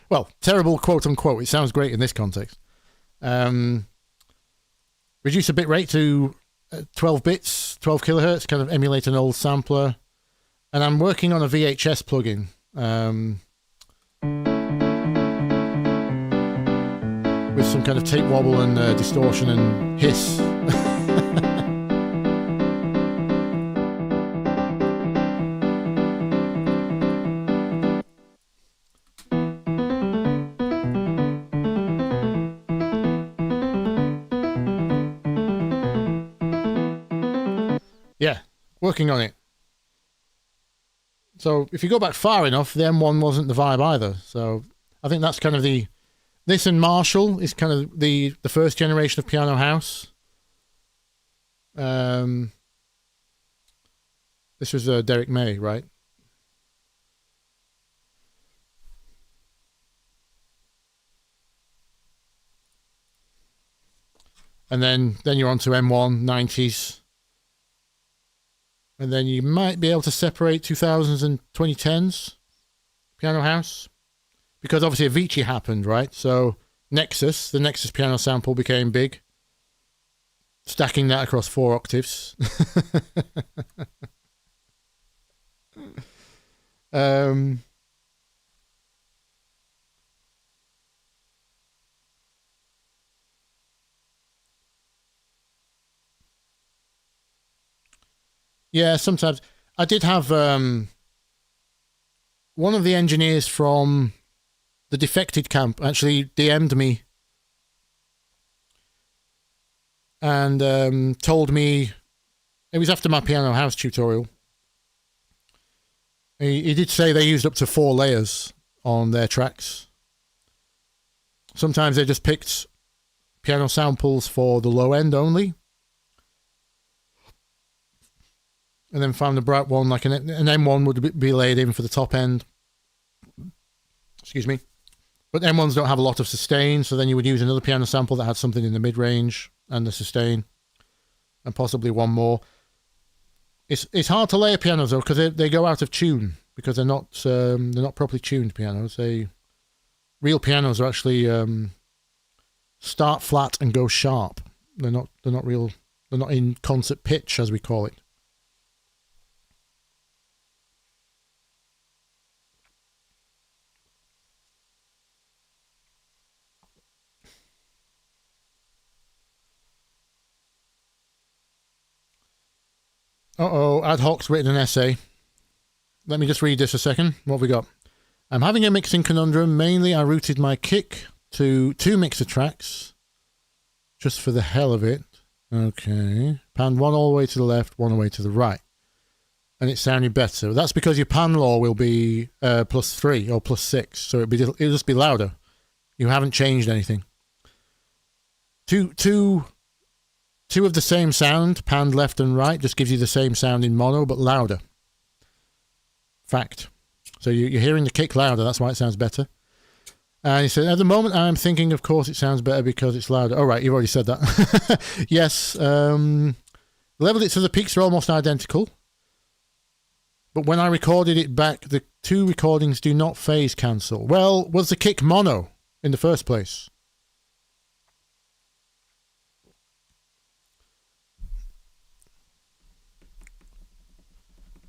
Well, terrible quote unquote. It sounds great in this context. Reduce the bit rate to 12 bits, 12 kilohertz, kind of emulate an old sampler. And I'm working on a VHS plugin. With some kind of tape wobble and distortion and hiss. Yeah, working on it. So if you go back far enough, the M1 wasn't the vibe either. So I think that's kind of the... This and Marshall is kind of the first generation of piano house. This was Derek May, right? And then you're on to M1, 90s. And then you might be able to separate 2000s and 2010s piano house. Because obviously Avicii happened, right? So Nexus, the Nexus piano sample became big. Stacking that across 4 octaves. Yeah, sometimes. I did have one of the engineers from the Defected camp actually DM'd me and told me, it was after my piano house tutorial. He did say they used up to 4 layers on their tracks. Sometimes they just picked piano samples for the low end only. And then found a bright one, like an M1 would be laid in for the top end. Excuse me. But M1s don't have a lot of sustain, so then you would use another piano sample that had something in the mid-range and the sustain. And possibly one more. It's hard to layer pianos though, because they go out of tune, because they're not properly tuned pianos. Real pianos are actually start flat and go sharp. They're not in concert pitch, as we call it. Uh-oh, Ad Hoc's written an essay. Let me just read this a second. What have we got? I'm having a mixing conundrum. Mainly, I routed my kick to 2 mixer tracks. Just for the hell of it. Okay. Panned one all the way to the left, one away to the right. And it sounded better. That's because your pan law will be +3 or +6. So it'll just be louder. You haven't changed anything. Two of the same sound, panned left and right, just gives you the same sound in mono, but louder. Fact. So you're hearing the kick louder, that's why it sounds better. And he said, at the moment, I'm thinking, of course, it sounds better because it's louder. Oh, right, you've already said that. Yes. Leveled it so the peaks are almost identical. But when I recorded it back, the 2 recordings do not phase cancel. Well, was the kick mono in the first place?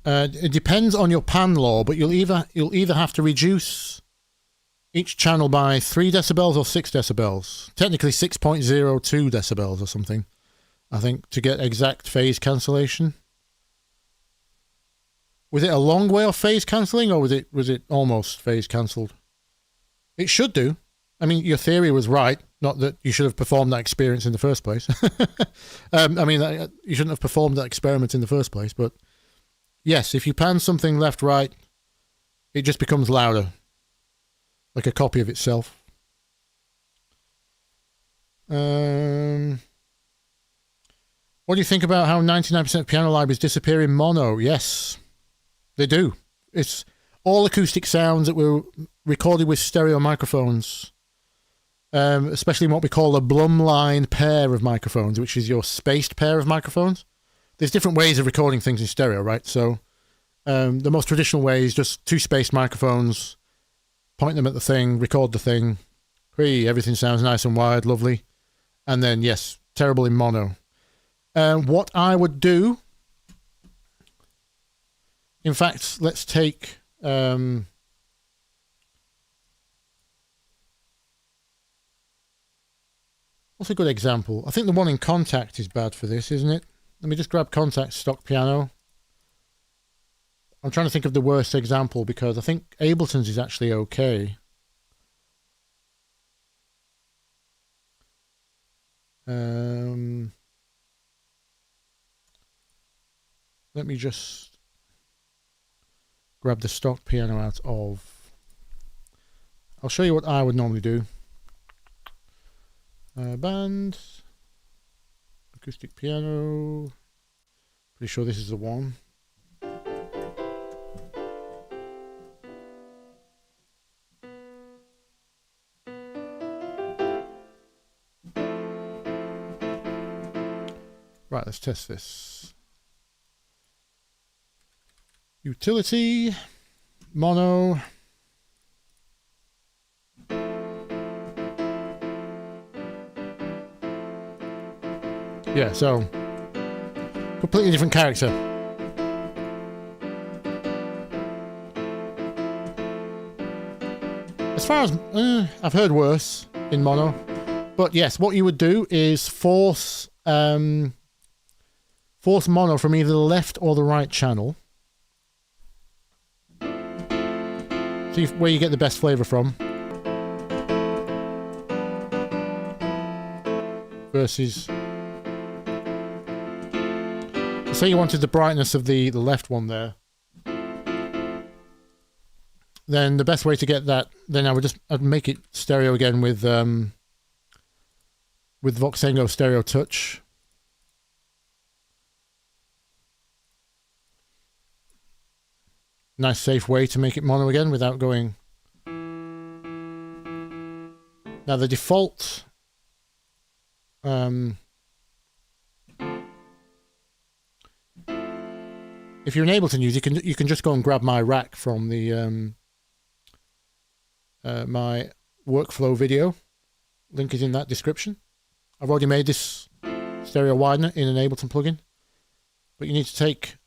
It depends on your pan law, but you'll either have to reduce each channel by 3 decibels or 6 decibels. Technically 6.02 decibels or something, I think, to get exact phase cancellation. Was it a long way off phase cancelling, or was it almost phase cancelled? It should do. I mean, your theory was right, not that you should have performed that experience in the first place. I mean, you shouldn't have performed that experiment in the first place, but yes, if you pan something left-right, it just becomes louder, like a copy of itself. What do you think about how 99% of piano libraries disappear in mono? Yes, they do. It's all acoustic sounds that were recorded with stereo microphones, especially in what we call a Blumline pair of microphones, which is your spaced pair of microphones. There's different ways of recording things in stereo, right? So the most traditional way is just 2 spaced microphones, point them at the thing, record the thing. Hey, everything sounds nice and wide, lovely. And then, yes, terrible in mono. What I would do... In fact, let's take... what's a good example? I think the one in Contact is bad for this, isn't it? Let me just grab Contact stock piano. I'm trying to think of the worst example because I think Ableton's is actually okay. let me just grab the stock piano out of... I'll show you what I would normally do. Band, acoustic piano, pretty sure this is the one. Right, let's test this. Utility, mono. Yeah, so completely different character. As far as I've heard worse in mono, but yes, what you would do is force mono from either the left or the right channel. See where you get the best flavor from. Versus, say you wanted the brightness of the left one there, then the best way to get that, then I'd make it stereo again with Voxengo Stereo Touch. Nice safe way to make it mono again without going. Now the default if you're in Ableton use, you can just go and grab my rack from the my workflow video. Link is in that description. I've already made this stereo widener in an Ableton plugin, but you need to take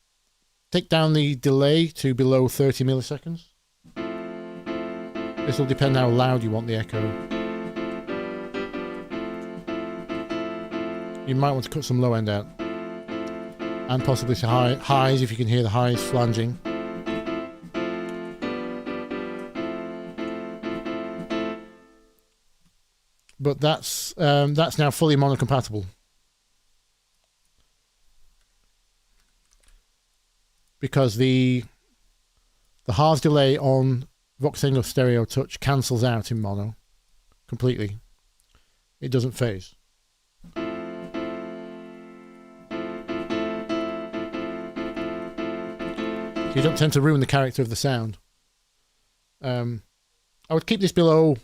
down the delay to below 30 milliseconds. This will depend how loud you want the echo. You might want to cut some low end out. And possibly some highs if you can hear the highs flanging. But that's now fully mono compatible. Because the Haas delay on Voxengo Stereo Touch cancels out in mono completely. It doesn't phase. So you don't tend to ruin the character of the sound. I would keep this below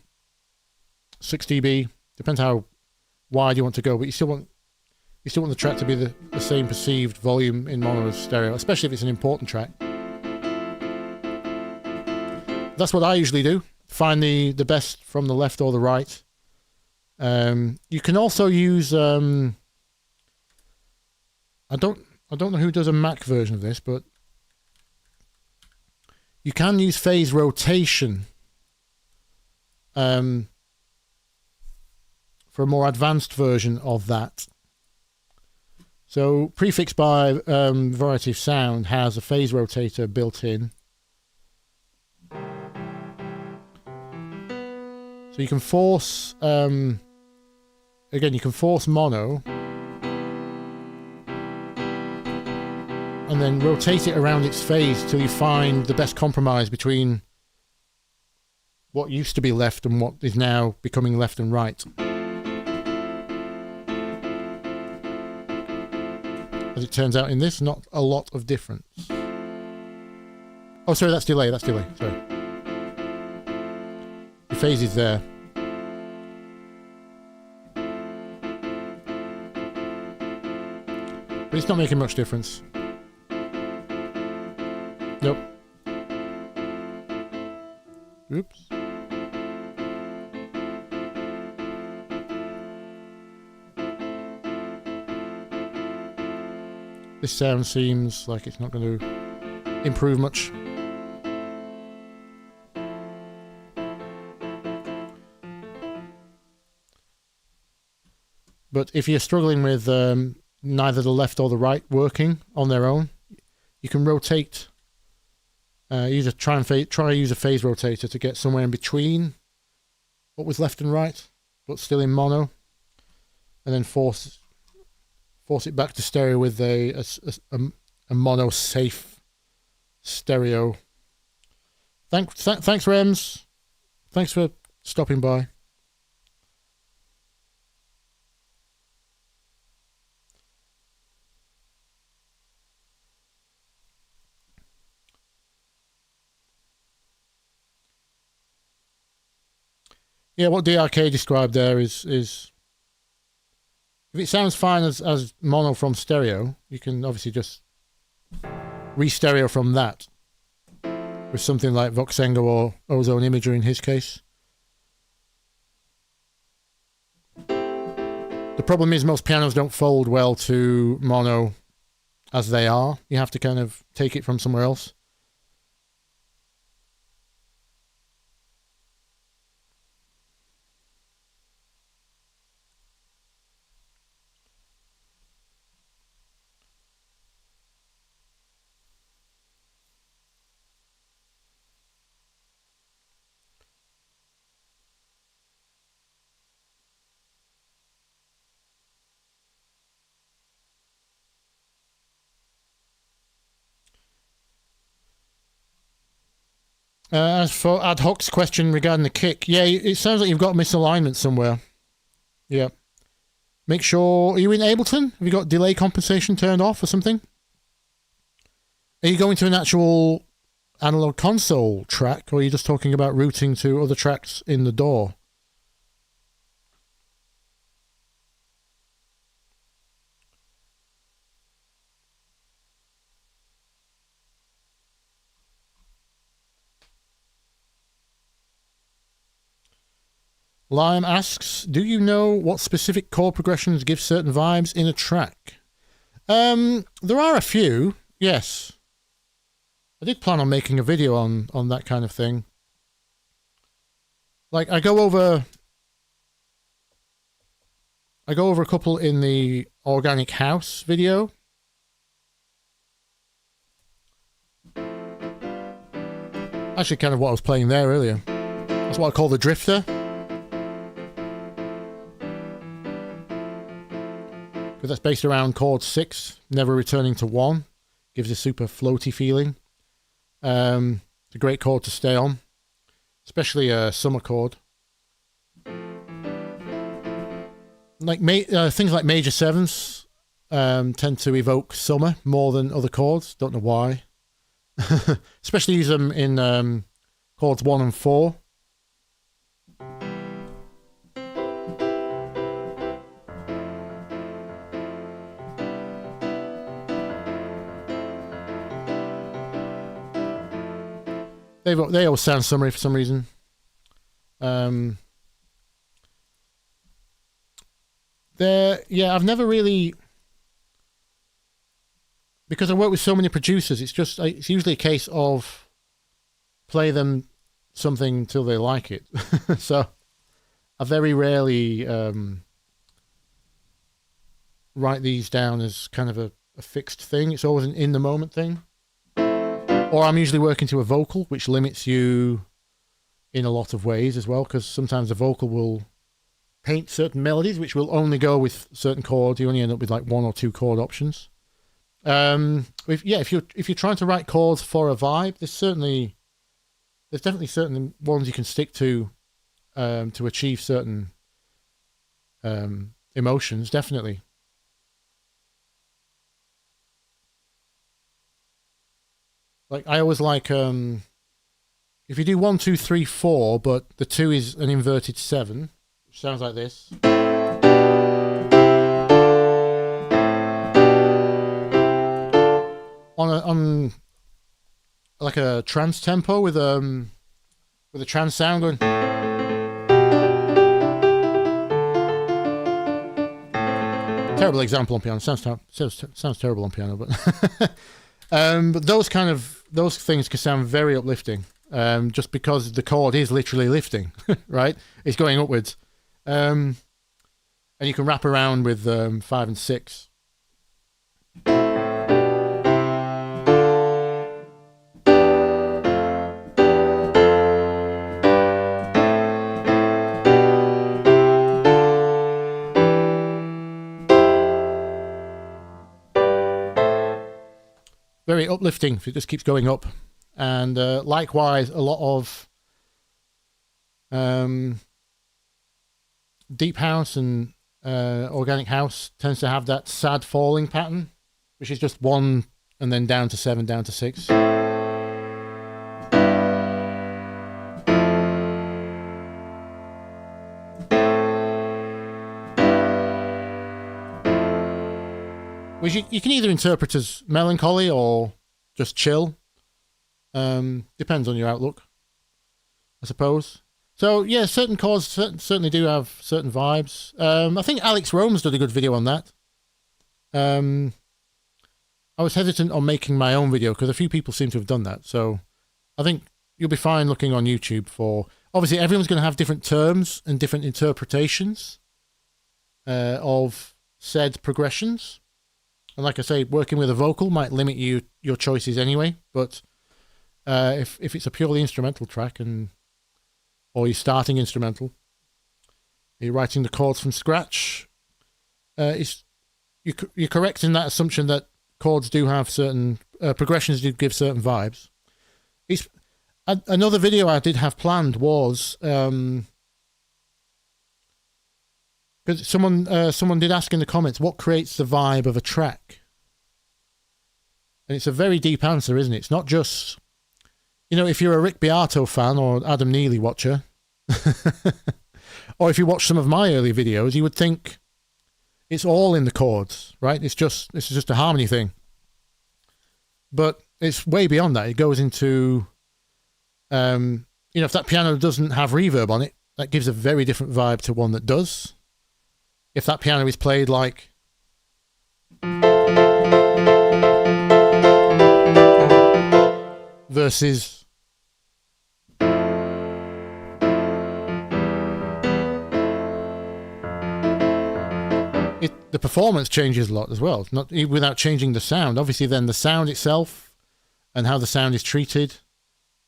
6 dB. Depends how wide you want to go, but you still want the track to be the same perceived volume in mono as stereo, especially if it's an important track. That's what I usually do. Find the best from the left or the right. You can also use I don't know who does a Mac version of this, but you can use phase rotation for a more advanced version of that. So Prefix by Variety of Sound has a phase rotator built in. So you can force, again, you can force mono and then rotate it around its phase till you find the best compromise between what used to be left and what is now becoming left and right. As it turns out in this, not a lot of difference. Oh, sorry, that's delay, sorry. The phase is there. But it's not making much difference. Nope. Oops. This sound seems like it's not going to improve much. But if you're struggling with neither the left or the right working on their own, you can rotate. Try use a phase rotator to get somewhere in between what was left and right, but still in mono, and then force it back to stereo with a a mono safe stereo. Thanks, Rems. Thanks for stopping by. Yeah, what DRK described there is if it sounds fine as mono from stereo, you can obviously just re-stereo from that with something like Voxengo or Ozone Imager in his case. The problem is most pianos don't fold well to mono as they are. You have to kind of take it from somewhere else. As for Ad Hoc's question regarding the kick, yeah, it sounds like you've got misalignment somewhere. Yeah. Make sure, are you in Ableton? Have you got delay compensation turned off or something? Are you going to an actual analog console track, or are you just talking about routing to other tracks in the DAW? Lime asks, do you know what specific chord progressions give certain vibes in a track? There are a few, yes. I did plan on making a video on that kind of thing. Like, I go over a couple in the Organic House video. Actually, kind of what I was playing there earlier. That's what I call the drifter. Because that's based around chord 6, never returning to 1. Gives a super floaty feeling. It's a great chord to stay on, especially a summer chord. Like things like major 7s tend to evoke summer more than other chords. Don't know why. Especially use them in chords 1 and 4. They all sound summery for some reason. Yeah, I've never really, because I work with so many producers. It's usually a case of play them something till they like it. So I very rarely write these down as kind of a fixed thing. It's always an in the moment thing. Or I'm usually working to a vocal, which limits you in a lot of ways as well, because sometimes the vocal will paint certain melodies, which will only go with certain chords. You only end up with like 1 or 2 chord options. If you're trying to write chords for a vibe, there's definitely certain ones you can stick to achieve certain emotions. Definitely. Like I always like if you do 1, 2, 3, 4, but the 2 is an inverted 7, which sounds like this. On like a trance tempo with a trance sound going. Terrible example on piano. Sounds terrible on piano, but but those things can sound very uplifting. Just because the chord is literally lifting, right? It's going upwards. And you can wrap around with 5 and 6. very uplifting if it just keeps going up. And likewise, a lot of deep house and organic house tends to have that sad falling pattern, which is just 1 and then down to 7, down to 6. Which you can either interpret as melancholy or just chill. Depends on your outlook, I suppose. So yeah, certain chords certainly do have certain vibes. I think Alex Rome's did a good video on that. I was hesitant on making my own video because a few people seem to have done that. So I think you'll be fine looking on YouTube for... Obviously, everyone's going to have different terms and different interpretations of said progressions. And like I say, working with a vocal might limit your choices anyway. But if it's a purely instrumental track or you're starting instrumental, you're writing the chords from scratch, you're correct in that assumption that chords do have certain progressions, do give certain vibes. Another video I did have planned was because someone did ask in the comments what creates the vibe of a track, and it's a very deep answer, isn't it? It's not just, if you're a Rick Beato fan or Adam Neely watcher, or if you watch some of my early videos, you would think it's all in the chords, right? This is just a harmony thing. But it's way beyond that. It goes into, if that piano doesn't have reverb on it, that gives a very different vibe to one that does. If that piano is played like... versus... the performance changes a lot as well, not without changing the sound. Obviously, then the sound itself and how the sound is treated.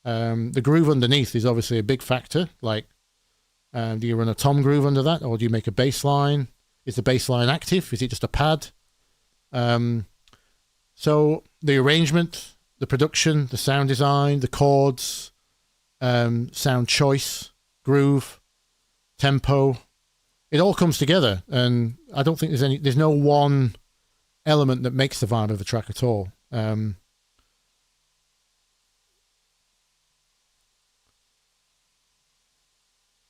The groove underneath is obviously a big factor. Like, do you run a tom groove under that, or do you make a bass line? Is the bass line active? Is it just a pad? So the arrangement, the production, the sound design, the chords, sound choice, groove, tempo, it all comes together, and I don't think there's no one element that makes the vibe of the track at all.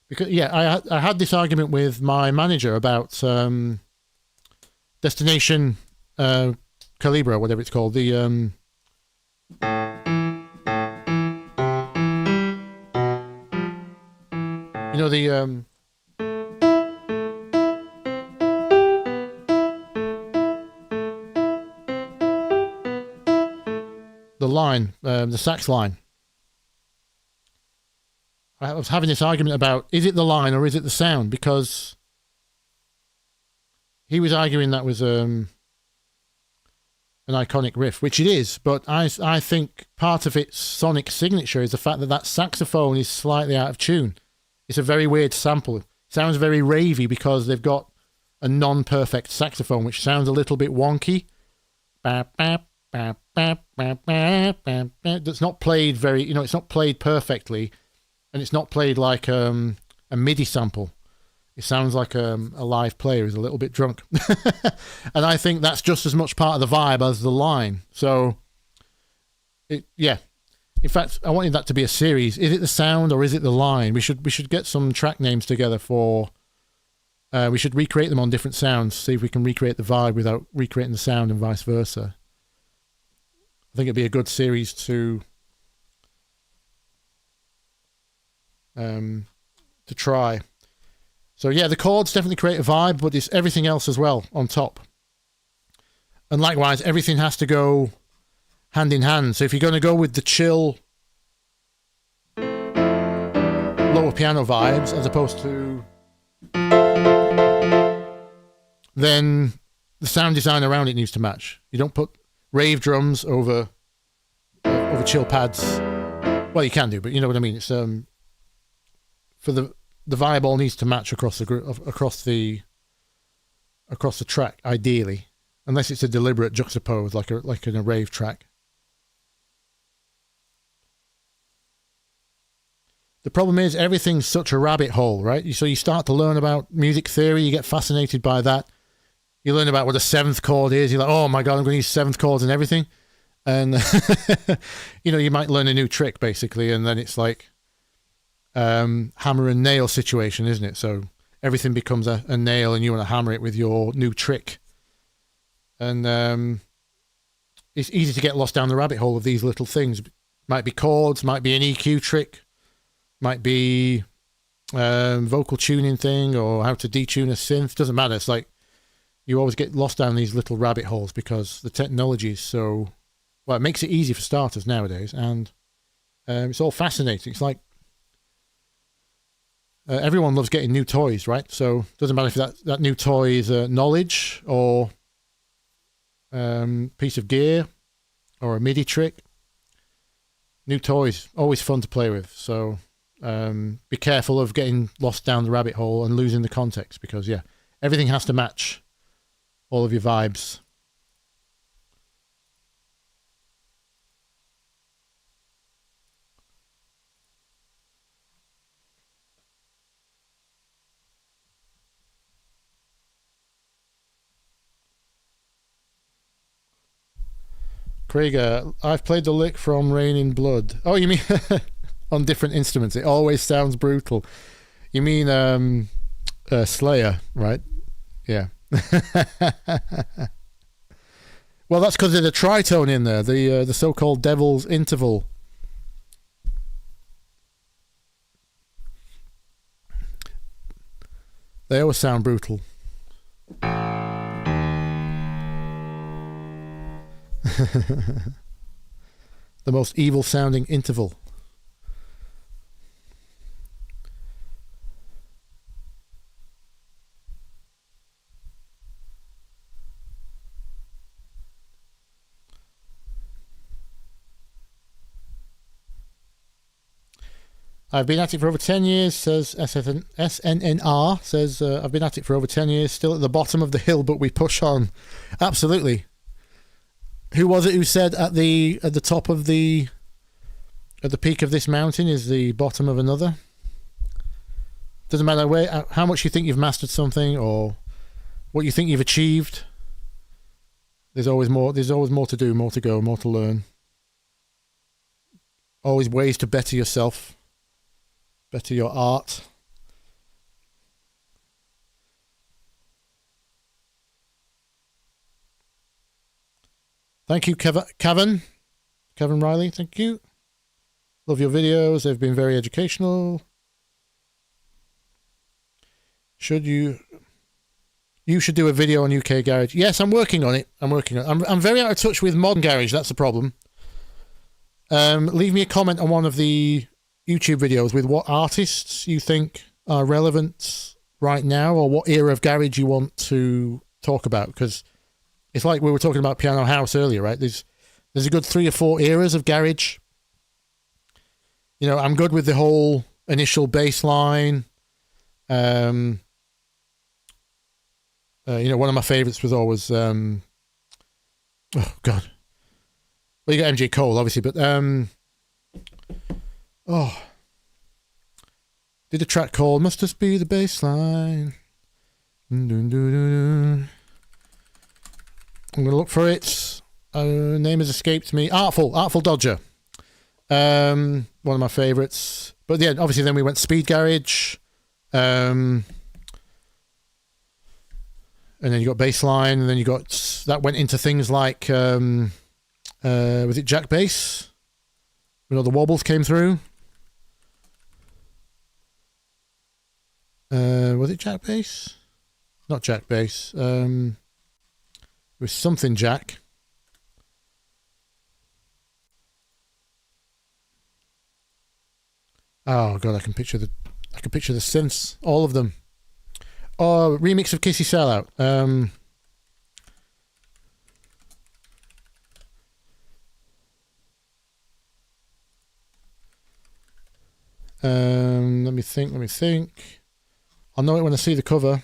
Because I had this argument with my manager about Destination Calibra, whatever it's called, the the line, the sax line. I was having this argument about, is it the line or is it the sound? Because he was arguing that was an iconic riff, which it is, but I think part of its sonic signature is the fact that saxophone is slightly out of tune. It's a very weird sample. It sounds very ravey because they've got a non-perfect saxophone, which sounds a little bit wonky. That's not played very, it's not played perfectly, and it's not played like a MIDI sample. It sounds like a live player who's a little bit drunk. And I think that's just as much part of the vibe as the line. So, yeah. In fact, I wanted that to be a series. Is it the sound or is it the line? We should get some track names together for... we should recreate them on different sounds, see if we can recreate the vibe without recreating the sound and vice versa. I think it'd be a good series to try. So yeah, the chords definitely create a vibe, but it's everything else as well on top. And likewise, everything has to go hand in hand. So if you're going to go with the chill, lower piano vibes as opposed to, then the sound design around it needs to match. You don't put rave drums over chill pads. Well, you can do, but you know what I mean. It's for the vibe all needs to match across the track, ideally, unless it's a deliberate juxtapose like in a rave track. the problem is everything's such a rabbit hole, right? So you start to learn about music theory, you get fascinated by that. You learn about what a seventh chord is. You're like, oh my God, I'm going to use seventh chords and everything. And, you know, you might learn a new trick basically. And then it's like hammer and nail situation, isn't it? So everything becomes a nail and you want to hammer it with your new trick. And it's easy to get lost down the rabbit hole of these little things. Might be chords, might be an EQ trick, might be vocal tuning thing or how to detune a synth. Doesn't matter. It's like you always get lost down these little rabbit holes because the technology is so... Well, it makes it easy for starters nowadays, and it's all fascinating. It's like everyone loves getting new toys, right? So it doesn't matter if that new toy is knowledge or piece of gear or a MIDI trick. New toys, always fun to play with. So be careful of getting lost down the rabbit hole and losing the context because, yeah, everything has to match all of your vibes. Craig, I've played the lick from Rain in Blood. Oh, you mean on different instruments? It always sounds brutal. You mean Slayer, right? Yeah. Well, that's because there's a tritone in there, the so-called devil's interval. They always sound brutal. The most evil sounding interval. I've been at it for over 10 years, says SNNR, says, I've been at it for over 10 years, still at the bottom of the hill, but we push on. Absolutely. Who was it who said at the top of at the peak of this mountain is the bottom of another? Doesn't matter how much you think you've mastered something or what you think you've achieved. There's always more to do, more to go, more to learn. Always ways to better yourself, better your art. Thank you, Kevin Riley. Thank you. Love your videos. They've been very educational. You should do a video on UK Garage. Yes, I'm working on it. I'm very out of touch with modern garage. That's the problem. Leave me a comment on one of the YouTube videos with what artists you think are relevant right now or what era of garage you want to talk about, because it's like we were talking about piano house earlier, right? There's a good 3 or 4 eras of garage. You know, I'm good with the whole initial bass line. You know, one of my favorites was always oh God. Well, you got MJ Cole, obviously, but did a track called "Must Just Be the Bass Line." I'm going to look for it. Name has escaped me. Artful Dodger. One of my favourites. But yeah, obviously then we went Speed Garage. And then you got Bassline, and then you got... That went into things like... was it Jack Bass? When all the wobbles came through? Was it Jack Bass? Not Jack Bass. It was something Jack. Oh God, I can picture the synths, all of them. Oh, remix of Kissy Sellout. Let me think. I'll know it when I see the cover.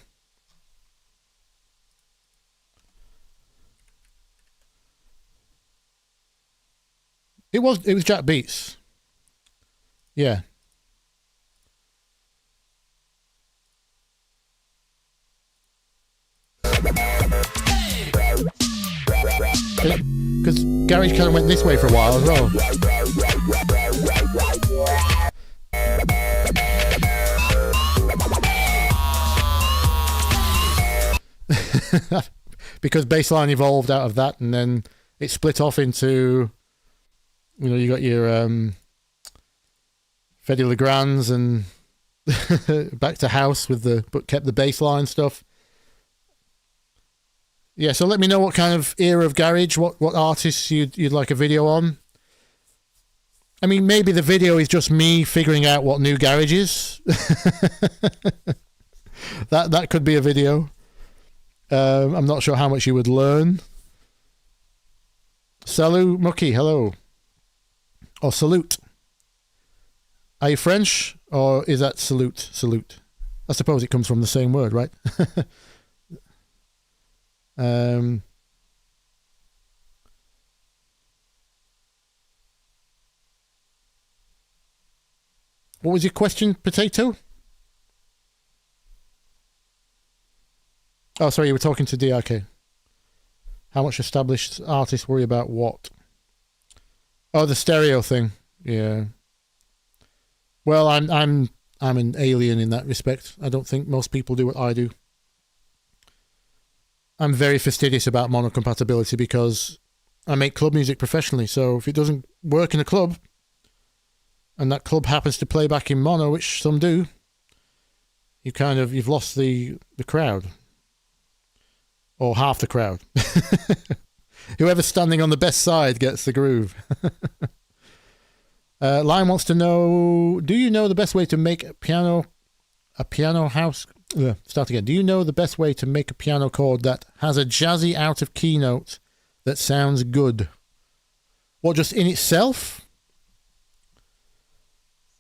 It was Jack Beats. Yeah. Because garage kind of went this way for a while as well. Because bassline evolved out of that, and then it split off into, you know, you got your Freddy Legrands and back to house with the, but kept the bassline stuff. Yeah, so let me know what kind of era of garage, what artists you'd like a video on. I mean, maybe the video is just me figuring out what new garage is. That could be a video. I'm not sure how much you would learn. Salut, Mucky, hello. Or salute. Are you French, or is that salute? Salute. I suppose it comes from the same word, right? What was your question, Potato? Oh, sorry, you were talking to DRK. How much established artists worry about what? Oh, the stereo thing. Yeah. Well, I'm an alien in that respect. I don't think most people do what I do. I'm very fastidious about monocompatibility because I make club music professionally. So if it doesn't work in a club, and that club happens to play back in mono, which some do, you've lost the crowd. Or half the crowd. Whoever's standing on the best side gets the groove. Lion wants to know, do you know the best way to make a piano house? Start again. Do you know the best way to make a piano chord that has a jazzy out of key note that sounds good? What, just in itself?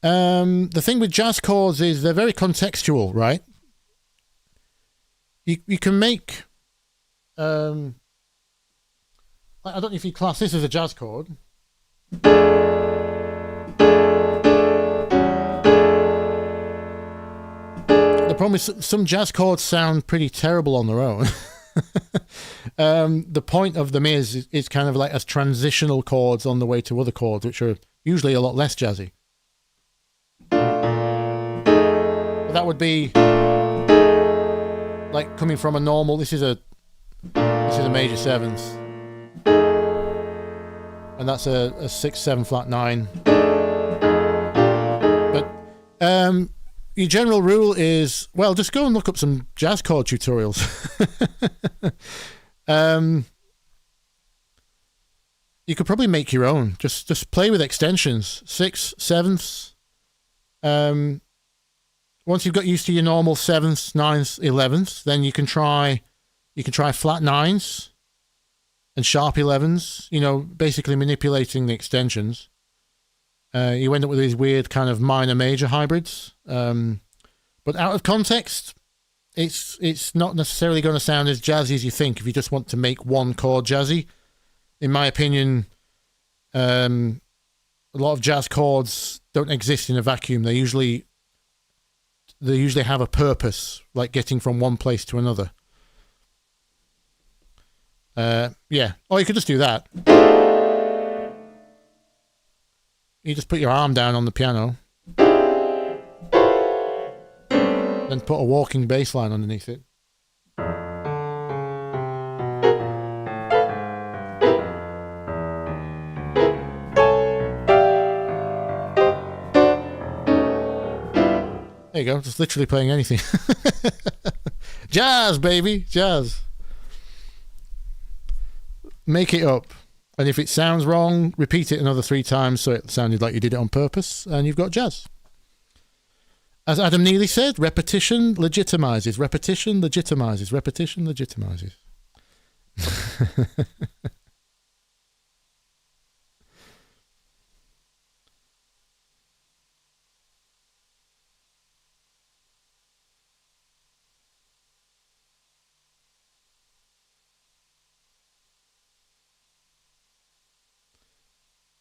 The thing with jazz chords is they're very contextual, right? You can make... I don't know if you class this as a jazz chord. The problem is some jazz chords sound pretty terrible on their own. The point of them is kind of like as transitional chords on the way to other chords, which are usually a lot less jazzy. But that would be like coming from a normal. This is a major seventh, and that's a 6/7 flat 9. But your general rule is, well, just go and look up some jazz chord tutorials. You could probably make your own. Just play with extensions, 6/7. Once you've got used to your normal 7ths, 9ths, 11ths, then you can try flat 9s and sharp 11s, basically manipulating the extensions. You end up with these weird kind of minor major hybrids. But out of context, it's not necessarily going to sound as jazzy as you think if you just want to make one chord jazzy. In my opinion, a lot of jazz chords don't exist in a vacuum. They usually have a purpose, like getting from one place to another. Yeah. Or you could just do that. You just put your arm down on the piano, then put a walking bass line underneath it. There you go, just literally playing anything. Jazz, baby, jazz. Make it up. And if it sounds wrong, repeat it another 3 times so it sounded like you did it on purpose, and you've got jazz. As Adam Neely said, repetition legitimizes. Repetition legitimizes. Repetition legitimizes.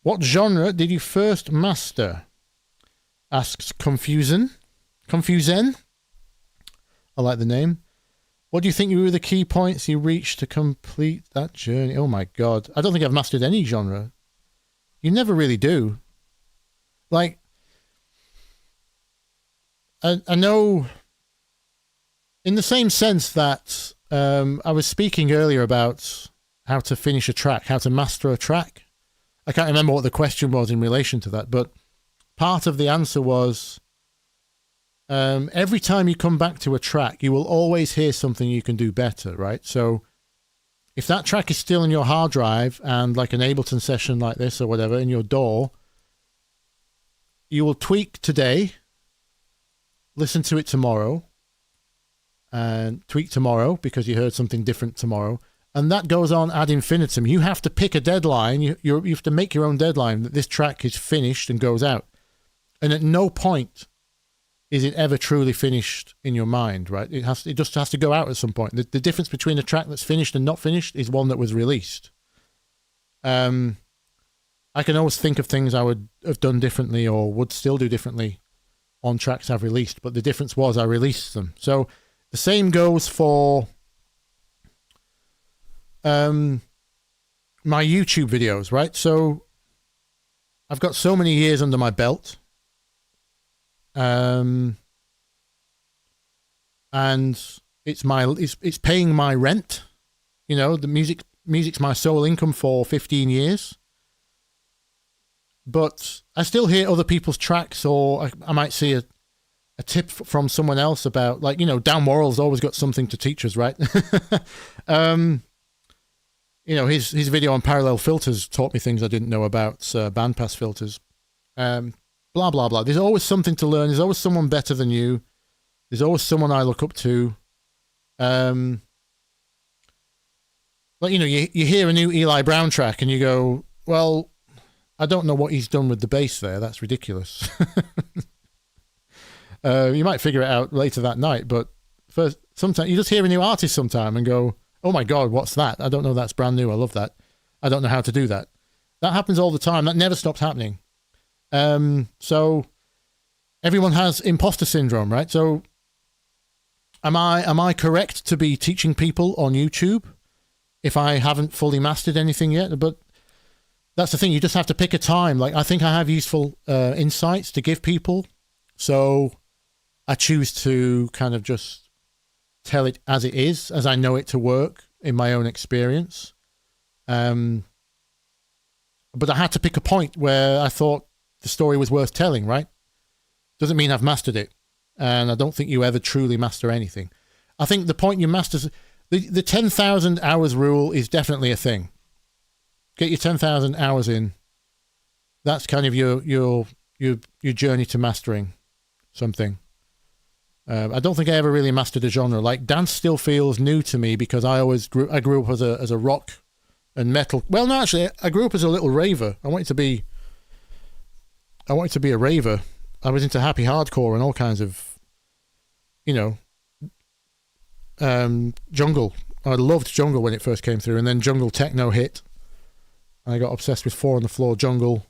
What genre did you first master? Asks Confusen. Confusen? I like the name. What do you think were the key points you reached to complete that journey? Oh my God. I don't think I've mastered any genre. You never really do. Like, I know in the same sense that I was speaking earlier about how to finish a track, how to master a track. I can't remember what the question was in relation to that, but part of the answer was every time you come back to a track, you will always hear something you can do better, right? So if that track is still in your hard drive and like an Ableton session like this or whatever in your DAW, you will tweak today, listen to it tomorrow, and tweak tomorrow because you heard something different tomorrow. And that goes on ad infinitum. You have to pick a deadline. You have to make your own deadline that this track is finished and goes out. And at no point is it ever truly finished in your mind, right? It just has to go out at some point. The difference between a track that's finished and not finished is one that was released. I can always think of things I would have done differently or would still do differently on tracks I've released, but the difference was I released them. So the same goes for my YouTube videos, right? So I've got so many years under my belt. And it's paying my rent. You know, the music's my sole income for 15 years. But I still hear other people's tracks, or I might see a tip from someone else about, like, you know, Dan Worrell's always got something to teach us, right? You know, his video on parallel filters taught me things I didn't know about bandpass filters. Blah, blah, blah. There's always something to learn. There's always someone better than you. There's always someone I look up to. Like, you know, you hear a new Eli Brown track and you go, well, I don't know what he's done with the bass there. That's ridiculous. You might figure it out later that night, but first, sometimes you just hear a new artist sometime and go, oh my God, what's that? I don't know. That's brand new. I love that. I don't know how to do that. That happens all the time. That never stops happening. So everyone has imposter syndrome, right? So am I correct to be teaching people on YouTube if I haven't fully mastered anything yet? But that's the thing. You just have to pick a time. Like, I think I have useful insights to give people. So I choose to kind of just tell it as it is, as I know it to work in my own experience. But I had to pick a point where I thought the story was worth telling, right? Doesn't mean I've mastered it. And I don't think you ever truly master anything. I think the point you master, the 10,000 hours rule is definitely a thing. Get your 10,000 hours in. That's kind of your journey to mastering something. I don't think I ever really mastered a genre. Like, dance still feels new to me because I grew up as a rock and metal. Well, no, actually, I grew up as a little raver. I wanted to be a raver. I was into happy hardcore and all kinds of, you know, jungle. I loved jungle when it first came through, and then jungle techno hit. I got obsessed with 4 on the Floor jungle,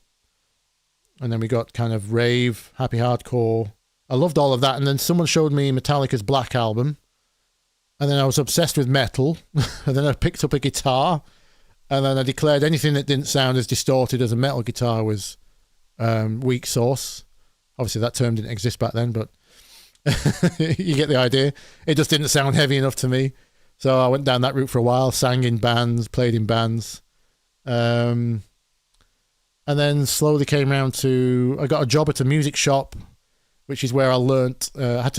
and then we got kind of rave, happy hardcore. I loved all of that, and then someone showed me Metallica's Black Album, and then I was obsessed with metal, and then I picked up a guitar, and then I declared anything that didn't sound as distorted as a metal guitar was weak sauce. Obviously, that term didn't exist back then, but you get the idea. It just didn't sound heavy enough to me, so I went down that route for a while, sang in bands, played in bands. And then slowly came around to, I got a job at a music shop, which is where I learnt. I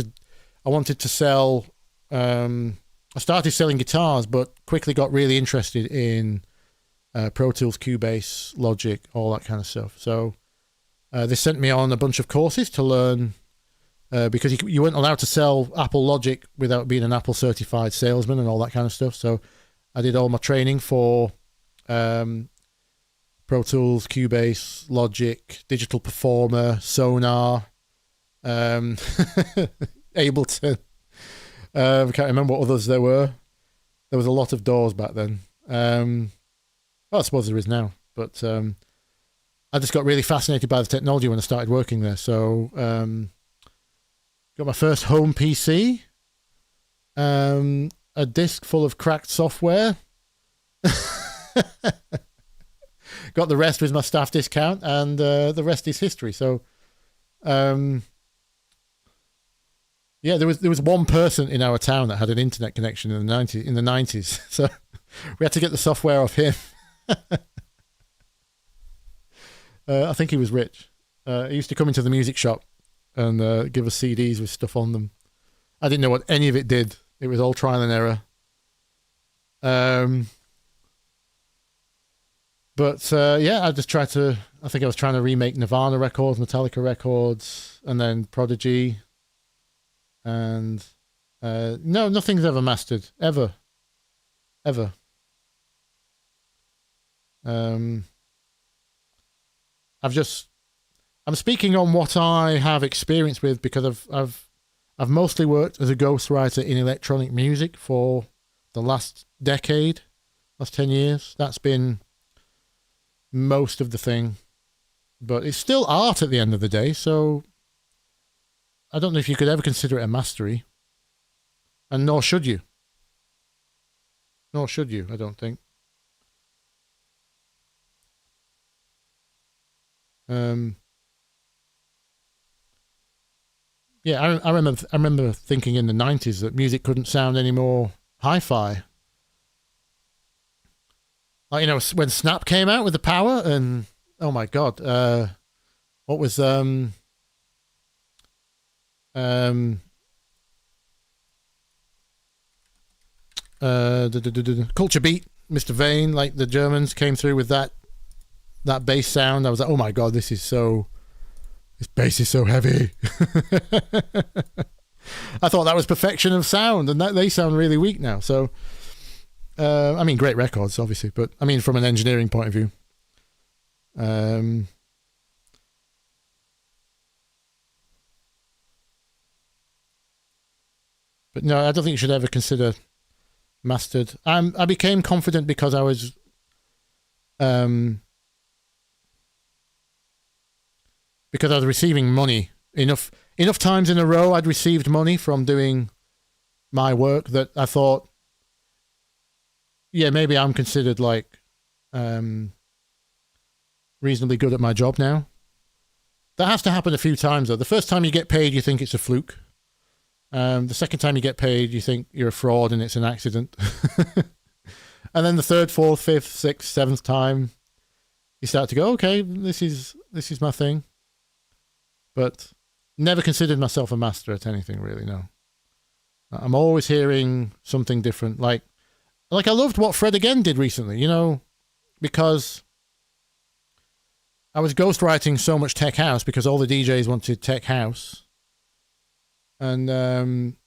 wanted to sell, I started selling guitars, but quickly got really interested in Pro Tools, Cubase, Logic, all that kind of stuff. So they sent me on a bunch of courses to learn, because you weren't allowed to sell Apple Logic without being an Apple certified salesman and all that kind of stuff. So I did all my training for Pro Tools, Cubase, Logic, Digital Performer, Sonar, Ableton. I can't remember what others there were. There was a lot of doors back then. Well, I suppose there is now. But I just got really fascinated by the technology when I started working there. So got my first home PC. a disc full of cracked software. Got the rest with my staff discount, and the rest is history. So, yeah, there was one person in our town that had an internet connection in the 90s. So we had to get the software off him. I think he was rich. He used to come into the music shop and give us CDs with stuff on them. I didn't know what any of it did. It was all trial and error. But yeah, I think I was trying to remake Nirvana records, Metallica records, and then Prodigy. And no, nothing's ever mastered. Ever. I'm speaking on what I have experience with, because I've mostly worked as a ghostwriter in electronic music for the last decade, last 10 years. That's been most of the thing, but it's still art at the end of the day. So I don't know if you could ever consider it a mastery, and nor should you. I don't think. Yeah, I remember thinking in the 90s that music couldn't sound any more hi-fi. Like, you know, when Snap came out with the power, and oh my god, what was Culture Beat, Mr. Vane, like the Germans came through with that bass sound. I was like, oh my god, this bass is so heavy. I thought that was perfection of sound, and that they sound really weak now. So, I mean, great records, obviously, but I mean, from an engineering point of view. But no, I don't think you should ever consider mastered. I became confident because I was receiving money enough times in a row. I'd received money from doing my work that I thought, yeah, maybe I'm considered like reasonably good at my job now. That has to happen a few times though. The first time you get paid, you think it's a fluke. The second time you get paid, you think you're a fraud and it's an accident. And then the third, fourth, fifth, sixth, seventh time, you start to go, okay, this is my thing. But never considered myself a master at anything, really, no. I'm always hearing something different. Like I loved what Fred Again did recently, you know, because I was ghostwriting so much tech house because all the DJs wanted tech house. And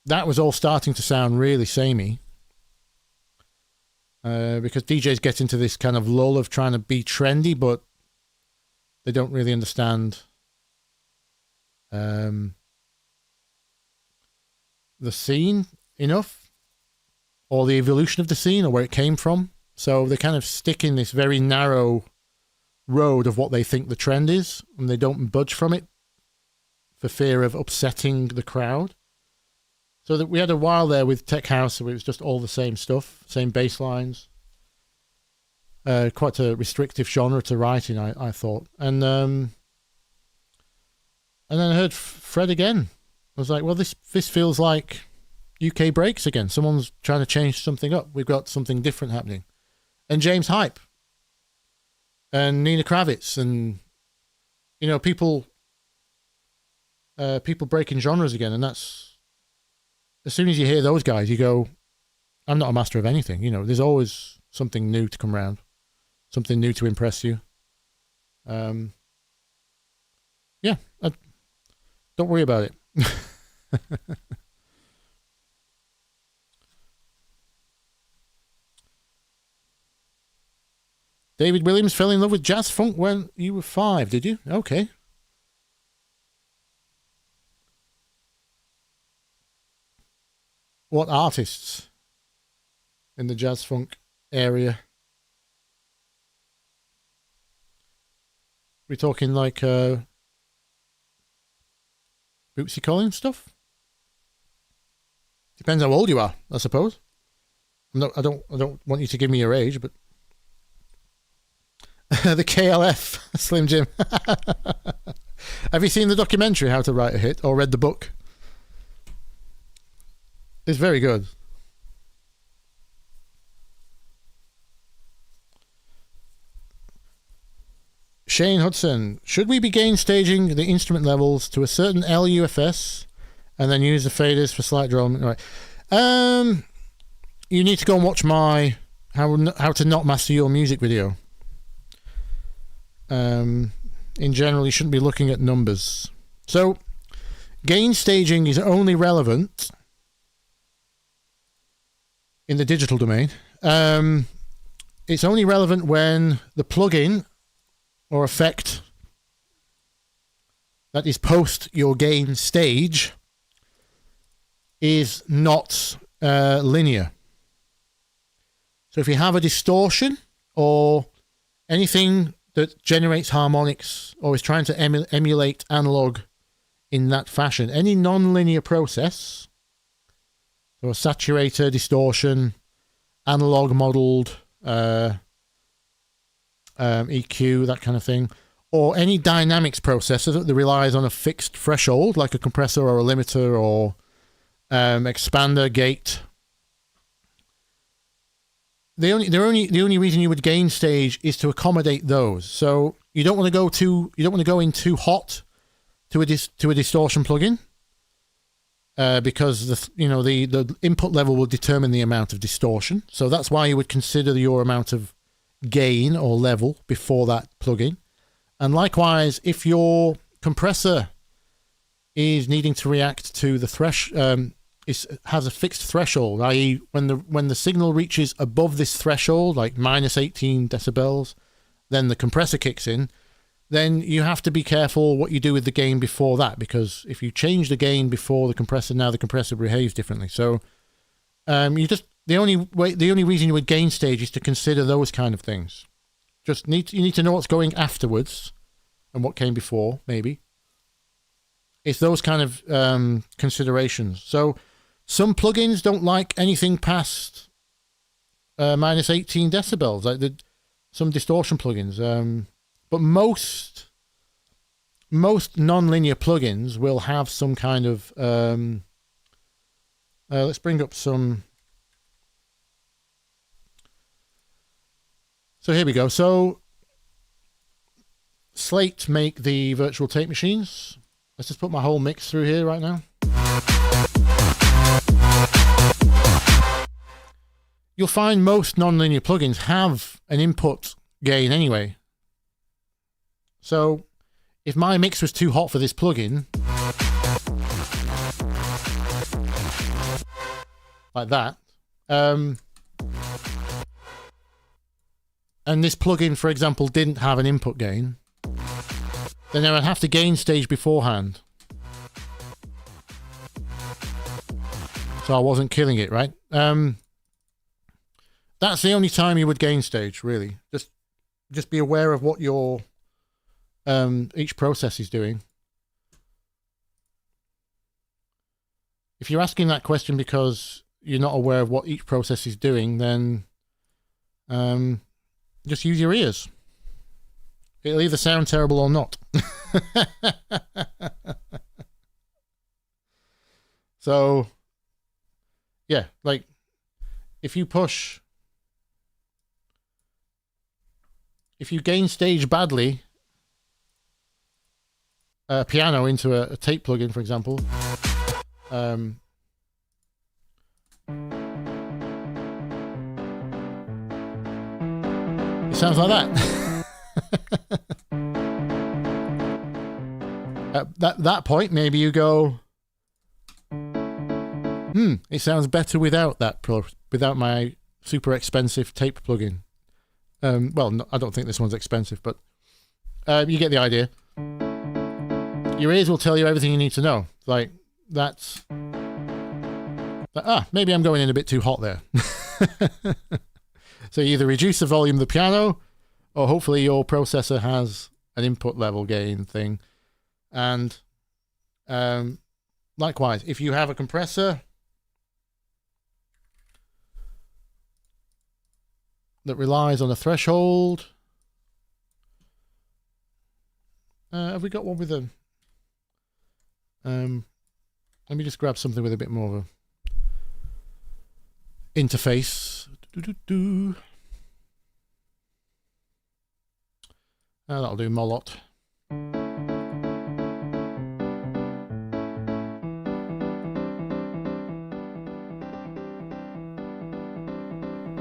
that was all starting to sound really samey. Because DJs get into this kind of lull of trying to be trendy, but they don't really understand the scene enough, or the evolution of the scene, or where it came from. So they kind of stick in this very narrow road of what they think the trend is, and they don't budge from it for fear of upsetting the crowd. So that we had a while there with tech house where it was just all the same stuff, same bass lines. Quite a restrictive genre to write in, I thought. And then I heard Fred Again. I was like, well, this feels like UK breaks again. Someone's trying to change something up. We've got something different happening. And James Hype. And Nina Kravitz. And, you know, people breaking genres again. And that's, as soon as you hear those guys, you go, I'm not a master of anything. You know, there's always something new to come around. Something new to impress you. Yeah, don't worry about it. David Williams fell in love with jazz funk when you were 5, did you? Okay. What artists in the jazz funk area? We're talking like Bootsy Collins stuff? Depends how old you are, I suppose. I don't want you to give me your age, but the KLF, Slim Jim. Have you seen the documentary How to Write a Hit, or read the book? It's very good. Shane Hudson, should we be gain staging the instrument levels to a certain LUFS and then use the faders for slight drum? Right. You need to go and watch my how to not master your music video. In general, you shouldn't be looking at numbers. So, gain staging is only relevant in the digital domain. It's only relevant when the plugin or effect that is post your gain stage is not linear. So if you have a distortion or anything that generates harmonics or is trying to emulate analog in that fashion, any non-linear process, so a saturator, distortion, analog modeled, EQ, that kind of thing, or any dynamics processor that relies on a fixed threshold, like a compressor or a limiter or expander, gate. The only reason you would gain stage is to accommodate those. So you don't want to go in too hot to a distortion plugin, because the input level will determine the amount of distortion. So that's why you would consider your amount of gain or level before that plugin. And likewise, if your compressor is needing to react to the has a fixed threshold, i.e. when the signal reaches above this threshold, like minus 18 decibels, then the compressor kicks in, then you have to be careful what you do with the gain before that, because if you change the gain before the compressor, now the compressor behaves differently. So the only reason you would gain stage is to consider those kind of things. You need to know what's going afterwards and what came before, maybe. It's those kind of considerations. So some plugins don't like anything past minus 18 decibels, like some distortion plugins. But most non-linear plugins will have some kind of... let's bring up some... So here we go. So Slate make the virtual tape machines. Let's just put my whole mix through here right now. You'll find most non-linear plugins have an input gain anyway. So if my mix was too hot for this plugin, like that, and this plugin, for example, didn't have an input gain, then I would have to gain stage beforehand. So I wasn't killing it, right? That's the only time you would gain stage, really. Just be aware of what your each process is doing. If you're asking that question because you're not aware of what each process is doing, then just use your ears. It'll either sound terrible or not. So, yeah, like if you gain stage badly a piano into a tape plugin, for example, it sounds like that. At that point, maybe you go, it sounds better without without my super expensive tape plugin. Well, no, I don't think this one's expensive, but you get the idea. Your ears will tell you everything you need to know. Like, maybe I'm going in a bit too hot there. So you either reduce the volume of the piano, or hopefully your processor has an input level gain thing. And likewise, if you have a compressor, that relies on a threshold. Have we got one with a... let me just grab something with a bit more of a interface. That'll do, Molot.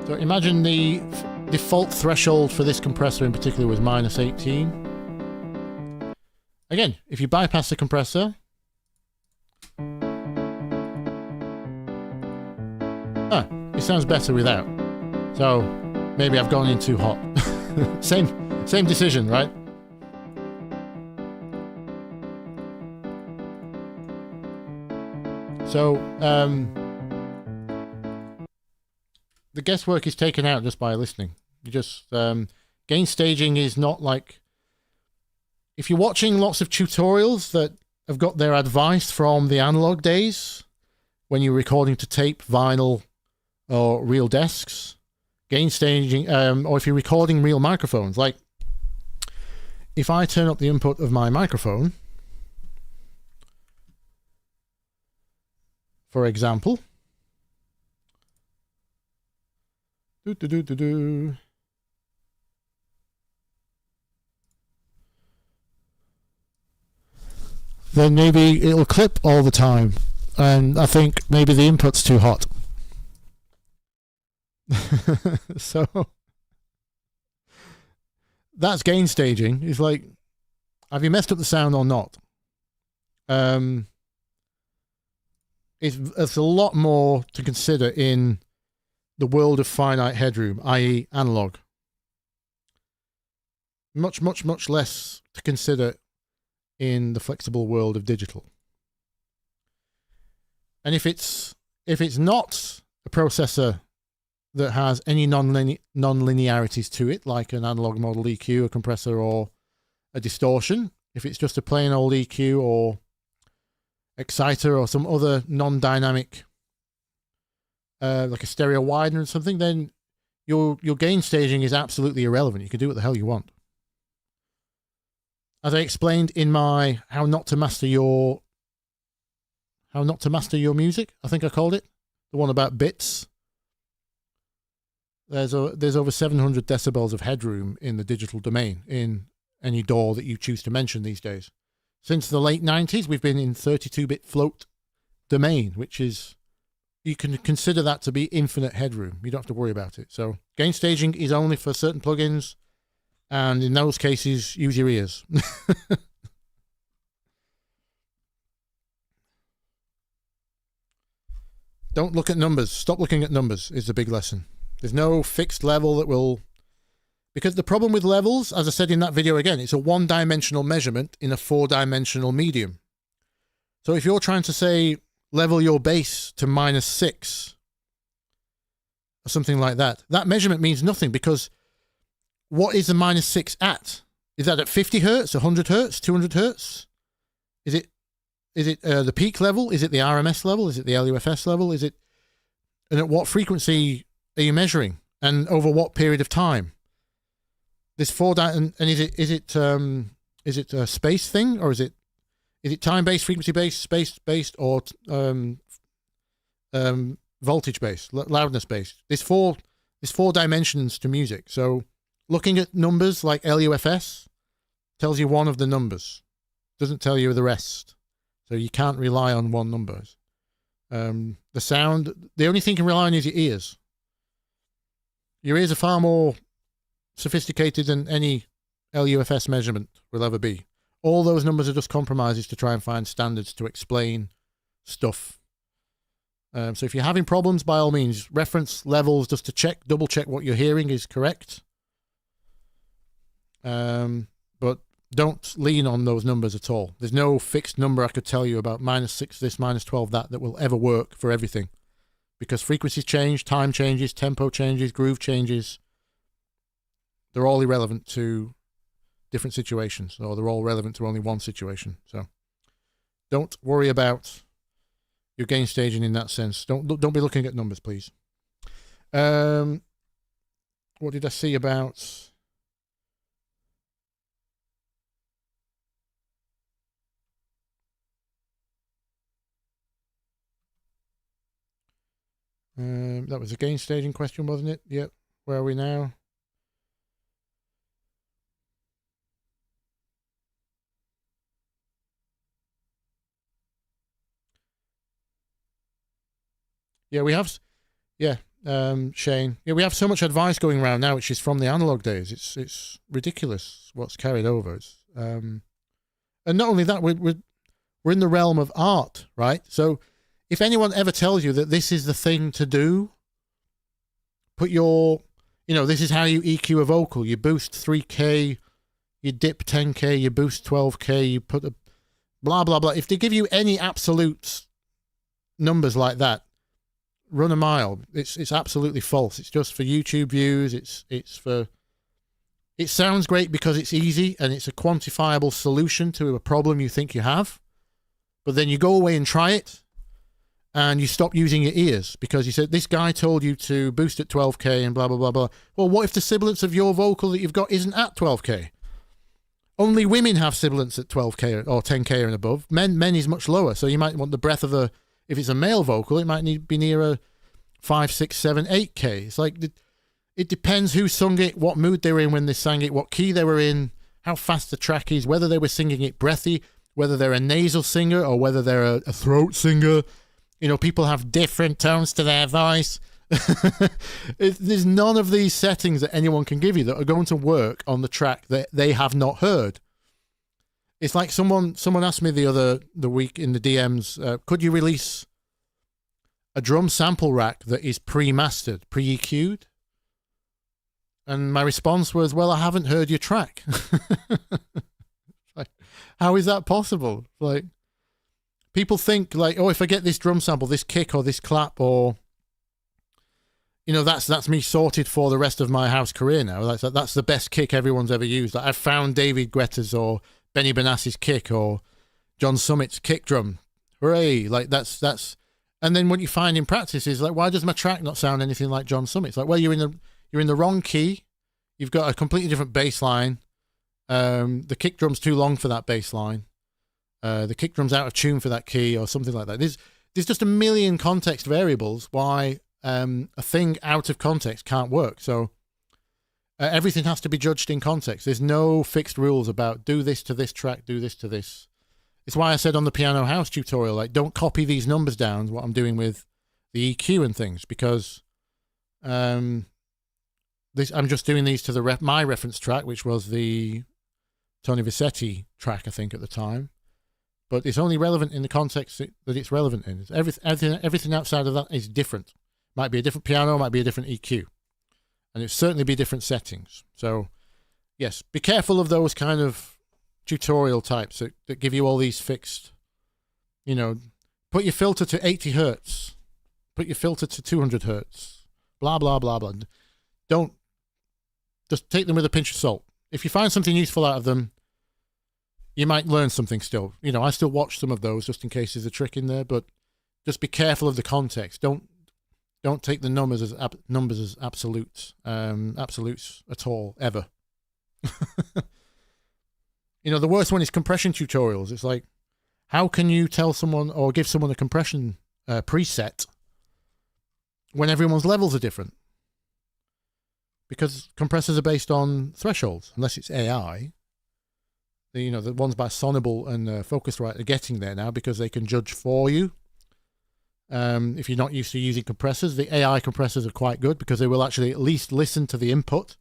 So imagine the default threshold for this compressor in particular was -18. Again, if you bypass the compressor, it sounds better without. So maybe I've gone in too hot. Same decision, right? So the guesswork is taken out just by listening. You just gain staging is not like, if you're watching lots of tutorials that have got their advice from the analog days when you're recording to tape, vinyl, or real desks, gain staging, or if you're recording real microphones, like if I turn up the input of my microphone, for example, then maybe it'll clip all the time, and I think maybe the input's too hot. So that's gain staging. It's like, have you messed up the sound or not? It's a lot more to consider in the world of finite headroom, i.e. analog. Much, much, much less to consider in the flexible world of digital. And if it's not a processor that has any non-linearities to it, like an analog model EQ, a compressor, or a distortion, if it's just a plain old EQ or exciter or some other non-dynamic, like a stereo widener or something, then your gain staging is absolutely irrelevant. You can do what the hell you want. As I explained in my how not to master your music, I think I called it, the one about bits. There's over 700 decibels of headroom in the digital domain in any DAW that you choose to mention these days. Since the late 90s, we've been in 32-bit float domain, which is, you can consider that to be infinite headroom. You don't have to worry about it. So gain staging is only for certain plugins, and in those cases, use your ears. Don't look at numbers. Stop looking at numbers is the big lesson. There's no fixed level that will... Because the problem with levels, as I said in that video again, it's a one-dimensional measurement in a four-dimensional medium. So if you're trying to say, level your bass to -6, or something like that, that measurement means nothing, because what is the -6 at? Is that at 50 hertz, 100 hertz, 200 hertz? Is it the peak level? Is it the RMS level? Is it the LUFS level? Is it... And at what frequency are you measuring? And over what period of time? This and is it a space thing, or is it time based, frequency based, space based, or voltage based, loudness based? There's four dimensions to music. So looking at numbers like LUFS tells you one of the numbers, doesn't tell you the rest. So you can't rely on one number. The sound, the only thing you can rely on is your ears. Your ears are far more sophisticated than any LUFS measurement will ever be. All those numbers are just compromises to try and find standards to explain stuff. So if you're having problems, by all means, reference levels just to double check what you're hearing is correct. But don't lean on those numbers at all. There's no fixed number I could tell you about -6 this, -12 that will ever work for everything. Because frequencies change, time changes, tempo changes, groove changes. They're all irrelevant to different situations, or they're all relevant to only one situation. So don't worry about your gain staging in that sense. Don't be looking at numbers, please. what did I see about? That was a gain staging question, wasn't it? Yep. Where are we now? Yeah, we have. Yeah, Shane. Yeah, we have so much advice going around now, which is from the analog days. It's ridiculous what's carried over. And not only that, we're in the realm of art, right? So if anyone ever tells you that this is the thing to do, put your, this is how you EQ a vocal. You boost 3K, you dip 10K, you boost 12K, you put a blah, blah, blah. If they give you any absolute numbers like that, run a mile. It's absolutely false. It's just for YouTube views. It sounds great because it's easy and it's a quantifiable solution to a problem you think you have. But then you go away and try it and you stop using your ears because you said, this guy told you to boost at 12K and blah, blah, blah, blah. Well, what if the sibilance of your vocal that you've got isn't at 12K? Only women have sibilance at 12K or 10K and above. Men is much lower. So you might want the breath of if it's a male vocal, it might need to be near a 5, 6, 7, 8K. It's like, it depends who sung it, what mood they were in when they sang it, what key they were in, how fast the track is, whether they were singing it breathy, whether they're a nasal singer or whether they're a throat singer. People have different tones to their voice. There's none of these settings that anyone can give you that are going to work on the track that they have not heard. It's like someone asked me the week in the DMs, could you release a drum sample rack that is pre-mastered, pre-EQ'd? And my response was, well, I haven't heard your track. Like, how is that possible? Like, people think like, oh, if I get this drum sample, this kick or this clap, or that's me sorted for the rest of my house career now. That's the best kick everyone's ever used. Like, I've found David Guetta's or Benny Benassi's kick or John Summit's kick drum. Hooray! Like that's. And then what you find in practice is like, why does my track not sound anything like John Summit's? Like, well, you're in the wrong key. You've got a completely different bass line. The kick drum's too long for that bass line. The kick drum's out of tune for that key or something like that. There's just a million context variables why a thing out of context can't work. So everything has to be judged in context. There's no fixed rules about do this to this track, do this to this. It's why I said on the Piano House tutorial, like, don't copy these numbers down, what I'm doing with the EQ and things, because I'm just doing these to my reference track, which was the Tony Visetti track, I think, at the time. But it's only relevant in the context that it's relevant in. Everything outside of that is different. Might be a different piano, might be a different EQ. And it'll certainly be different settings. So, yes, be careful of those kind of tutorial types that give you all these fixed, put your filter to 80 hertz, put your filter to 200 hertz, blah, blah, blah, blah. Don't, just take them with a pinch of salt. If you find something useful out of them, you might learn something still. I still watch some of those just in case there's a trick in there, but just be careful of the context. Don't take the numbers as absolutes, absolutes at all, ever. The worst one is compression tutorials. It's like, how can you tell someone or give someone a compression preset when everyone's levels are different? Because compressors are based on thresholds, unless it's AI. The ones by Sonable and Focusrite are getting there now because they can judge for you. If you're not used to using compressors, the AI compressors are quite good because they will actually at least listen to the input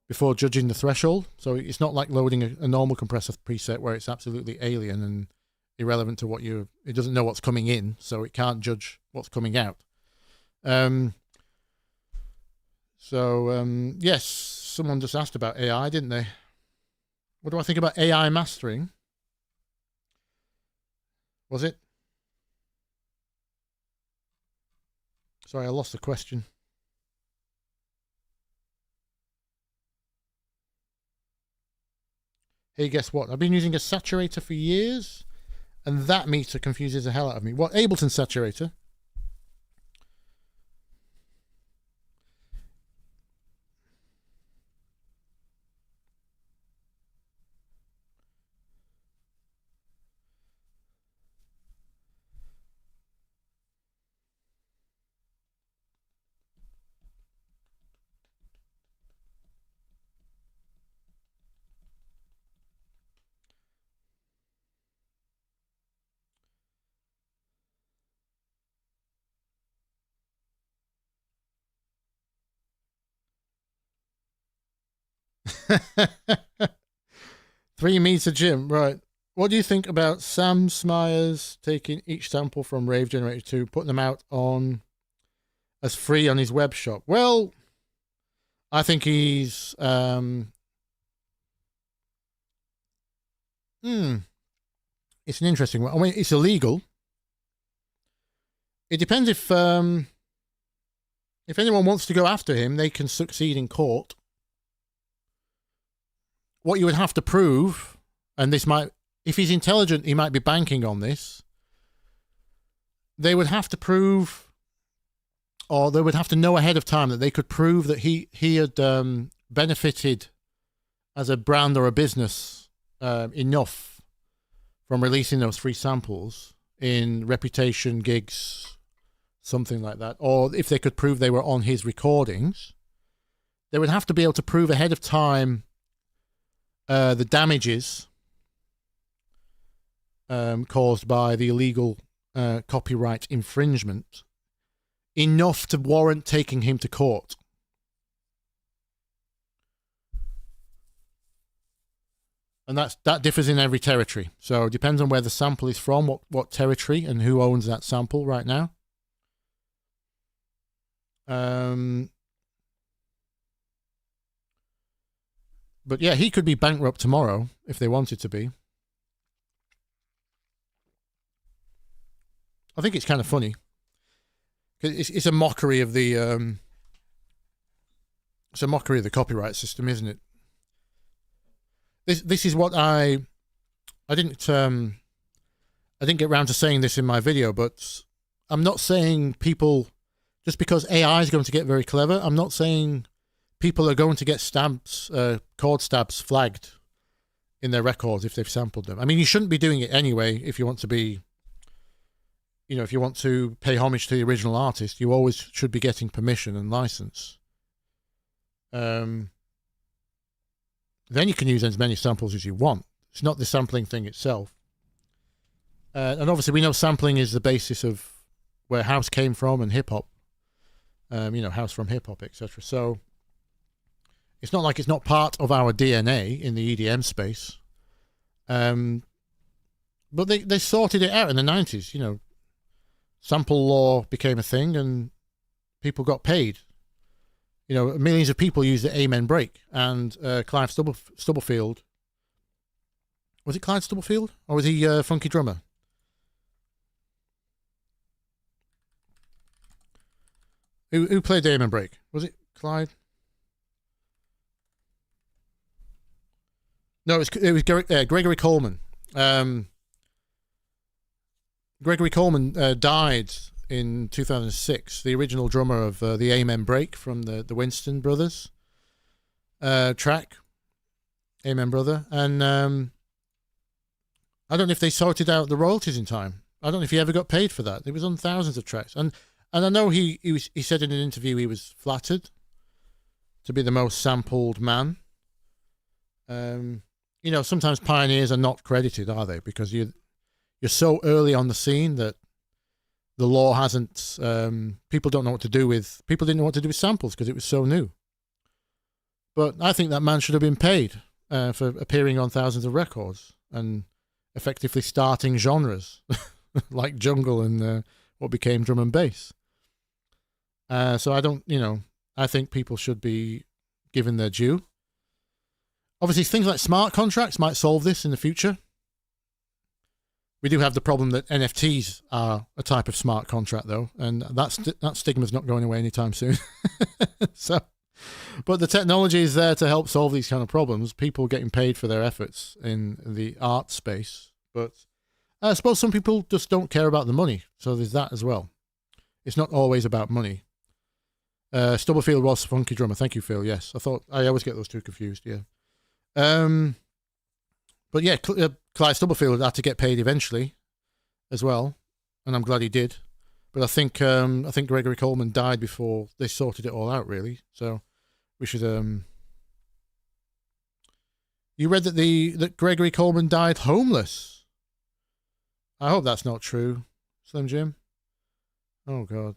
before judging the threshold. So it's not like loading a normal compressor preset where it's absolutely alien and irrelevant to it doesn't know what's coming in, so it can't judge what's coming out. Yes, someone just asked about AI, didn't they? What do I think about AI mastering? Was it? Sorry, I lost the question. Hey, guess what? I've been using a saturator for years, and that meter confuses the hell out of me. What? Ableton saturator? 3 meter Jim, right. What do you think about Sam Smyers taking each sample from Rave Generator 2, putting them out on as free on his web shop? Well, I think he's it's an interesting one. I mean, it's illegal. It depends if anyone wants to go after him, they can succeed in court. What you would have to prove, and this might, if he's intelligent, he might be banking on this. They would have to prove, or they would have to know ahead of time that they could prove that he had benefited as a brand or a business enough from releasing those free samples in reputation, gigs, something like that. Or if they could prove they were on his recordings, they would have to be able to prove ahead of time the damages caused by the illegal copyright infringement enough to warrant taking him to court. And that differs in every territory. So it depends on where the sample is from, what territory, and who owns that sample right now. But yeah, he could be bankrupt tomorrow if they wanted to be. I think it's kind of funny. It's a mockery of the copyright system, isn't it? This is what I didn't get around to saying this in my video, but I'm not saying people, just because AI is going to get very clever, I'm not saying people are going to get stamps, chord stabs flagged in their records if they've sampled them. I mean, you shouldn't be doing it anyway if you want to be, if you want to pay homage to the original artist, you always should be getting permission and license. Then you can use as many samples as you want. It's not the sampling thing itself. And obviously we know sampling is the basis of where house came from and hip-hop. House from hip-hop, etc. So it's not like it's not part of our DNA in the EDM space. But they sorted it out in the 90s, Sample law became a thing and people got paid. Millions of people used the Amen break, and Clive Stubblefield. Was it Clive Stubblefield, or was he Funky Drummer? Who played the Amen break? Was it Clive? No, it was Gregory Coleman. Gregory Coleman died in 2006, the original drummer of the Amen break from the Winston Brothers track, Amen Brother. And I don't know if they sorted out the royalties in time. I don't know if he ever got paid for that. It was on thousands of tracks. And I know he said in an interview he was flattered to be the most sampled man. Sometimes pioneers are not credited, are they? Because you're so early on the scene that the law hasn't, people didn't know what to do with samples because it was so new. But I think that man should have been paid for appearing on thousands of records and effectively starting genres like jungle and what became drum and bass. So I think people should be given their due. Obviously, things like smart contracts might solve this in the future. We do have the problem that NFTs are a type of smart contract, though, and that stigma's not going away anytime soon. But the technology is there to help solve these kind of problems. People getting paid for their efforts in the art space, but I suppose some people just don't care about the money, so there's that as well. It's not always about money. Stubblefield was Funky Drummer. Thank you, Phil. Yes, I always get those two confused. Yeah. But yeah, Clive Stubblefield had to get paid eventually as well, and I'm glad he did. But I think Gregory Coleman died before they sorted it all out, really. So we should. You read that Gregory Coleman died homeless. I hope that's not true, Slim Jim. Oh God,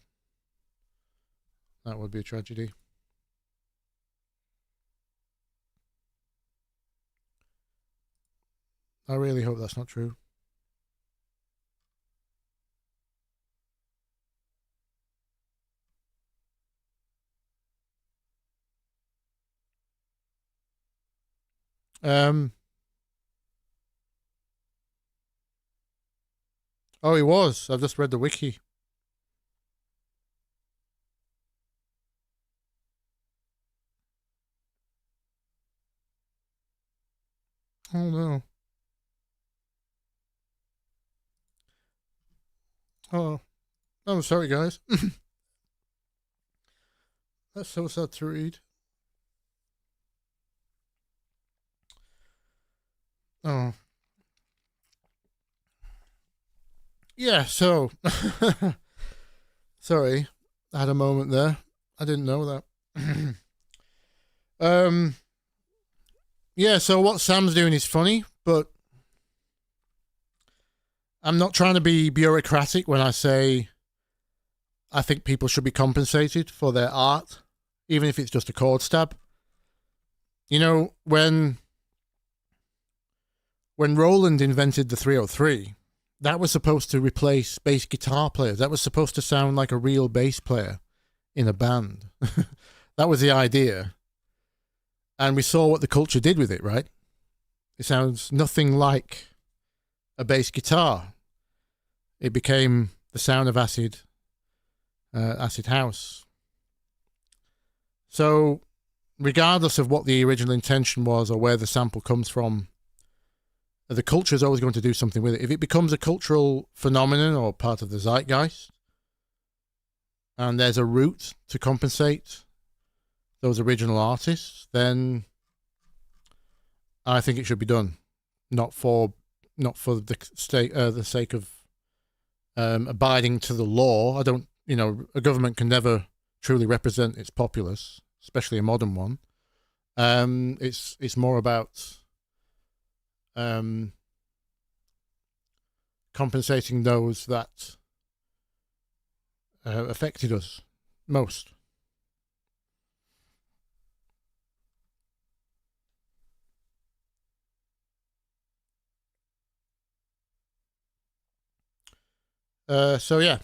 that would be a tragedy. I really hope that's not true. Oh, he was. I've just read the wiki. Oh no. Oh, I'm sorry, guys. That's so sad to read. Oh. Yeah, so. Sorry. I had a moment there. I didn't know that. Yeah, so what Sam's doing is funny, but I'm not trying to be bureaucratic when I say I think people should be compensated for their art, even if it's just a chord stab. You know, when Roland invented the 303, that was supposed to replace bass guitar players. That was supposed to sound like a real bass player in a band. That was the idea. And we saw what the culture did with it, right? It sounds nothing like a bass guitar. It became the sound of acid house. So, regardless of what the original intention was or where the sample comes from, the culture is always going to do something with it. If it becomes a cultural phenomenon or part of the zeitgeist, and there's a route to compensate those original artists, then I think it should be done. Not for the sake of abiding to the law. I don't, a government can never truly represent its populace, especially a modern one. It's more about compensating those that affected us most. So yeah,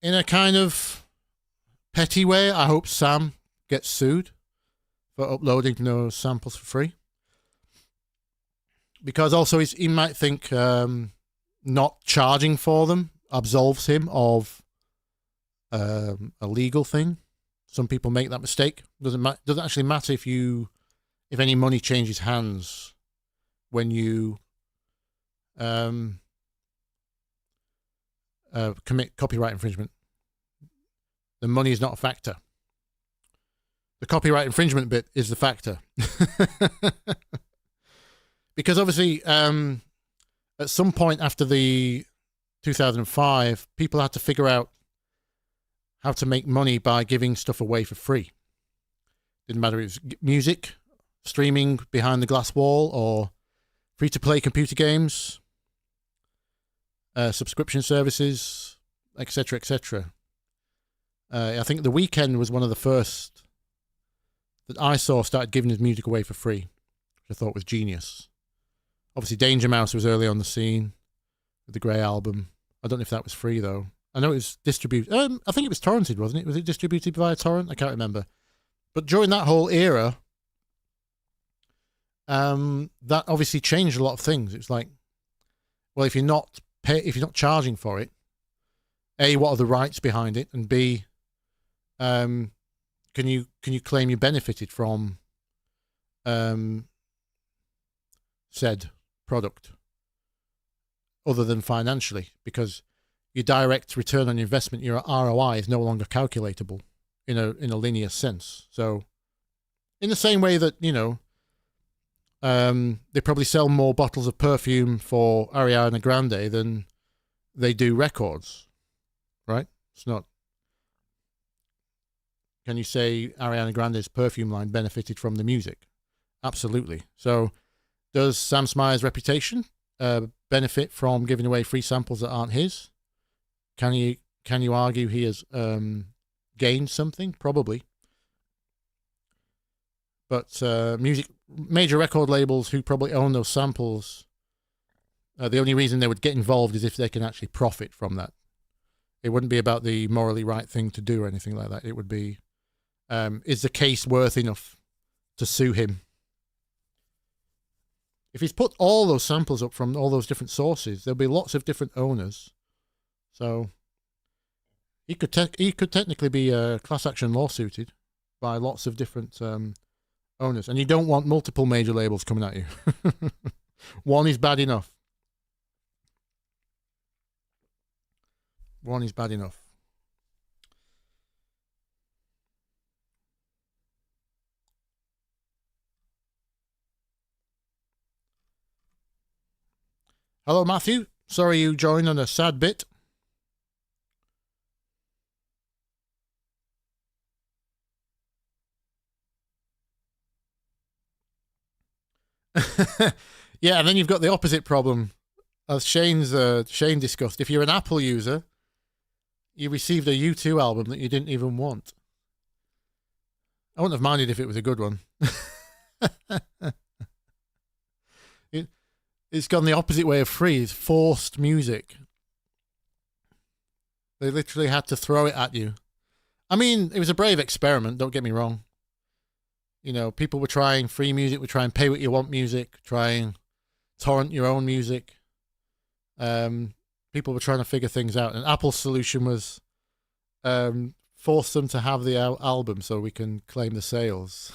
in a kind of petty way, I hope Sam gets sued for uploading those samples for free. Because also he might think not charging for them absolves him of a legal thing. Some people make that mistake. Doesn't actually matter if any money changes hands when you commit copyright infringement. The money is not a factor. The copyright infringement bit is the factor. Because obviously, at some point after the 2005, people had to figure out how to make money by giving stuff away for free. Didn't matter if it was music, streaming behind the glass wall, or free-to-play computer games, subscription services, etc., etc. I think The Weeknd was one of the first that I saw started giving his music away for free, which I thought was genius. Obviously, Danger Mouse was early on the scene with the Grey album. I don't know if that was free, though. I know it was distributed. I think it was torrented, wasn't it? Was it distributed via torrent? I can't remember. But during that whole era, that obviously changed a lot of things. It's like, well, if you're not charging for it, A, what are the rights behind it, and B, can you claim you benefited from said product other than financially? Because your direct return on investment, your ROI, is no longer calculatable in a linear sense. So in the same way that, they probably sell more bottles of perfume for Ariana Grande than they do records, right? It's not. Can you say Ariana Grande's perfume line benefited from the music? Absolutely. So does Sam Smyer's reputation benefit from giving away free samples that aren't his? Can you argue he has gained something? Probably. But major record labels who probably own those samples, the only reason they would get involved is if they can actually profit from that. It wouldn't be about the morally right thing to do or anything like that. It would be, is the case worth enough to sue him? If he's put all those samples up from all those different sources, there'll be lots of different owners. So he could technically be class action lawsuited by lots of different owners. And you don't want multiple major labels coming at you. One is bad enough. One is bad enough. Hello, Matthew. Sorry you joined on a sad bit. Yeah, and then you've got the opposite problem, as Shane discussed. If you're an Apple user, you received a U2 album that you didn't even want. I wouldn't have minded if it was a good one. It's gone the opposite way of free. It's forced music. They literally had to throw it at you. I mean, it was a brave experiment, don't get me wrong. You know, people were trying free music, were trying pay what you want music, trying torrent your own music. People were trying to figure things out. And Apple's solution was force them to have the album so we can claim the sales.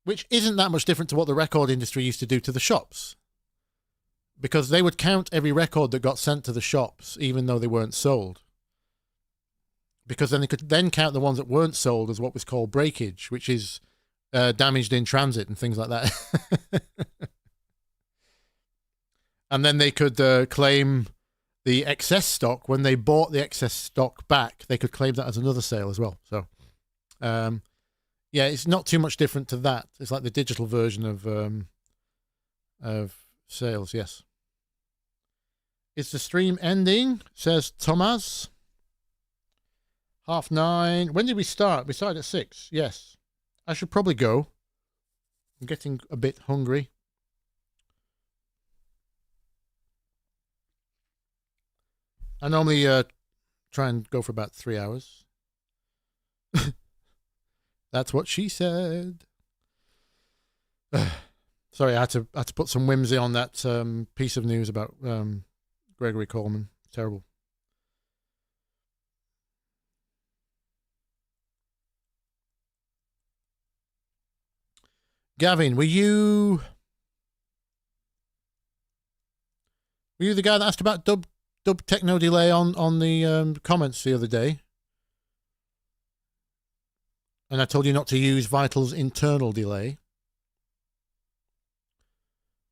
Which isn't that much different to what the record industry used to do to the shops. Because they would count every record that got sent to the shops, even though they weren't sold. Because then they could then count the ones that weren't sold as what was called breakage, which is damaged in transit and things like that. And then they could claim the excess stock. When they bought the excess stock back, they could claim that as another sale as well. So, yeah, it's not too much different to that. It's like the digital version of sales, yes. Is the stream ending? Says Thomas. 9:30. When did we start? We started at 6. Yes. I should probably go. I'm getting a bit hungry. I normally try and go for about 3 hours. That's what she said. Sorry, I had to put some whimsy on that piece of news about Gregory Coleman. Terrible. Gavin, were you the guy that asked about dub techno delay on the comments the other day? And I told you not to use Vital's internal delay.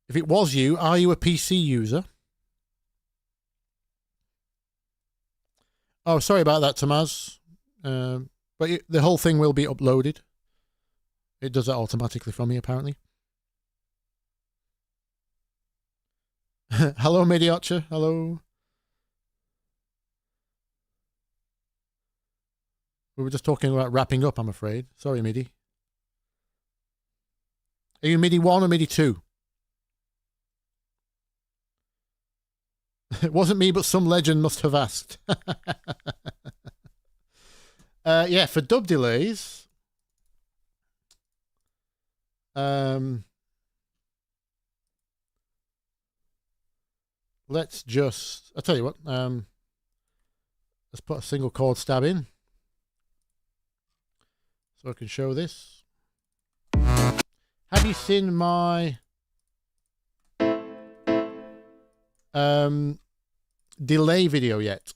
If it was you, are you a PC user? Oh, sorry about that, Tamaz. But the whole thing will be uploaded. It does that automatically for me, apparently. Hello, Mediocre. Hello. We were just talking about wrapping up, I'm afraid. Sorry, MIDI. Are you MIDI 1 or MIDI 2? It wasn't me, but some legend must have asked. Yeah, for dub delays... let's just, I'll tell you what, let's put a single chord stab in so I can show this. Have you seen my delay video yet?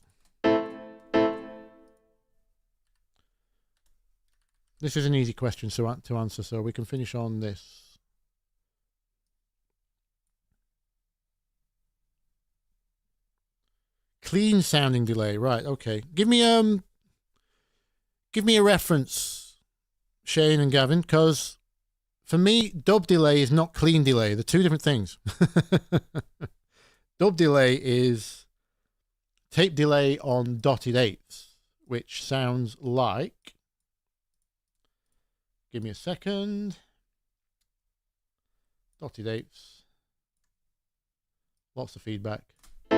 This is an easy question to answer, so we can finish on this. Clean sounding delay, right? Okay. Give me a reference, Shane and Gavin, because for me, dub delay is not clean delay. They're two different things. Dub delay is tape delay on dotted eighths, which sounds like give me a second. Dotted eighths. Lots of feedback. That.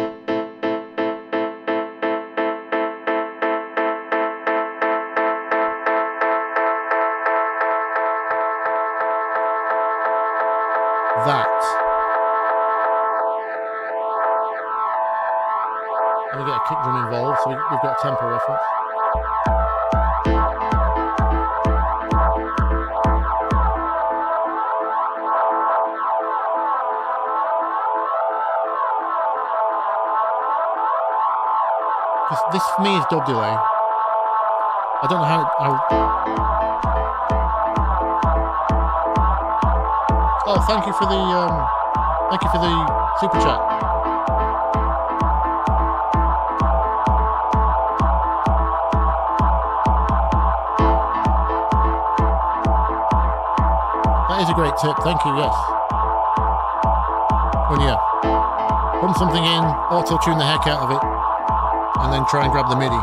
And we get a kick drum involved, so we've got a tempo reference. This for me is dub delay. I don't know how. Oh, thank you for the super chat. That is a great tip. Thank you. Yes. When you pump something in, auto tune the heck out of it, and then try and grab the MIDI.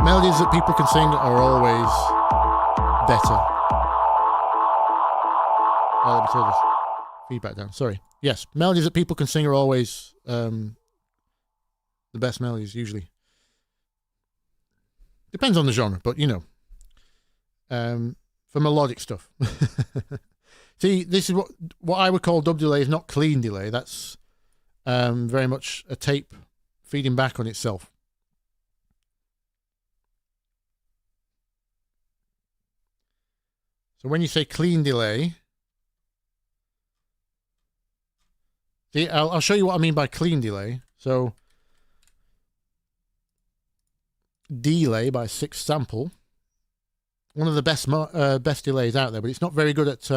Melodies that people can sing are always better. Oh, let me turn this feedback down. Sorry. Yes, melodies that people can sing are always the best melodies, usually. Depends on the genre, but you know. For melodic stuff. See, this is what I would call dub delay is not clean delay. That's very much a tape feeding back on itself. So when you say clean delay, see, I'll show you what I mean by clean delay. So delay by 6 sample, one of the best delays out there, but it's not very good at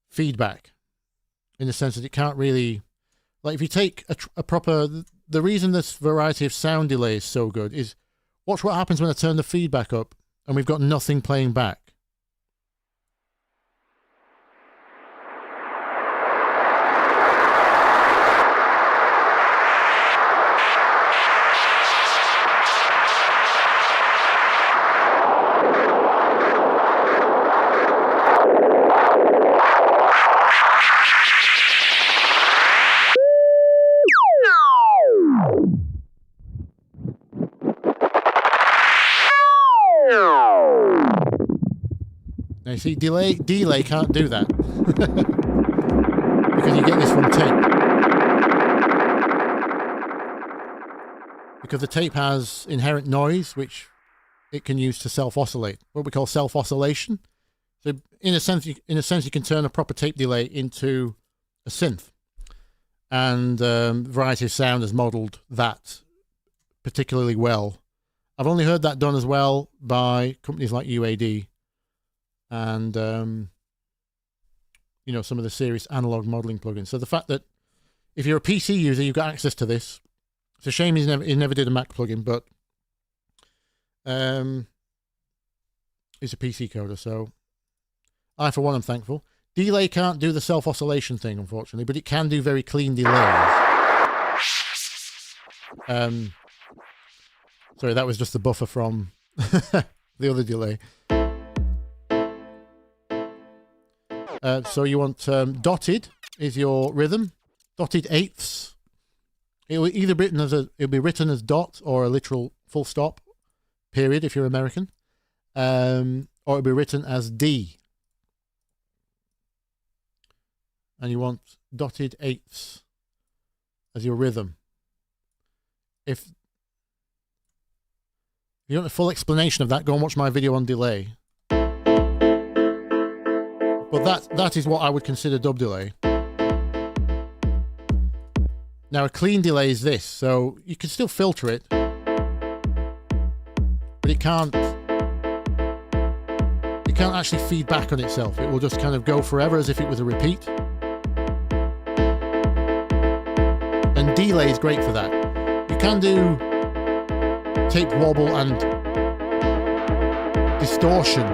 feedback, in the sense that it can't really, like if you take a proper, the reason this variety of sound delay is so good is watch what happens when I turn the feedback up and we've got nothing playing back. Now you see, delay can't do that because you get this from tape. Because the tape has inherent noise, which it can use to self-oscillate, what we call self-oscillation. So in a sense, you can turn a proper tape delay into a synth, and Variety of Sound has modelled that particularly well. I've only heard that done as well by companies like UAD. And you know, some of the serious analog modeling plugins. So the fact that if you're a PC user, you've got access to this. It's a shame he never did a Mac plugin, but he's a PC coder, so I, for one, am thankful. Delay can't do the self-oscillation thing, unfortunately, but it can do very clean delays. Sorry, that was just the buffer from the other delay. So you want dotted is your rhythm, dotted eighths. It'll be written as dot or a literal full stop, period if you're American, or it'll be written as D. And you want dotted eighths as your rhythm. If you want a full explanation of that, go and watch my video on delay. But that is what I would consider dub delay. Now a clean delay is this, so you can still filter it, but it can't actually feed back on itself. It will just kind of go forever as if it was a repeat. And delay is great for that. You can do tape wobble and distortion,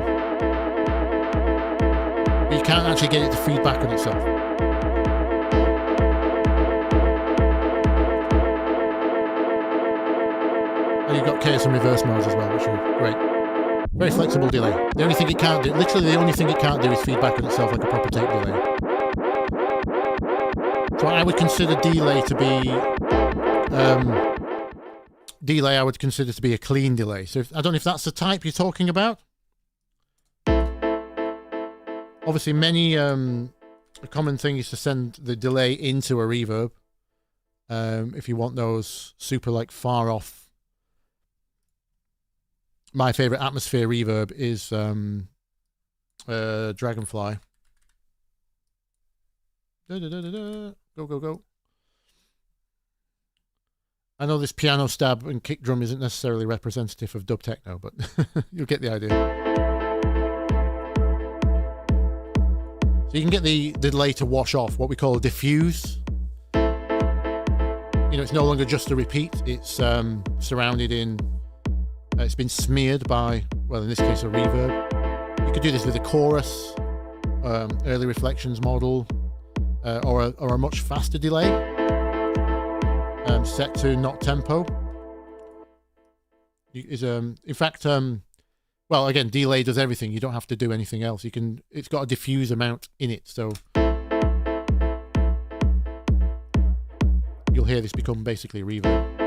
but you can't actually get it to feed back on itself. And you've got chaos and reverse modes as well, which are great. Very flexible delay. The only thing it can't do, literally the only thing it can't do is feedback on itself like a proper tape delay. So I would consider delay to be I would consider to be a clean delay. So I don't know if that's the type you're talking about. Obviously, a common thing is to send the delay into a reverb. If you want those super like far off. My favorite atmosphere reverb is Dragonfly. Go, go, go. I know this piano stab and kick drum isn't necessarily representative of dub techno, but you'll get the idea. So you can get the delay to wash off, what we call a diffuse. You know, it's no longer just a repeat, it's surrounded in, it's been smeared by, well, in this case, a reverb. You could do this with a chorus, early reflections model, or a much faster delay, set to not tempo. In fact, well, again, delay does everything. You don't have to do anything else. It's got a diffuse amount in it, so you'll hear this become basically a reverb.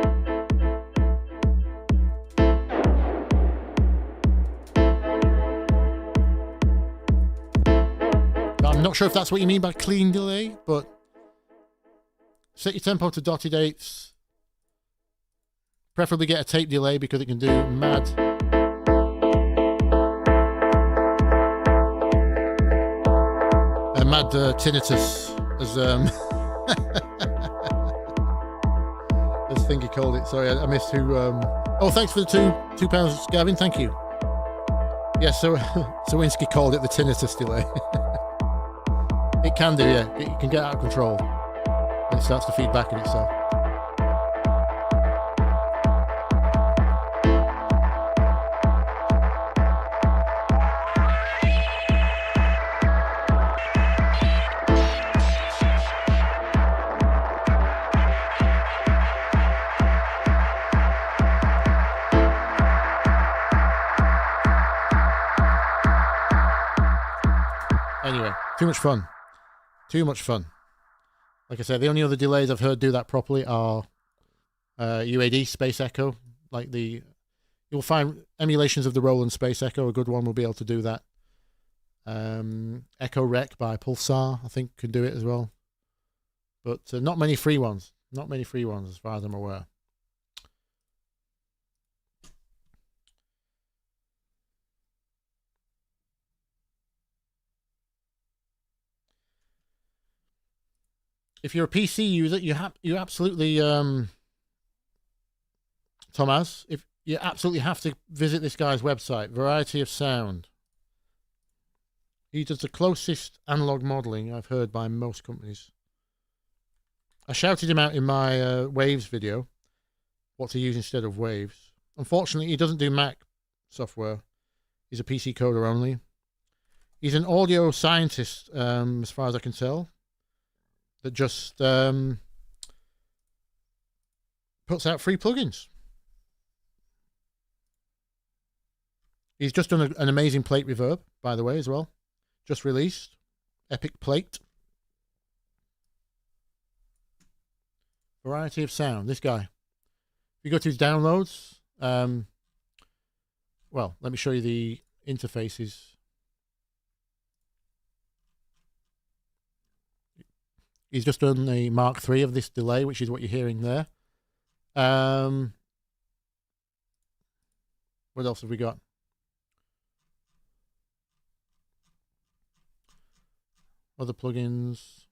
I'm not sure if that's what you mean by clean delay, but set your tempo to dotted eighths. Preferably get a tape delay because it can do mad tinnitus, as as Thingy called it. Sorry, I missed who. Oh, thanks for the £2, Gavin. Thank you. Yeah, so Sawinski called it the tinnitus delay. It can do, yeah. It can get out of control when it starts to feed back in itself. Anyway, too much fun. Too much fun. Like I said, the only other delays I've heard do that properly are UAD Space Echo. You'll find emulations of the Roland Space Echo. A good one will be able to do that. Echo Rec by Pulsar, I think, can do it as well. But not many free ones. Not many free ones, as far as I'm aware. If you're a PC user, you absolutely Thomas, if you absolutely have to visit this guy's website, Variety of Sound. He does the closest analog modeling I've heard by most companies. I shouted him out in my Waves video, what to use instead of Waves. Unfortunately, he doesn't do Mac software. He's a PC coder only. He's an audio scientist, as far as I can tell, that just puts out free plugins. He's just done an amazing plate reverb, by the way, as well. Just released. Epic Plate. Variety of Sound. This guy. If you go to his downloads, well, let me show you the interfaces. He's just done a Mark III of this delay, which is what you're hearing there. What else have we got? Other plugins.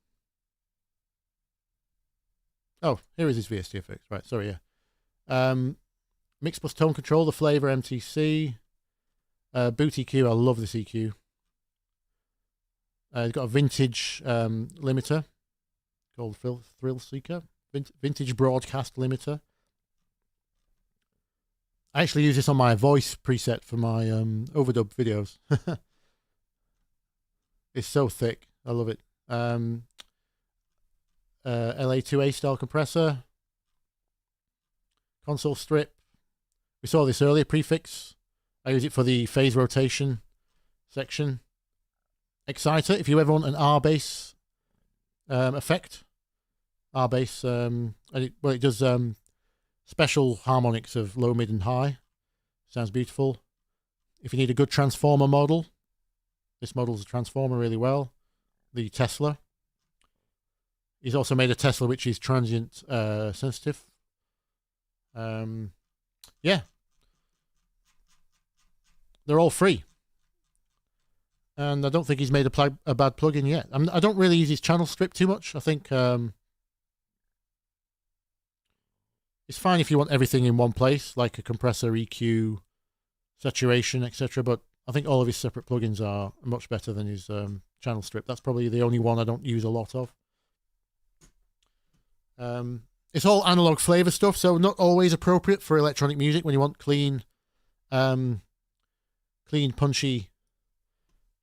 Oh, here is his VST effects. Right, sorry, yeah. Mix plus tone control, the Flavor MTC. Boot EQ, I love this EQ. He's got a vintage limiter called Thrill Seeker. Vintage broadcast limiter. I actually use this on my voice preset for my overdub videos. It's so thick. I love it. LA2A style compressor. Console strip. We saw this earlier, prefix. I use it for the phase rotation section. Exciter, if you ever want an R bass effect. R bass, it does special harmonics of low, mid, and high. Sounds beautiful. If you need a good transformer model, this model's a transformer really well. The Tesla. He's also made a Tesla which is transient sensitive. Yeah. They're all free. And I don't think he's made a bad plugin yet. I don't really use his channel strip too much. I think it's fine if you want everything in one place, like a compressor, EQ, saturation, etc. But I think all of his separate plugins are much better than his channel strip. That's probably the only one I don't use a lot of. It's all analog flavor stuff, so not always appropriate for electronic music when you want clean, punchy,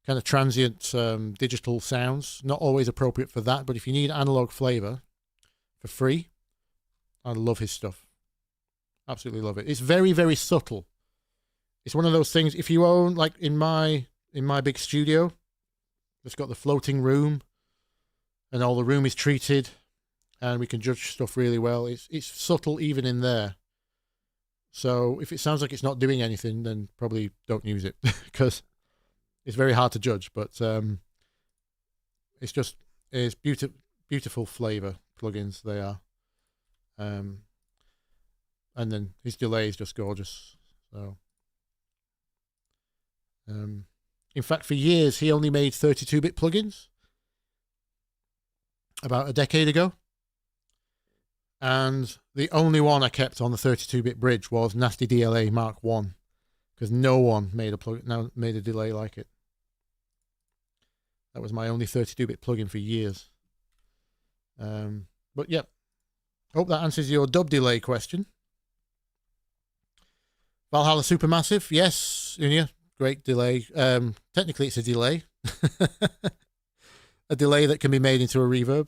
kind of transient digital sounds. Not always appropriate for that, but if you need analog flavor for free, I love his stuff. Absolutely love it. It's very, very subtle. It's one of those things, if you own, like in my big studio, it's got the floating room, and all the room is treated, and we can judge stuff really well. It's subtle even in there. So if it sounds like it's not doing anything, then probably don't use it, because it's very hard to judge. But it's beautiful flavor plugins, they are. And then his delay is just gorgeous. So, in fact, for years he only made 32-bit plugins. About a decade ago, and the only one I kept on the 32-bit bridge was Nasty DLA Mark 1, because no one made a delay like it. That was my only 32-bit plugin for years. But yep. Hope that answers your dub delay question. Valhalla Supermassive, yes, Unia, great delay. Technically, it's a delay. A delay that can be made into a reverb.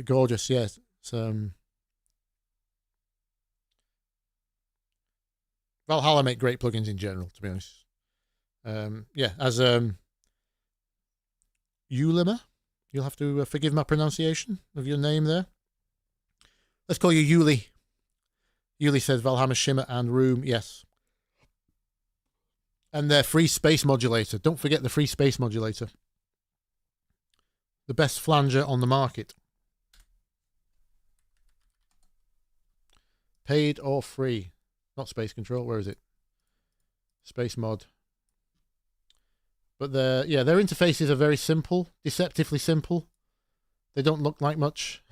Gorgeous, yes. Valhalla make great plugins in general, to be honest. Yeah, as Ulima, you'll have to forgive my pronunciation of your name there. Let's call you Yuli. Yuli says Valhalla Shimmer and Room, yes. And their free space modulator. Don't forget the free space modulator. The best flanger on the market. Paid or free? Not Space Control, where is it? Space Mod. But their interfaces are very simple, deceptively simple. They don't look like much.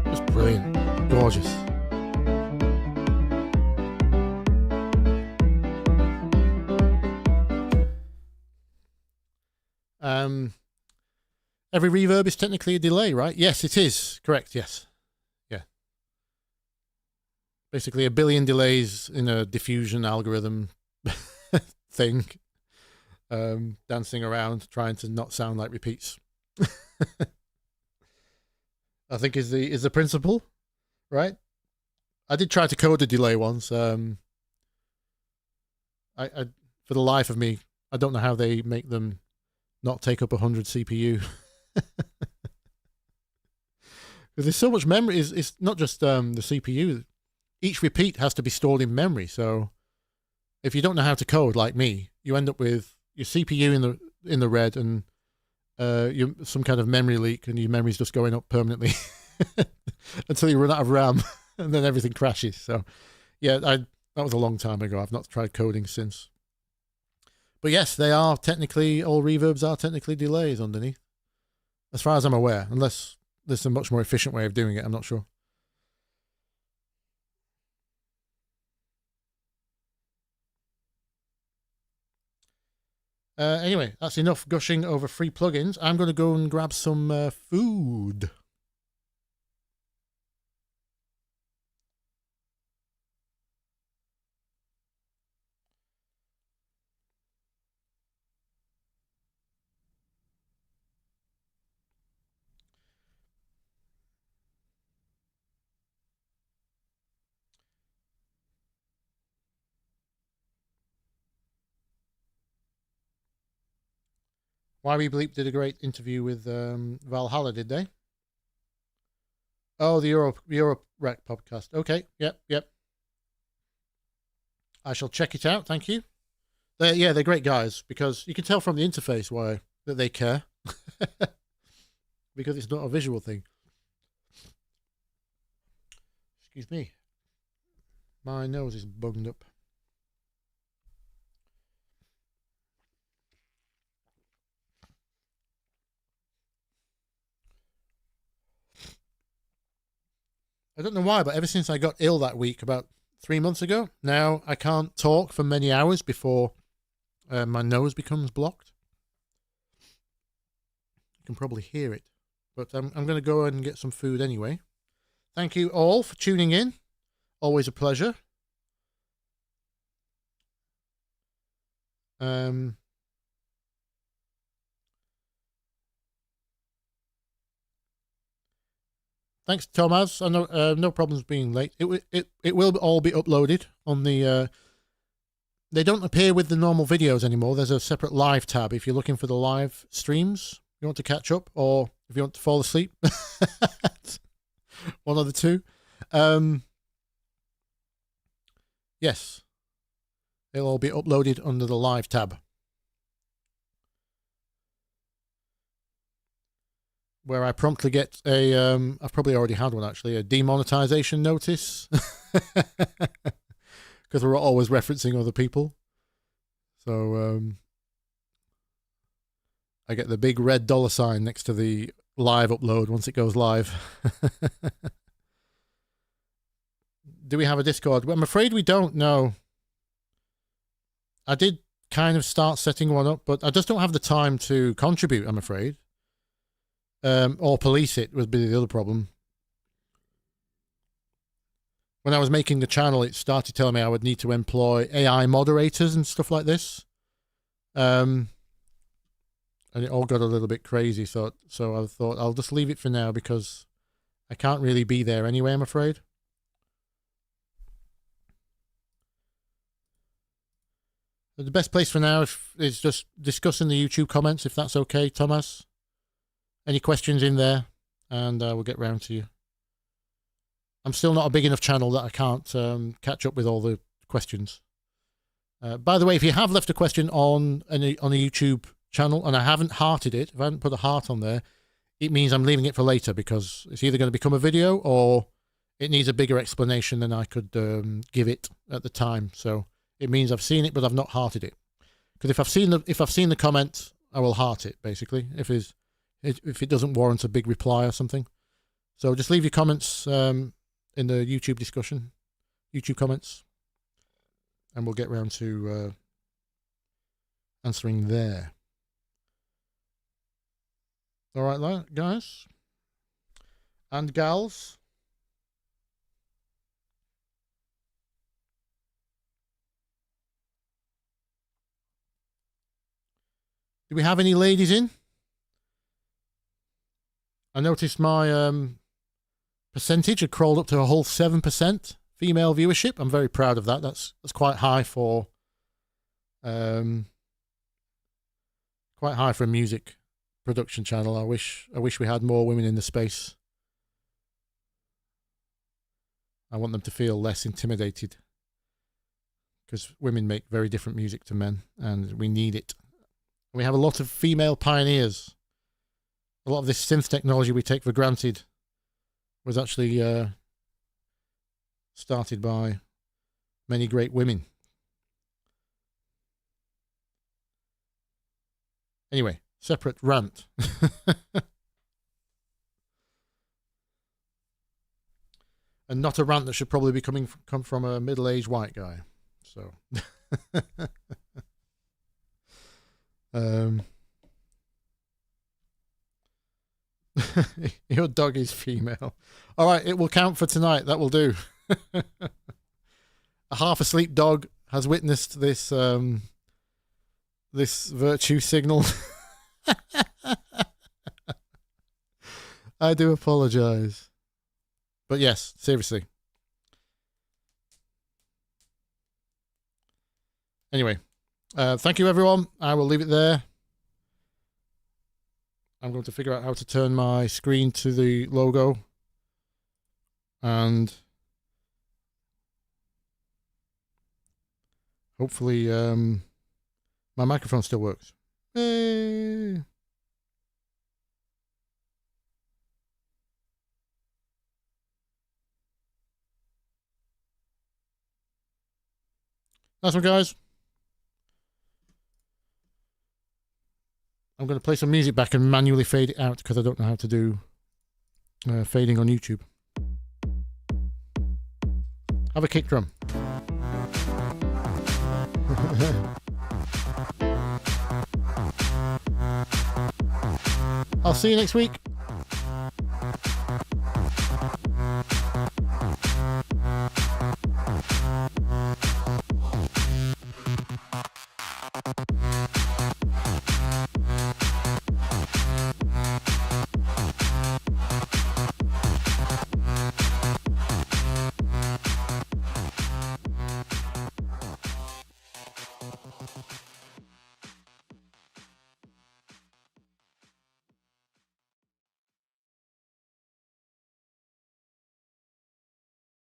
Just brilliant. Gorgeous. Every reverb is technically a delay, right? Yes, it is. Correct, yes. Yeah. Basically a billion delays in a diffusion algorithm thing. Dancing around, trying to not sound like repeats. I think is the principle, right? I did try to code a delay once. I for the life of me, I don't know how they make them not take up 100 CPU. Because there's so much memory. It's not just the CPU. Each repeat has to be stored in memory. So if you don't know how to code like me, you end up with your CPU in the red and some kind of memory leak, and your memory's just going up permanently until you run out of RAM, and then everything crashes. So yeah, that was a long time ago. I've not tried coding since. But yes, they are technically, all reverbs are technically delays underneath. As far as I'm aware, unless there's a much more efficient way of doing it, I'm not sure. Anyway, that's enough gushing over free plugins. I'm going to go and grab some food. Why We Bleep did a great interview with Valhalla, did they? Oh, the Europe Rec podcast. Okay, yep. I shall check it out. Thank you. They're great guys, because you can tell from the interface why that they care, because it's not a visual thing. Excuse me. My nose is bunged up. I don't know why, but ever since I got ill that week, about 3 months ago, now I can't talk for many hours before my nose becomes blocked. You can probably hear it, but I'm going to go and get some food anyway. Thank you all for tuning in. Always a pleasure. Thanks, Thomas. I know no problems being late. It will all be uploaded on the. They don't appear with the normal videos anymore. There's a separate live tab if you're looking for the live streams. You want to catch up, or if you want to fall asleep, one of the two. Yes, it'll all be uploaded under the live tab, where I promptly get a, I've probably already had one actually, a demonetization notice, because we're always referencing other people. So I get the big red $ next to the live upload once it goes live. Do we have a Discord? Well, I'm afraid we don't know. I did kind of start setting one up, but I just don't have the time to contribute, I'm afraid. Or police it would be the other problem. When I was making the channel, it started telling me I would need to employ AI moderators and stuff like this. And it all got a little bit crazy, so I thought I'll just leave it for now, because I can't really be there anyway, I'm afraid. The best place for now is just discussing the YouTube comments, if that's okay, Thomas. Any questions in there, and we'll get round to you. I'm still not a big enough channel that I can't catch up with all the questions. By the way, if you have left a question on a YouTube channel and I haven't hearted it, if I haven't put a heart on there, it means I'm leaving it for later, because it's either going to become a video or it needs a bigger explanation than I could give it at the time. So it means I've seen it, but I've not hearted it. Because if I've seen the comment, I will heart it, basically, if it doesn't warrant a big reply or something. So just leave your comments in the YouTube discussion, YouTube comments, and we'll get round to answering there. All right, guys and gals. Do we have any ladies in? I noticed my percentage had crawled up to a whole 7% female viewership. I'm very proud of that. That's quite high for a music production channel. I wish we had more women in the space. I want them to feel less intimidated, because women make very different music to men, and we need it. We have a lot of female pioneers. A lot of this synth technology we take for granted was actually started by many great women. Anyway, separate rant. And not a rant that should probably be come from a middle-aged white guy. So your dog is female. All right, it will count for tonight. That will do. A half asleep dog has witnessed this this virtue signal. I do apologize. But yes, seriously. Anyway, thank you everyone. I will leave it there. I'm going to figure out how to turn my screen to the logo, and hopefully my microphone still works. Hey. Nice one, guys. I'm going to play some music back and manually fade it out because I don't know how to do fading on YouTube. Have a kick drum. I'll see you next week.